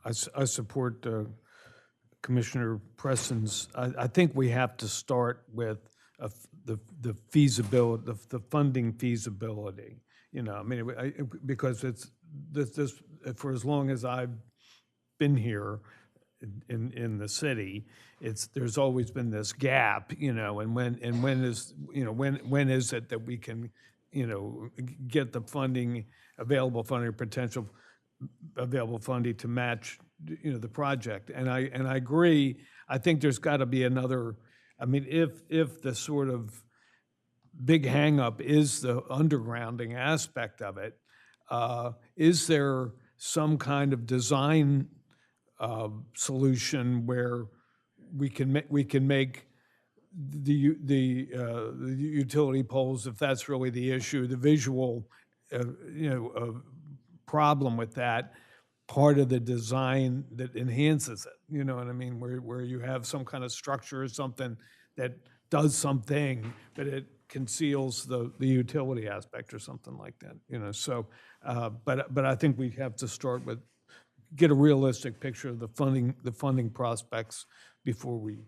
I support Commissioner Preston's. I think we have to start with the feasibility, the funding feasibility. You know, I mean, because it's this for as long as I've been here in the city, there's always been this gap. You know, and when is it that we can, you know, get the funding, available funding, potential available funding to match, you know, the project. And I agree. I think there's got to be another. I mean, if the sort of big hangup is the undergrounding aspect of it, is there some kind of design solution where we can make the utility poles, if that's really the issue, the visual, problem with that, part of the design that enhances it, you know what I mean? Where you have some kind of structure or something that does something, but it conceals the utility aspect or something like that, you know? So, but I think we have to start with, get a realistic picture of the funding prospects before we,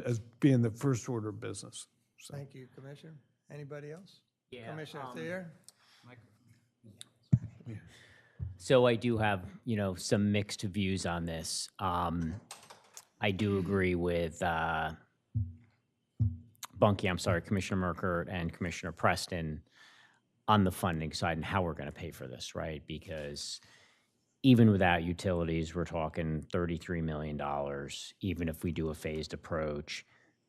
as being the first order of business. So. Thank you, Commissioner. Anybody else? Yeah, Commissioner Thier? So I do have, some mixed views on this. I do agree with Commissioner Merkert and Commissioner Preston on the funding side and how we're going to pay for this, right? Because even without utilities, we're talking $33 million. Even if we do a phased approach,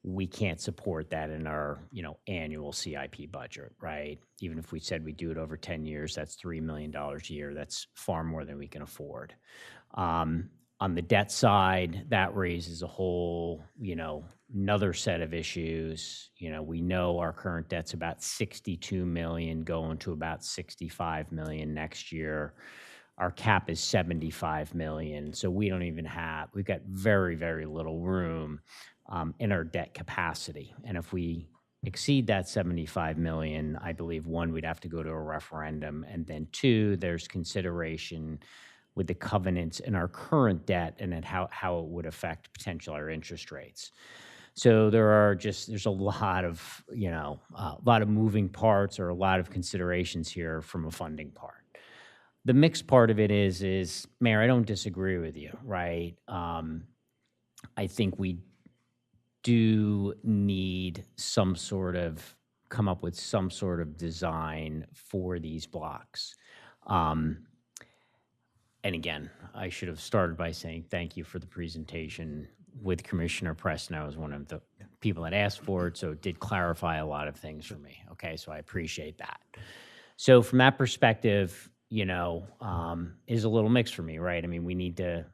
we can't support that in our, annual CIP budget, right? Even if we said we do it over 10 years, that's $3 million a year. That's far more than we can afford. On the debt side, that raises a whole, another set of issues. We know our current debt's about 62 million, going to about 65 million next year. Our cap is 75 million, so we've got very, very little room in our debt capacity. And if we exceed that 75 million, I believe, one, we'd have to go to a referendum, and then two, there's consideration with the covenants in our current debt and then how it would affect potential our interest rates. So there's a lot of, a lot of moving parts or a lot of considerations here from a funding part. The mixed part of it is, Mayor, I don't disagree with you, right? I think we do need come up with some sort of design for these blocks. And again, I should have started by saying thank you for the presentation with Commissioner Preston. I was one of the people that asked for it, so it did clarify a lot of things for me. Okay, so I appreciate that. So from that perspective, is a little mixed for me, right? I mean, we need to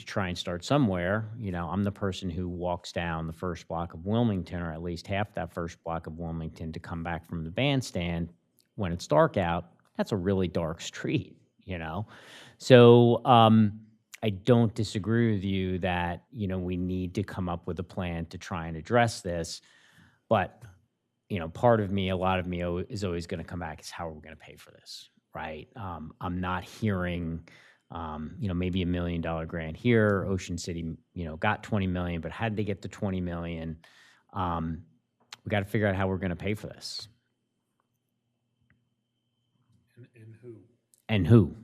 try and start somewhere. I'm the person who walks down the first block of Wilmington, or at least half that first block of Wilmington, to come back from the bandstand when it's dark out. That's a really dark street, So I don't disagree with you that, we need to come up with a plan to try and address this. But, part of me, a lot of me is always going to come back is how are we going to pay for this, right? I'm not hearing, maybe $1 million grant here. Ocean City, got 20 million, but how did they get to 20 million? We got to figure out how we're going to pay for this. And who? And who?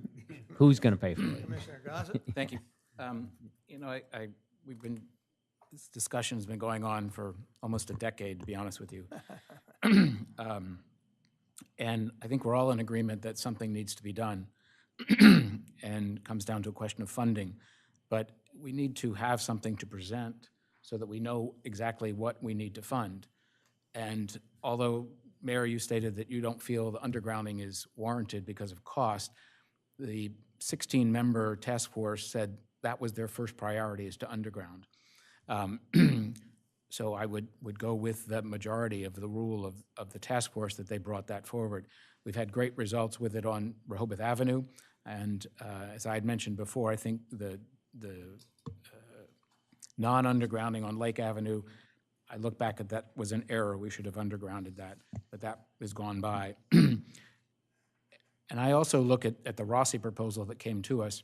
Who's going to pay for it? Commissioner Gossett? Thank you. This discussion has been going on for almost a decade, to be honest with you. And I think we're all in agreement that something needs to be done and comes down to a question of funding. But we need to have something to present so that we know exactly what we need to fund. And although, Mayor, you stated that you don't feel the undergrounding is warranted because of cost, the 16-member task force said that was their first priority, is to underground. So I would go with the majority of the rule of the task force that they brought that forward. We've had great results with it on Rehoboth Avenue, and as I had mentioned before, I think the non-undergrounding on Lake Avenue, I look back at that was an error. We should have undergrounded that, but that is gone by. And I also look at the Rossi proposal that came to us,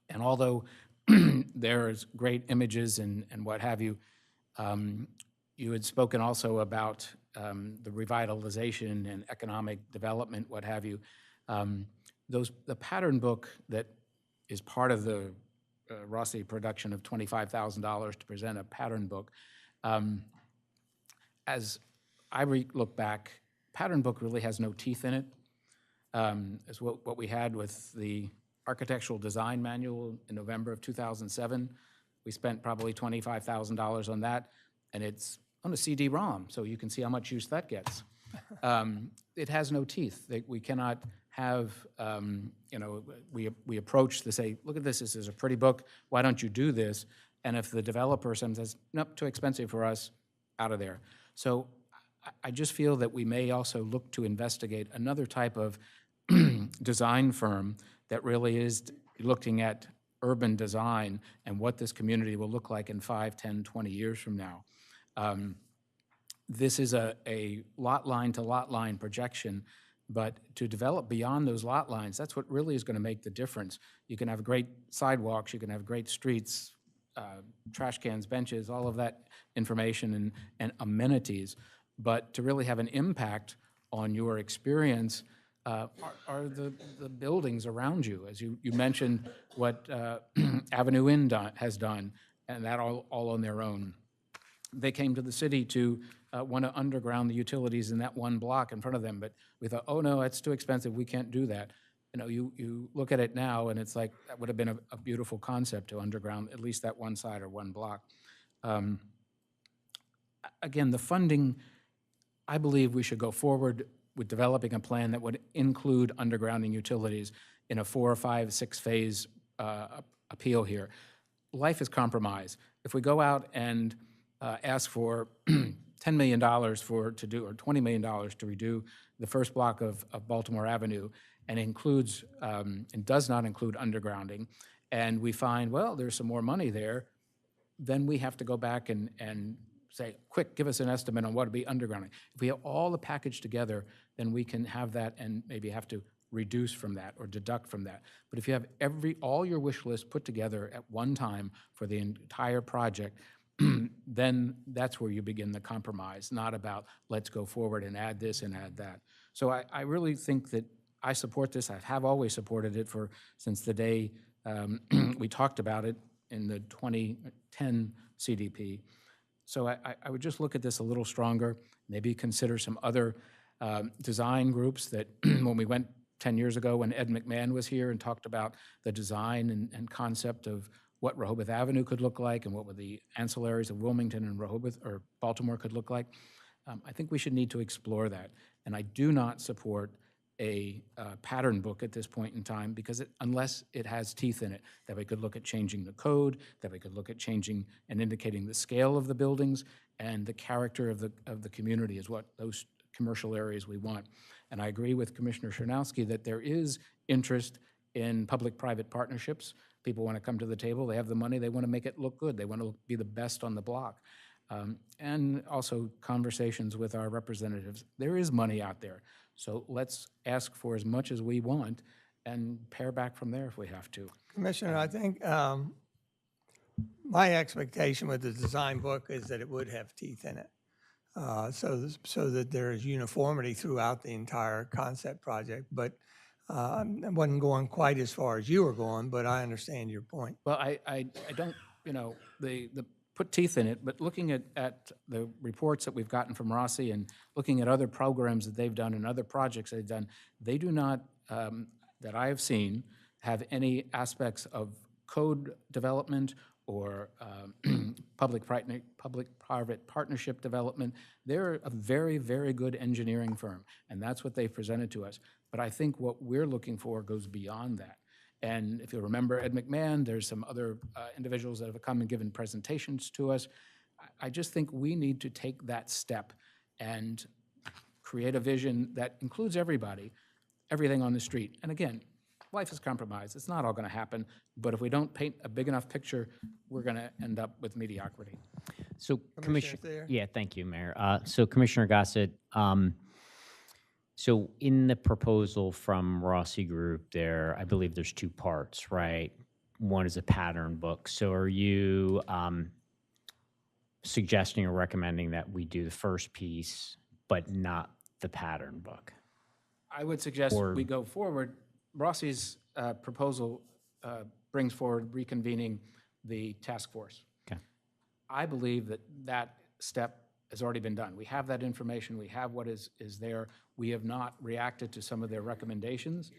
and although there's great images and what have you, you had spoken also about the revitalization and economic development, what have you. The pattern book that is part of the Rossi production of $25,000 to present a pattern book, as I look back, pattern book really has no teeth in it. As what we had with the architectural design manual in November of 2007. We spent probably $25,000 on that, and it's on a CD-ROM, so you can see how much use that gets. It has no teeth. We cannot have, we approach to say, look at this is a pretty book, why don't you do this? And if the developer says, nope, too expensive for us, out of there. So I just feel that we may also look to investigate another type of design firm that really is looking at urban design and what this community will look like in 5, 10, 20 years from now. This is a lot line to lot line projection, but to develop beyond those lot lines, that's what really is going to make the difference. You can have great sidewalks, you can have great streets, trash cans, benches, all of that information and amenities, but to really have an impact on your experience are the buildings around you. As you mentioned, what Avenue Inn has done, and that all on their own. They came to the city to want to underground the utilities in that one block in front of them, but we thought, oh no, it's too expensive, we can't do that. You know, you look at it now, and it's like, that would have been a beautiful concept to underground at least that one side or one block. Again, the funding, I believe we should go forward with developing a plan that would include undergrounding utilities in a 4 or 5, 6 phase appeal here. Life is compromised. If we go out and ask for $10 million to do, or $20 million to redo the first block of Baltimore Avenue, and includes, and does not include undergrounding, and we find, well, there's some more money there, then we have to go back and say, quick, give us an estimate on what would be undergrounding. If we have all the package together, then we can have that and maybe have to reduce from that or deduct from that. But if you have all your wish list put together at one time for the entire project, then that's where you begin the compromise, not about let's go forward and add this and add that. So I really think that I support this. I have always supported it since the day we talked about it in the 2010 CDP. So I would just look at this a little stronger, maybe consider some other design groups that when we went 10 years ago when Ed McMahon was here and talked about the design and concept of what Rehoboth Avenue could look like and what were the ancillaries of Wilmington and Rehoboth or Baltimore could look like. I think we should need to explore that. And I do not support a pattern book at this point in time because unless it has teeth in it, that we could look at changing the code, that we could look at changing and indicating the scale of the buildings and the character of the community is what those commercial areas we want. And I agree with Commissioner Chernowski that there is interest in public-private partnerships. People want to come to the table, they have the money, they want to make it look good, they want to be the best on the block. And also conversations with our representatives. There is money out there, so let's ask for as much as we want and pare back from there if we have to. Commissioner, I think my expectation with the design book is that it would have teeth in it. So that there is uniformity throughout the entire concept project. But I wasn't going quite as far as you were going, but I understand your point. Well, I don't, the put teeth in it, but looking at the reports that we've gotten from Rossi and looking at other programs that they've done and other projects they've done, they do not, that I have seen, have any aspects of code development or public-private partnership development. They're a very, very good engineering firm, and that's what they've presented to us. But I think what we're looking for goes beyond that. And if you remember Ed McMahon, there's some other individuals that have come and given presentations to us. I just think we need to take that step and create a vision that includes everybody, everything on the street. And again, life is compromised. It's not all going to happen, but if we don't paint a big enough picture, we're going to end up with mediocrity. So, Commissioner Thayer? Yeah, thank you, Mayor. So, Commissioner Gossett, so in the proposal from Rossi Group there, I believe there's 2 parts, right? One is a pattern book. So are you suggesting or recommending that we do the first piece, but not the pattern book? I would suggest we go forward. Rossi's proposal brings forward reconvening the task force. Okay. I believe that step has already been done. We have that information. We have what is there. We have not reacted to some of their recommendations.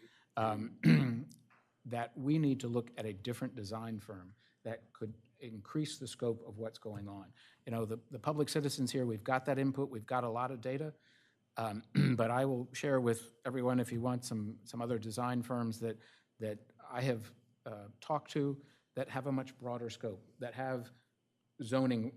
That we need to look at a different design firm that could increase the scope of what's going on. The public citizens here, we've got that input. We've got a lot of data. But I will share with everyone, if you want, some other design firms that I have talked to that have a much broader scope, that have zoning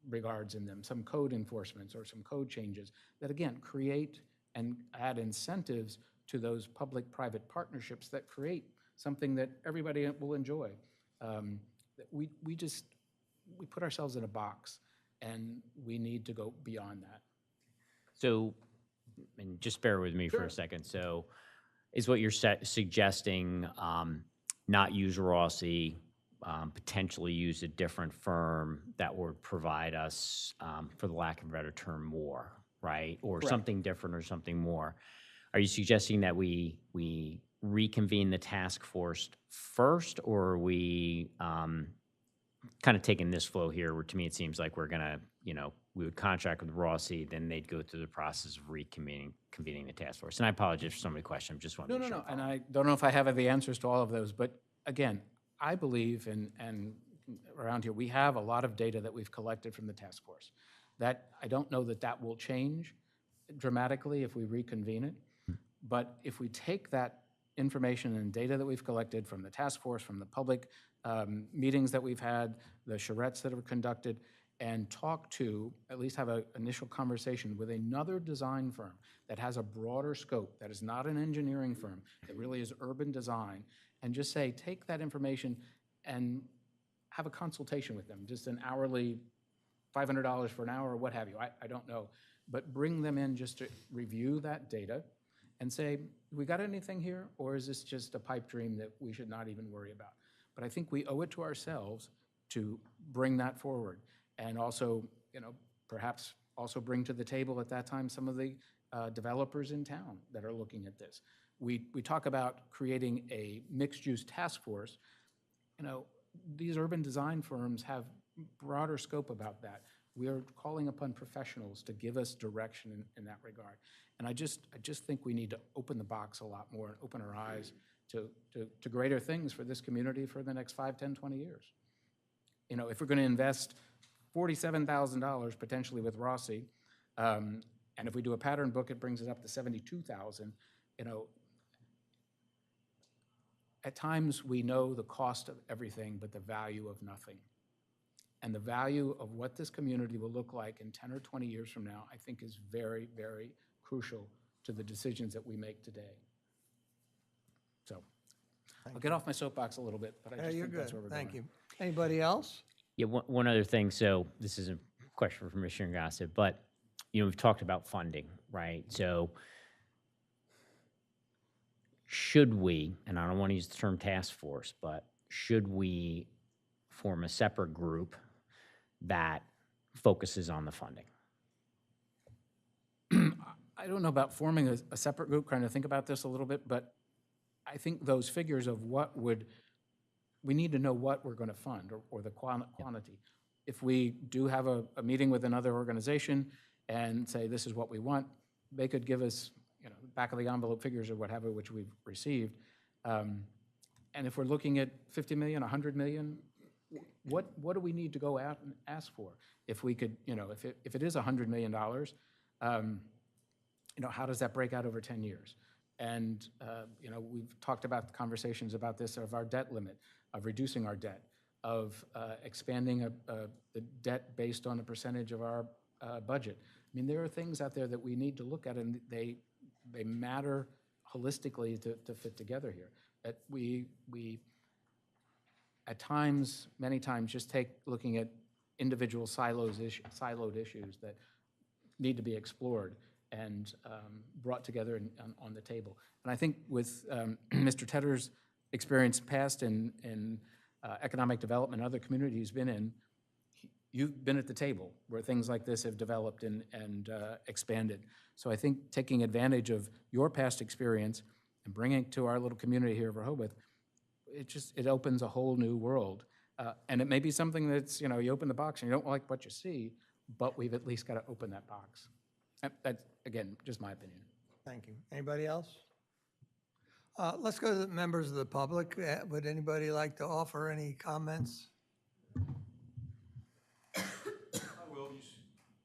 regards in them, some code enforcements or some code changes that, again, create and add incentives to those public-private partnerships that create something that everybody will enjoy. We put ourselves in a box, and we need to go beyond that. So, and just bear with me for a second. So, is what you're suggesting not use Rossi, potentially use a different firm that would provide us, for the lack of a better term, more, right? Or Correct. Something different or something more. Are you suggesting that we reconvene the task force first, or are we kind of taking this flow here, where to me it seems like we're gonna, we would contract with Rossi, then they'd go through the process of convening the task force? And I apologize for so many questions. Just want to make sure. And I don't know if I have the answers to all of those, but again, I believe, and around here, we have a lot of data that we've collected from the task force. That, I don't know that that will change dramatically if we reconvene it, but if we take that information and data that we've collected from the task force, from the public meetings that we've had, the charrettes that were conducted, and talk to, at least have an initial conversation with another design firm that has a broader scope, that is not an engineering firm, that really is urban design, and just say, take that information and have a consultation with them, just an hourly, $500 for an hour or what have you, I don't know. But bring them in just to review that data and say, we got anything here, or is this just a pipe dream that we should not even worry about? But I think we owe it to ourselves to bring that forward, and also, perhaps also bring to the table at that time some of the developers in town that are looking at this. We talk about creating a mixed-use task force. These urban design firms have broader scope about that. We are calling upon professionals to give us direction in that regard. And I just think we need to open the box a lot more and open our eyes to greater things for this community for the next 5, 10, 20 years. If we're going to invest $47,000 potentially with Rossi, and if we do a pattern book, it brings it up to $72,000. At times we know the cost of everything, but the value of nothing. And the value of what this community will look like in 10 or 20 years from now, I think, is very, very crucial to the decisions that we make today. So I'll get off my soapbox a little bit, but I just think that's where we're going. Thank you. Anybody else? Yeah, one other thing. So this is a question for Commissioner Gossett, but we've talked about funding, right? So should we, and I don't want to use the term task force, but should we form a separate group that focuses on the funding? I don't know about forming a separate group, trying to think about this a little bit, but I think those figures of we need to know what we're going to fund, or the quantity. If we do have a meeting with another organization and say, this is what we want, they could give us, back of the envelope figures or whatever, which we've received. And if we're looking at 50 million, 100 million, what do we need to go out and ask for? If we could, if it is $100 million, how does that break out over 10 years? And, we've talked about the conversations about this, of our debt limit, of reducing our debt, of expanding the debt based on a percentage of our budget. I mean, there are things out there that we need to look at, and they matter holistically to fit together here. That we at times, many times, just looking at individual siloed issues that need to be explored and brought together on the table. And I think with Mr. Tedder's experience past in economic development and other communities he's been in, you've been at the table where things like this have developed and expanded. So I think taking advantage of your past experience and bringing it to our little community here of Rehoboth, it opens a whole new world. And it may be something that's, you open the box and you don't like what you see, but we've at least got to open that box. That's, again, just my opinion. Thank you. Anybody else? Let's go to the members of the public. Would anybody like to offer any comments?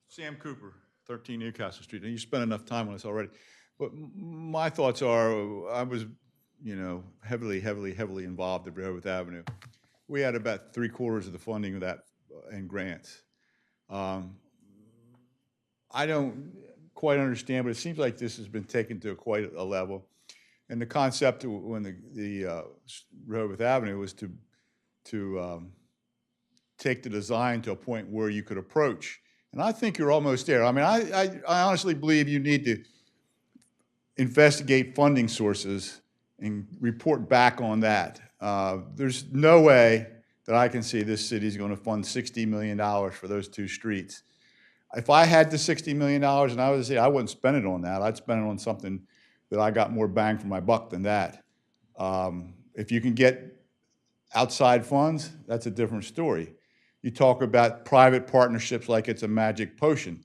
Sam Cooper, 13 Newcastle Street, and you spent enough time on this already. But my thoughts are, I was, heavily involved at Rehoboth Avenue. We had about 3/4 of the funding of that in grants. I don't quite understand, but it seems like this has been taken to quite a level. And the concept when the Rehoboth Avenue was to take the design to a point where you could approach. And I think you're almost there. I mean, I honestly believe you need to investigate funding sources and report back on that. There's no way that I can see this city is going to fund $60 million for those 2 streets. If I had the $60 million and I was to say I wouldn't spend it on that, I'd spend it on something that I got more bang for my buck than that. If you can get outside funds, that's a different story. You talk about private partnerships like it's a magic potion.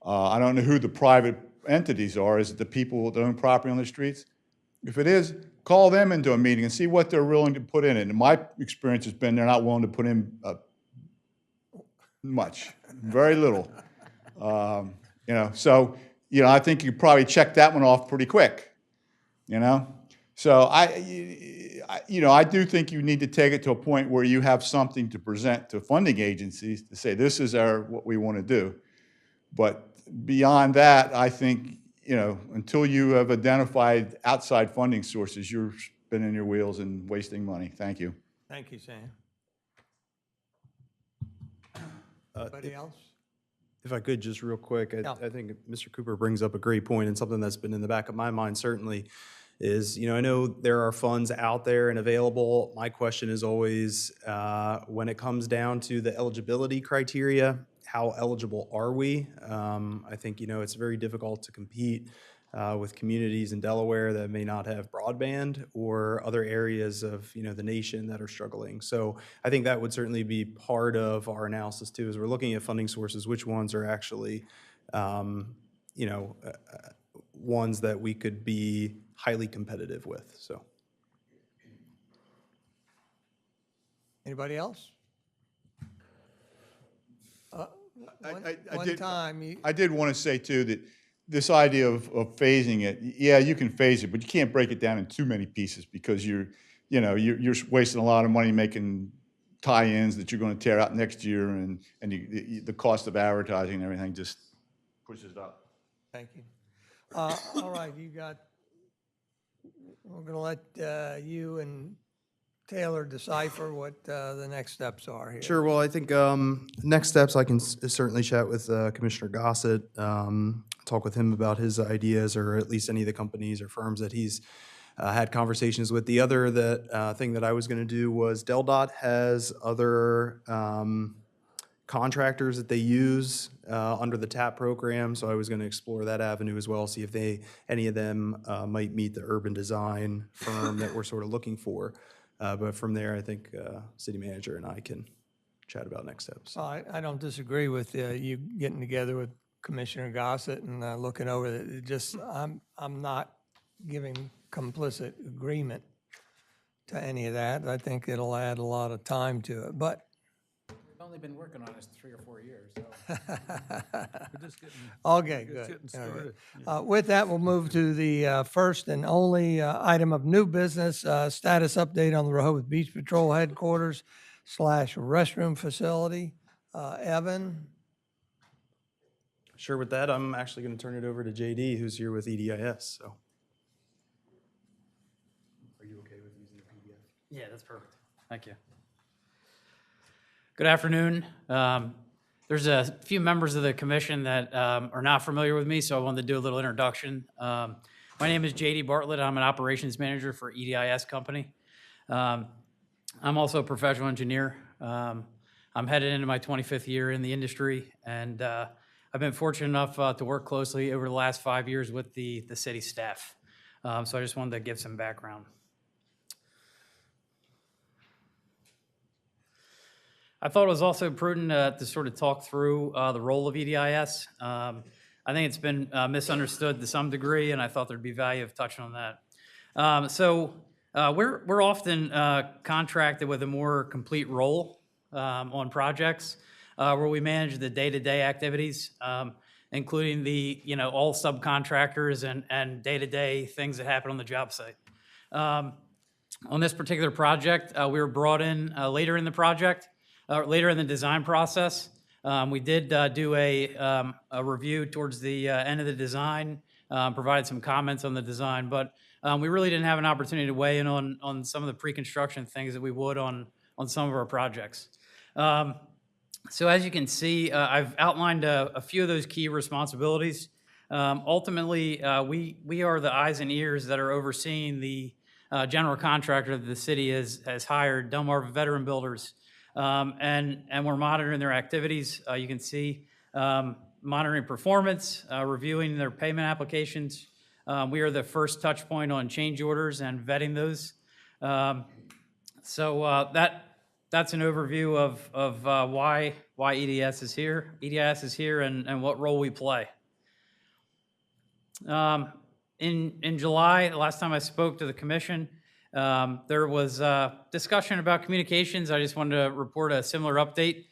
I don't know who the private entities are. Is it the people that own property on the streets? If it is, call them into a meeting and see what they're willing to put in it. And my experience has been they're not willing to put in much, very little. You know, so, you know, I think you probably check that one off pretty quick, you know? So you know, I do think you need to take it to a point where you have something to present to funding agencies to say, this is what we want to do. But beyond that, I think, you know, until you have identified outside funding sources, you're spinning your wheels and wasting money. Thank you. Thank you, Sam. Anybody else? If I could, just real quick, Yeah. I think Mr. Cooper brings up a great point, and something that's been in the back of my mind certainly is, you know, I know there are funds out there and available. My question is always, when it comes down to the eligibility criteria, how eligible are we? I think, you know, it's very difficult to compete with communities in Delaware that may not have broadband or other areas of, you know, the nation that are struggling. So I think that would certainly be part of our analysis too, as we're looking at funding sources, which ones are actually, you know, ones that we could be highly competitive with, so. Anybody else? I did want to say too that this idea of phasing it, yeah, you can phase it, but you can't break it down in too many pieces because you're wasting a lot of money making tie-ins that you're going to tear out next year, and the cost of advertising and everything just pushes it up. Thank you. All right, we're going to let you and Taylor decipher what the next steps are here. Sure. Well, I think next steps, I can certainly chat with Commissioner Gossett, talk with him about his ideas, or at least any of the companies or firms that he's had conversations with. The other thing that I was going to do was DelDOT has other contractors that they use under the TAP program, so I was going to explore that avenue as well, see if any of them might meet the urban design firm that we're sort of looking for. But from there, I think city manager and I can chat about next steps. I don't disagree with you getting together with Commissioner Gossett and looking over it. Just I'm not giving complicit agreement to any of that. I think it'll add a lot of time to it. But We've only been working on this 3 or 4 years, so. okay, good. All right. With that, we'll move to the first and only item of new business, status update on the Rehoboth Beach Patrol Headquarters / restroom facility. Evan? Sure, with that, I'm actually going to turn it over to JD, who's here with EDIS, so. Are you okay with using the PDF? Yeah, that's perfect. Thank you. Good afternoon. There's a few members of the commission that are not familiar with me, so I wanted to do a little introduction. My name is JD Bartlett. I'm an operations manager for EDIS company. I'm also a professional engineer. I'm headed into my 25th year in the industry, and I've been fortunate enough to work closely over the last 5 years with the city staff. So I just wanted to give some background. I thought it was also prudent to sort of talk through the role of EDIS. I think it's been misunderstood to some degree, and I thought there'd be value of touching on that. We're often contracted with a more complete role on projects where we manage the day-to-day activities, including all subcontractors and day-to-day things that happen on the job site. On this particular project, we were brought in later in the project. Later in the design process. We did do a review towards the end of the design, provided some comments on the design, but we really didn't have an opportunity to weigh in on some of the pre-construction things that we would on some of our projects. So as you can see, I've outlined a few of those key responsibilities. Ultimately, we are the eyes and ears that are overseeing the general contractor that the city has hired, Delmarva Veteran Builders. And we're monitoring their activities. You can see monitoring performance, reviewing their payment applications, We are the first touch point on change orders and vetting those. That's an overview of why EDS is here. EDS is here and what role we play. In July, the last time I spoke to the commission, there was discussion about communications. I just wanted to report a similar update.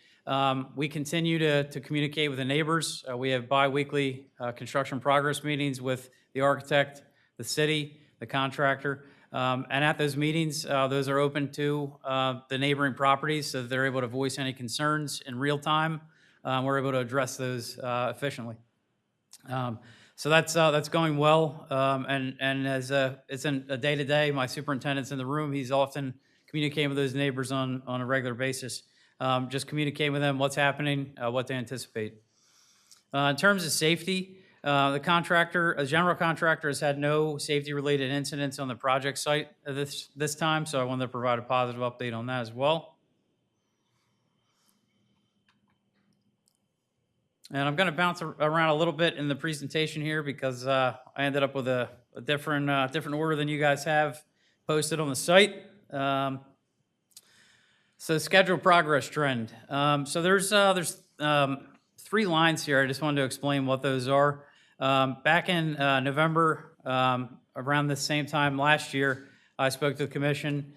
We continue to communicate with the neighbors. We have bi-weekly construction progress meetings with the architect, the city, the contractor. And at those meetings, those are open to the neighboring properties so that they're able to voice any concerns in real time. We're able to address those efficiently. So that's going well. And as it's a day-to-day, my superintendent's in the room. He's often communicating with those neighbors on a regular basis. Just communicate with them what's happening, what they anticipate. In terms of safety, the contractor, a general contractor, has had no safety-related incidents on the project site this time, so I wanted to provide a positive update on that as well. And I'm going to bounce around a little bit in the presentation here because I ended up with a different order than you guys have posted on the site. So schedule progress trend. So there's 3 lines here. I just wanted to explain what those are. Back in November, around the same time last year, I spoke to the commission.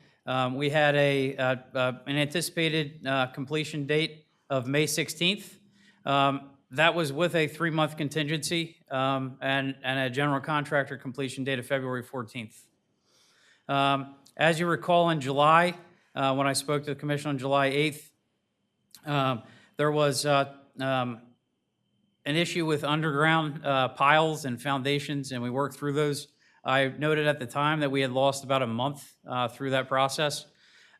We had an anticipated completion date of May 16th. That was with a 3-month contingency and a general contractor completion date of February 14th. As you recall, in July, when I spoke to the commission on July 8th, there was an issue with underground piles and foundations, and we worked through those. I noted at the time that we had lost about a month through that process,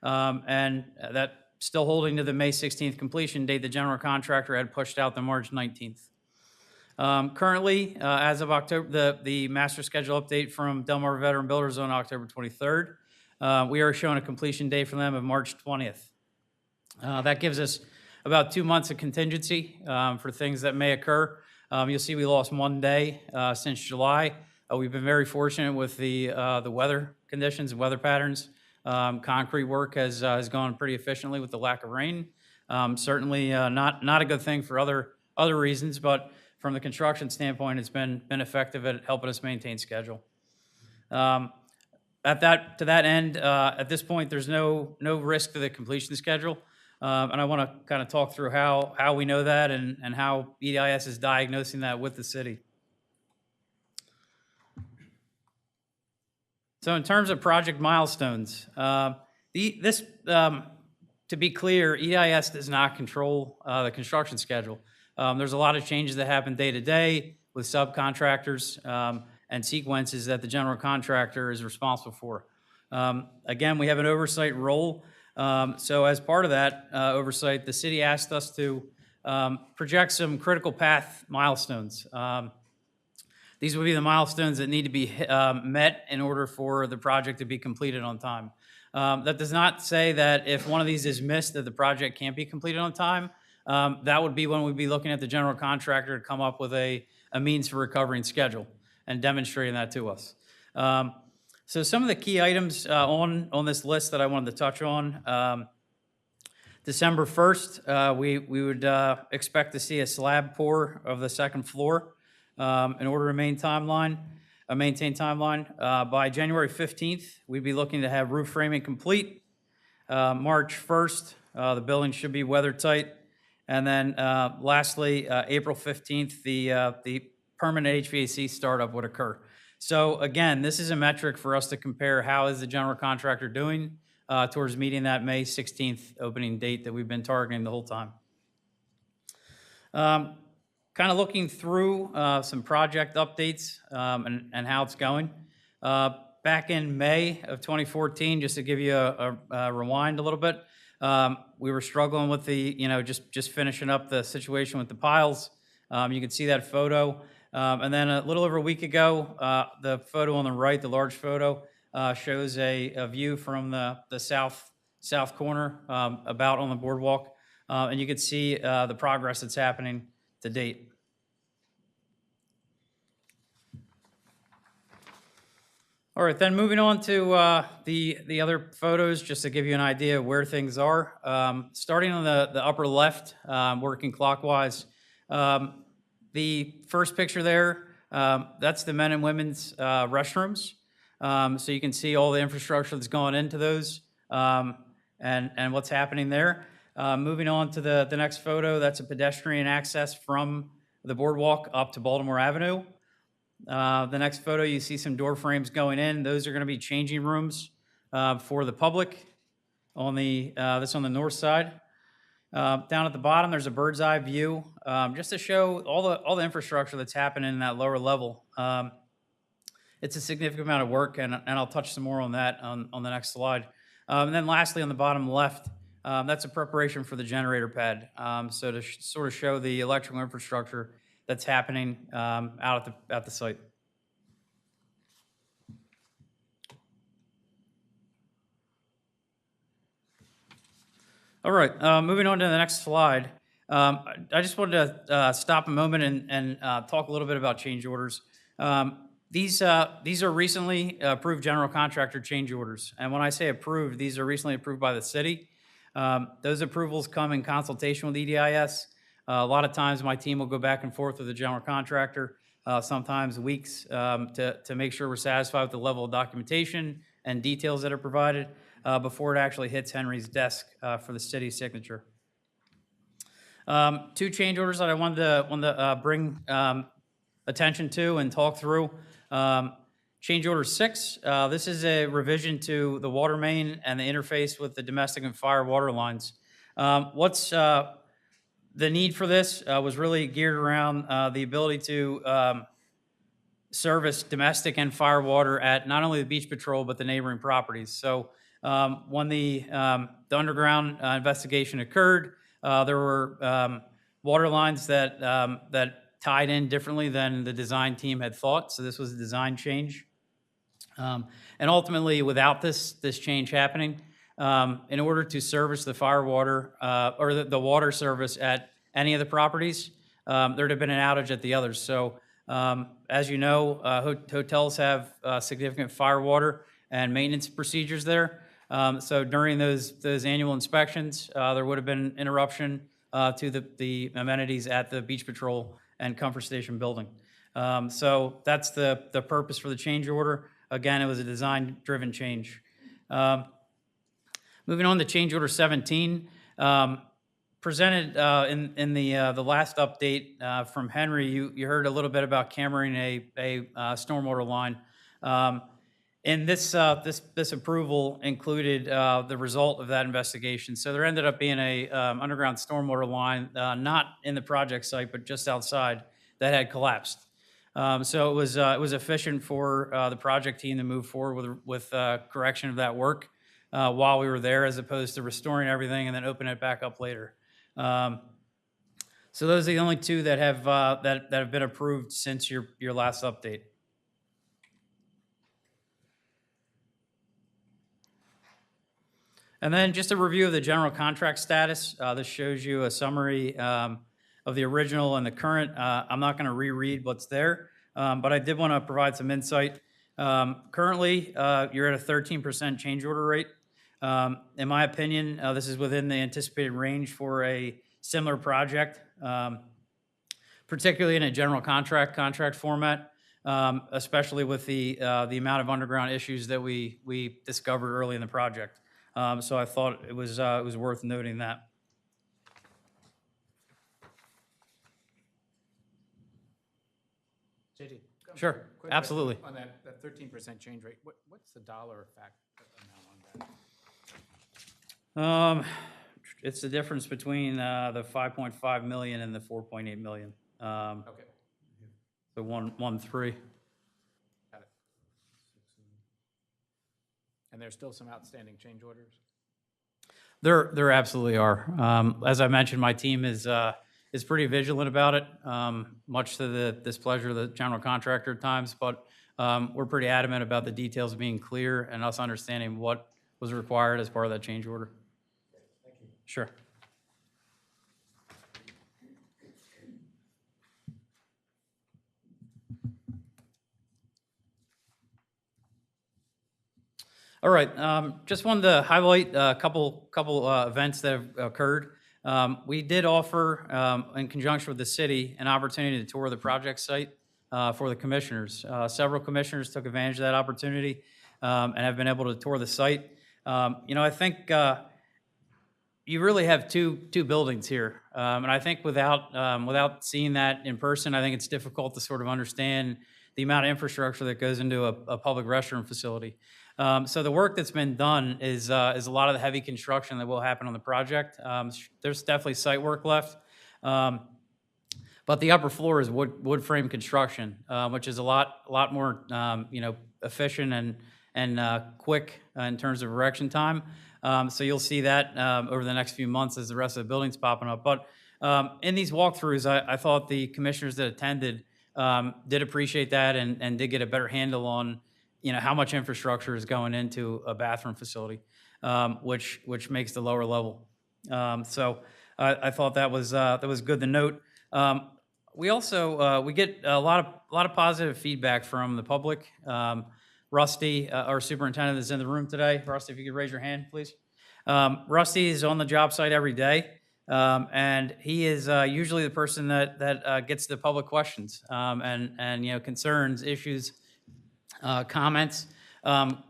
and that still holding to the May 16th completion date. The general contractor had pushed out the March 19th. Currently, as of October, the master schedule update from Delmar Veteran Builders on October 23rd, we are showing a completion date for them of March 20th. That gives us about 2 months of contingency for things that may occur. You'll see we lost 1 day since July. We've been very fortunate with the weather conditions and weather patterns. Concrete work has gone pretty efficiently with the lack of rain. Certainly not a good thing for other reasons, but from the construction standpoint, it's been effective at helping us maintain schedule. To that end, at this point, there's no risk to the completion schedule. And I want to kind of talk through how we know that and how EDIS is diagnosing that with the city. So in terms of project milestones, to be clear, EDIS does not control the construction schedule. There's a lot of changes that happen day to day with subcontractors and sequences that the general contractor is responsible for. Again, we have an oversight role. So as part of that oversight, the city asked us to project some critical path milestones. These would be the milestones that need to be met in order for the project to be completed on time. That does not say that if one of these is missed that the project can't be completed on time. That would be when we'd be looking at the general contractor to come up with a means for recovering schedule and demonstrating that to us. So some of the key items on this list that I wanted to touch on. December 1st, we would expect to see a slab pour of the second floor in order to maintain timeline. By January 15th, we'd be looking to have roof framing complete. March 1st, the building should be weather tight. And then lastly, April 15th, the permanent HVAC startup would occur. So again, this is a metric for us to compare how is the general contractor doing towards meeting that May 16th opening date that we've been targeting the whole time. Kind of looking through some project updates and how it's going. Back in May of 2014, just to give you a rewind a little bit, we were struggling with the, just finishing up the situation with the piles. You can see that photo. And then a little over a week ago, the photo on the right, the large photo, shows a view from the south corner about on the boardwalk. And you can see the progress that's happening to date. All right, then moving on to the other photos, just to give you an idea of where things are. Starting on the upper left, working clockwise. The first picture there, that's the men and women's restrooms. So you can see all the infrastructure that's going into those and what's happening there. Moving on to the next photo, that's a pedestrian access from the boardwalk up to Baltimore Avenue. The next photo, you see some door frames going in. Those are going to be changing rooms for the public on that's on the north side. Down at the bottom, there's a bird's eye view, just to show all the infrastructure that's happening in that lower level. It's a significant amount of work, and I'll touch some more on that on the next slide. And then lastly, on the bottom left, that's a preparation for the generator pad. So to sort of show the electrical infrastructure that's happening out at the site. All right, moving on to the next slide. I just wanted to stop a moment and talk a little bit about change orders. These are recently approved general contractor change orders. And when I say approved, these are recently approved by the city. Those approvals come in consultation with EDIS. A lot of times my team will go back and forth with the general contractor, sometimes weeks, to make sure we're satisfied with the level of documentation and details that are provided before it actually hits Henry's desk for the city's signature. Two change orders that I wanted to bring attention to and talk through. Change order 6, this is a revision to the water main and the interface with the domestic and fire water lines. The need for this was really geared around the ability to service domestic and fire water at not only the beach patrol, but the neighboring properties. So when the underground investigation occurred, there were water lines that tied in differently than the design team had thought. So this was a design change. And ultimately, without this change happening, in order to service the fire water or the water service at any of the properties, there'd have been an outage at the others. So as you know, hotels have significant fire water and maintenance procedures there. So during those annual inspections, there would have been interruption to the amenities at the beach patrol and comfort station building. So that's the purpose for the change order. Again, it was a design-driven change. Moving on to change order 17, presented in the last update from Henry, you heard a little bit about cameraing a stormwater line. And this approval included the result of that investigation. So there ended up being a underground stormwater line, not in the project site, but just outside, that had collapsed. So it was efficient for the project team to move forward with correction of that work while we were there, as opposed to restoring everything and then opening it back up later. So those are the only two that have been approved since your last update. And then just a review of the general contract status. This shows you a summary of the original and the current. I'm not going to reread what's there, but I did want to provide some insight. Currently, you're at a 13% change order rate. In my opinion, this is within the anticipated range for a similar project, particularly in a general contract format, especially with the amount of underground issues that we discovered early in the project. So I thought it was worth noting that. JD. Sure, Quick absolutely. question on that 13% change rate, what's the dollar amount on that? It's the difference between the 5.5 million and the 4.8 million. Okay. The 1.3. Got it. And there's still some outstanding change orders? There absolutely are. As I mentioned, my team is pretty vigilant about it, much to the displeasure of the general contractor at times, but we're pretty adamant about the details being clear and us understanding what was required as part of that change order. Thank you. Sure. All right, just wanted to highlight a couple events that have occurred. We did offer, in conjunction with the city, an opportunity to tour the project site for the commissioners. Several commissioners took advantage of that opportunity and have been able to tour the site. I think you really have two buildings here, and I think without seeing that in person, I think it's difficult to sort of understand the amount of infrastructure that goes into a public restroom facility. So the work that's been done is a lot of the heavy construction that will happen on the project. There's definitely site work left, but the upper floor is wood frame construction, which is a lot more efficient and quick in terms of erection time. So you'll see that over the next few months as the rest of the building's popping up. But in these walkthroughs, I thought the commissioners that attended did appreciate that and did get a better handle on how much infrastructure is going into a bathroom facility, which makes the lower level. So I thought that was good to note. We also we get a lot of positive feedback from the public. Rusty, our superintendent, is in the room today. Rusty, if you could raise your hand, please. Rusty is on the job site every day, and he is usually the person that gets the public questions and concerns, issues, comments.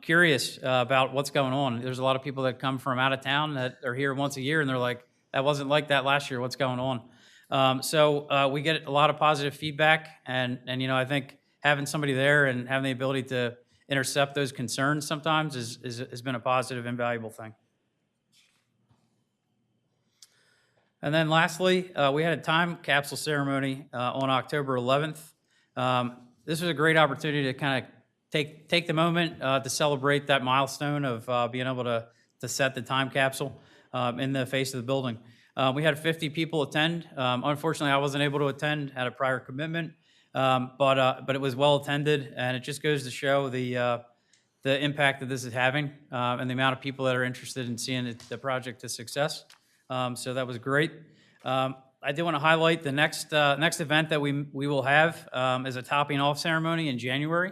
Curious about what's going on. There's a lot of people that come from out of town that are here once a year, and they're like, "That wasn't like that last year. What's going on?" So we get a lot of positive feedback, and I think having somebody there and having the ability to intercept those concerns sometimes has been a positive and valuable thing. And then lastly, we had a time capsule ceremony on October 11th. This was a great opportunity to kind of take the moment to celebrate that milestone of being able to set the time capsule in the face of the building. We had 50 people attend. Unfortunately, I wasn't able to attend, had a prior commitment, but it was well attended, and it just goes to show the impact that this is having and the amount of people that are interested in seeing the project to success. So that was great. I do want to highlight the next event that we will have is a topping off ceremony in January.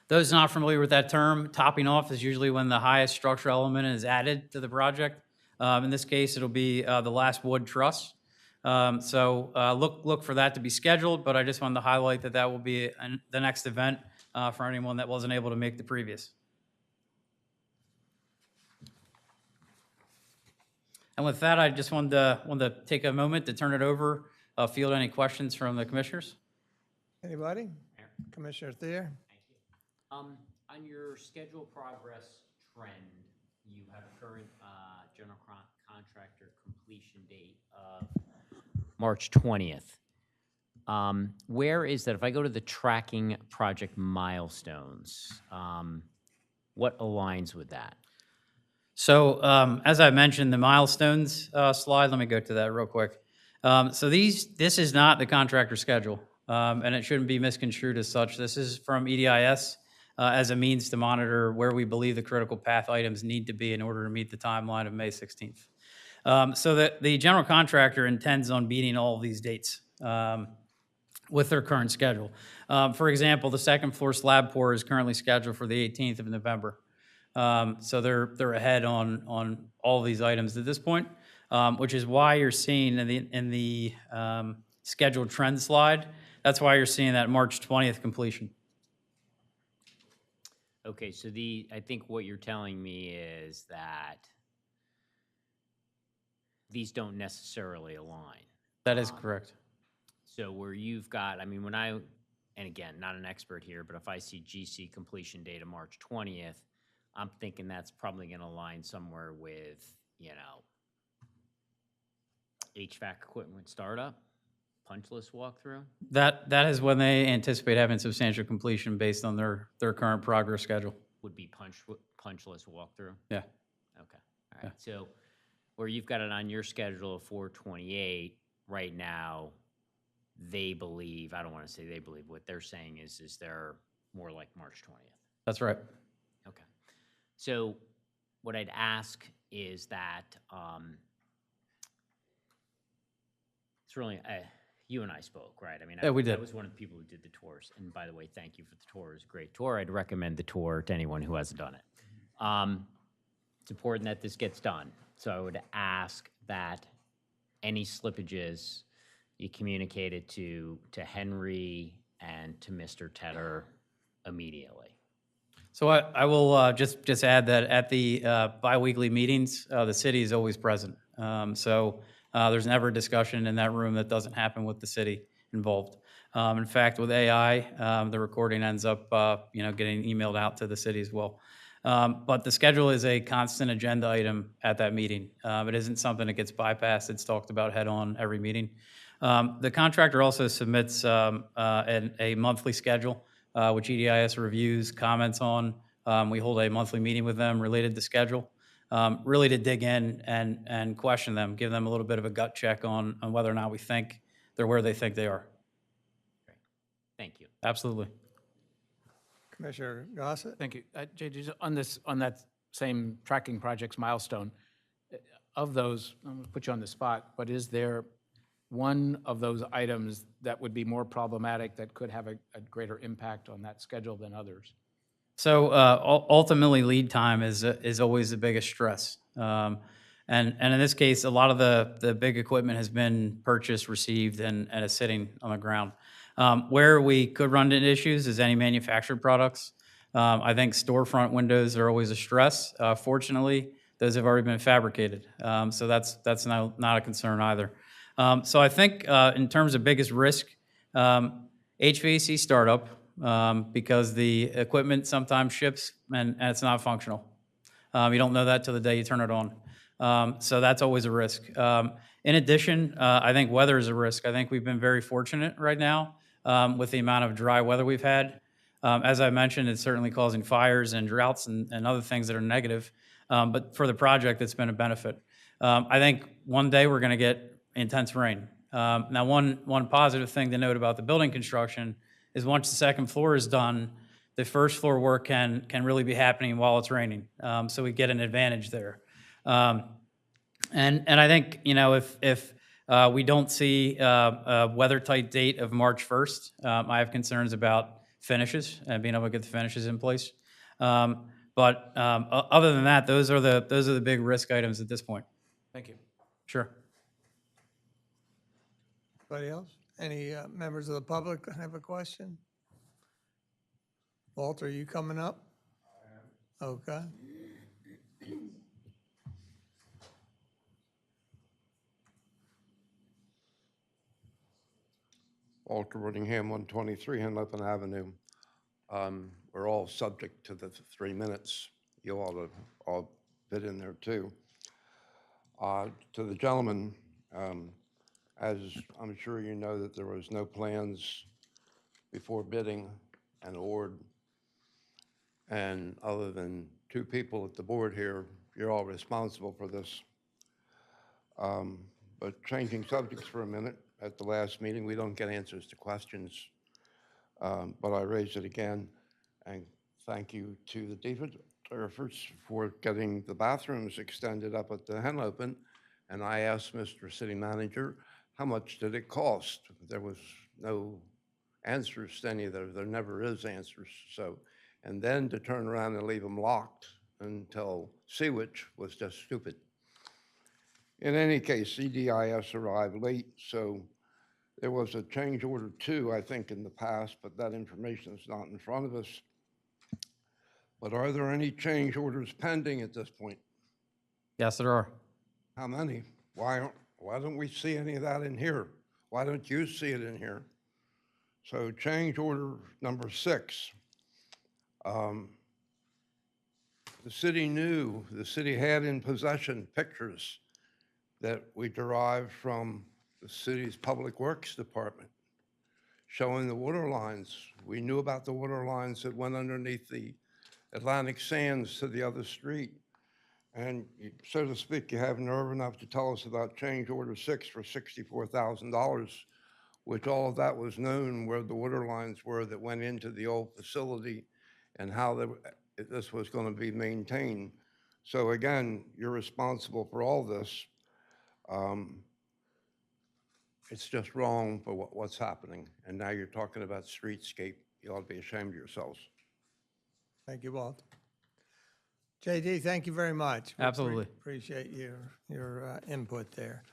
Those not familiar with that term, topping off is usually when the highest structural element is added to the project. In this case, it'll be the last wood truss. So look for that to be scheduled, but I just wanted to highlight that will be the next event for anyone that wasn't able to make the previous. And with that, I just wanted to take a moment to turn it over, field any questions from the commissioners. Anybody? Commissioner Thayer? On your schedule progress trend, you have a current general contractor completion date of March 20th. Where is that? If I go to the tracking project milestones, what aligns with that? So as I mentioned, the milestones slide, let me go to that real quick. So this is not the contractor schedule, and it shouldn't be misconstrued as such. This is from EDIS as a means to monitor where we believe the critical path items need to be in order to meet the timeline of May 16th. So the general contractor intends on meeting all of these dates with their current schedule. For example, the second floor slab pour is currently scheduled for the 18th of November. So they're ahead on all of these items at this point, which is why you're seeing in the scheduled trend slide, that's why you're seeing that March 20th completion. Okay, so I think what you're telling me is that these don't necessarily align. That is correct. So where you've got, I mean, and again, not an expert here, but if I see GC completion date of March 20th, I'm thinking that's probably going to align somewhere with, HVAC equipment startup, punch list walkthrough. That is when they anticipate having substantial completion based on their current progress schedule. Would be punch list walkthrough? Yeah. Okay, all right. So where you've got it on your schedule of 4/28 right now, they believe, I don't want to say they believe, what they're saying is they're more like March 20th. That's right. Okay. So what I'd ask is that it's really, You and I spoke, right? I mean, Yeah, we I did. was one of the people who did the tours. And by the way, thank you for the tour. It was a great tour. I'd recommend the tour to anyone who hasn't done it. It's important that this gets done. So I would ask that any slippages you communicate it to Henry and to Mr. Tedder immediately. So I will just add that at the biweekly meetings, the city is always present. So there's never a discussion in that room that doesn't happen with the city involved. In fact, with AI, the recording ends up getting emailed out to the city as well. But the schedule is a constant agenda item at that meeting. It isn't something that gets bypassed. It's talked about head on every meeting. The contractor also submits a monthly schedule, which EDIS reviews, comments on. We hold a monthly meeting with them related to schedule, really to dig in and question them, give them a little bit of a gut check on whether or not we think they're where they think they are. Thank you. Absolutely. Commissioner Gossett? Thank you. JJ, on that same tracking projects milestone, of those, I'm going to put you on the spot, but is there one of those items that would be more problematic that could have a greater impact on that schedule than others? So ultimately, lead time is always the biggest stress. And in this case, a lot of the big equipment has been purchased, received, and is sitting on the ground. Where we could run into issues is any manufactured products. I think storefront windows are always a stress. Fortunately, those have already been fabricated. So that's not a concern either. So I think in terms of biggest risk, HVAC startup, because the equipment sometimes ships and it's not functional. You don't know that till the day you turn it on. So that's always a risk. In addition, I think weather is a risk. I think we've been very fortunate right now with the amount of dry weather we've had. As I mentioned, it's certainly causing fires and droughts and other things that are negative. But for the project, it's been a benefit. I think one day we're going to get intense rain. Now, one positive thing to note about the building construction is once the second floor is done, the first floor work can really be happening while it's raining. So we get an advantage there. And I think, if we don't see a weather-tight date of March 1st, I have concerns about finishes and being able to get the finishes in place. But other than that, those are the big risk items at this point. Thank you. Sure. Anybody else? Any members of the public have a question? Walter, are you coming up? I am. Okay. Walter Whittingham, 123 Henlopen Avenue. We're all subject to the 3 minutes. You all fit in there too. To the gentleman, as I'm sure you know that there was no plans before bidding and award. And other than 2 people at the board here, you're all responsible for this. But changing subjects for a minute, at the last meeting, we don't get answers to questions. But I raised it again, and thank you to the developers for getting the bathrooms extended up at the Henlopen. And I asked Mr. City Manager, how much did it cost? There was no answers to any of those. There never is answers. So, and then to turn around and leave them locked until Seawich was just stupid. In any case, CDIS arrived late, so there was a change order 2, I think, in the past, but that information is not in front of us. But are there any change orders pending at this point? Yes, there are. How many? Why don't we see any of that in here? Why don't you see it in here? So change order number 6. The city had in possession pictures that we derived from the city's Public Works Department showing the water lines. We knew about the water lines that went underneath the Atlantic Sands to the other street. And so to speak, you have nerve enough to tell us about change order 6 for $64,000, which all of that was known where the water lines were that went into the old facility and how this was going to be maintained. So again, you're responsible for all this. It's just wrong for what's happening. And now you're talking about streetscape. You ought to be ashamed of yourselves. Thank you, Walt. JD, thank you very much. We Absolutely. Appreciate your input there.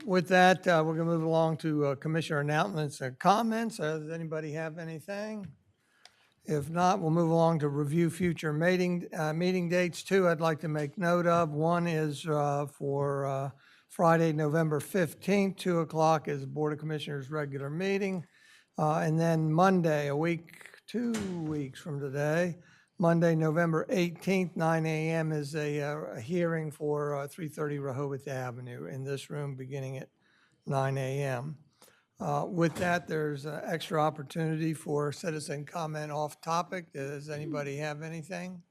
With that, we're going to move along to Commissioner announcements and comments. Does anybody have anything? If not, we'll move along to review future meeting dates. Two, I'd like to make note of. One is for Friday, November 15th, 2 o'clock is Board of Commissioners' regular meeting. And then Monday, 2 weeks from today, Monday, November 18th, 9 a.m. is a hearing for 330 Rehoboth Avenue in this room beginning at 9 a.m. With that, there's an extra opportunity for citizen comment off topic. Does anybody have anything?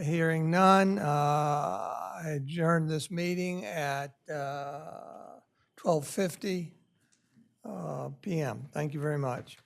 Hearing none, I adjourn this meeting at 12:50 p.m. Thank you very much.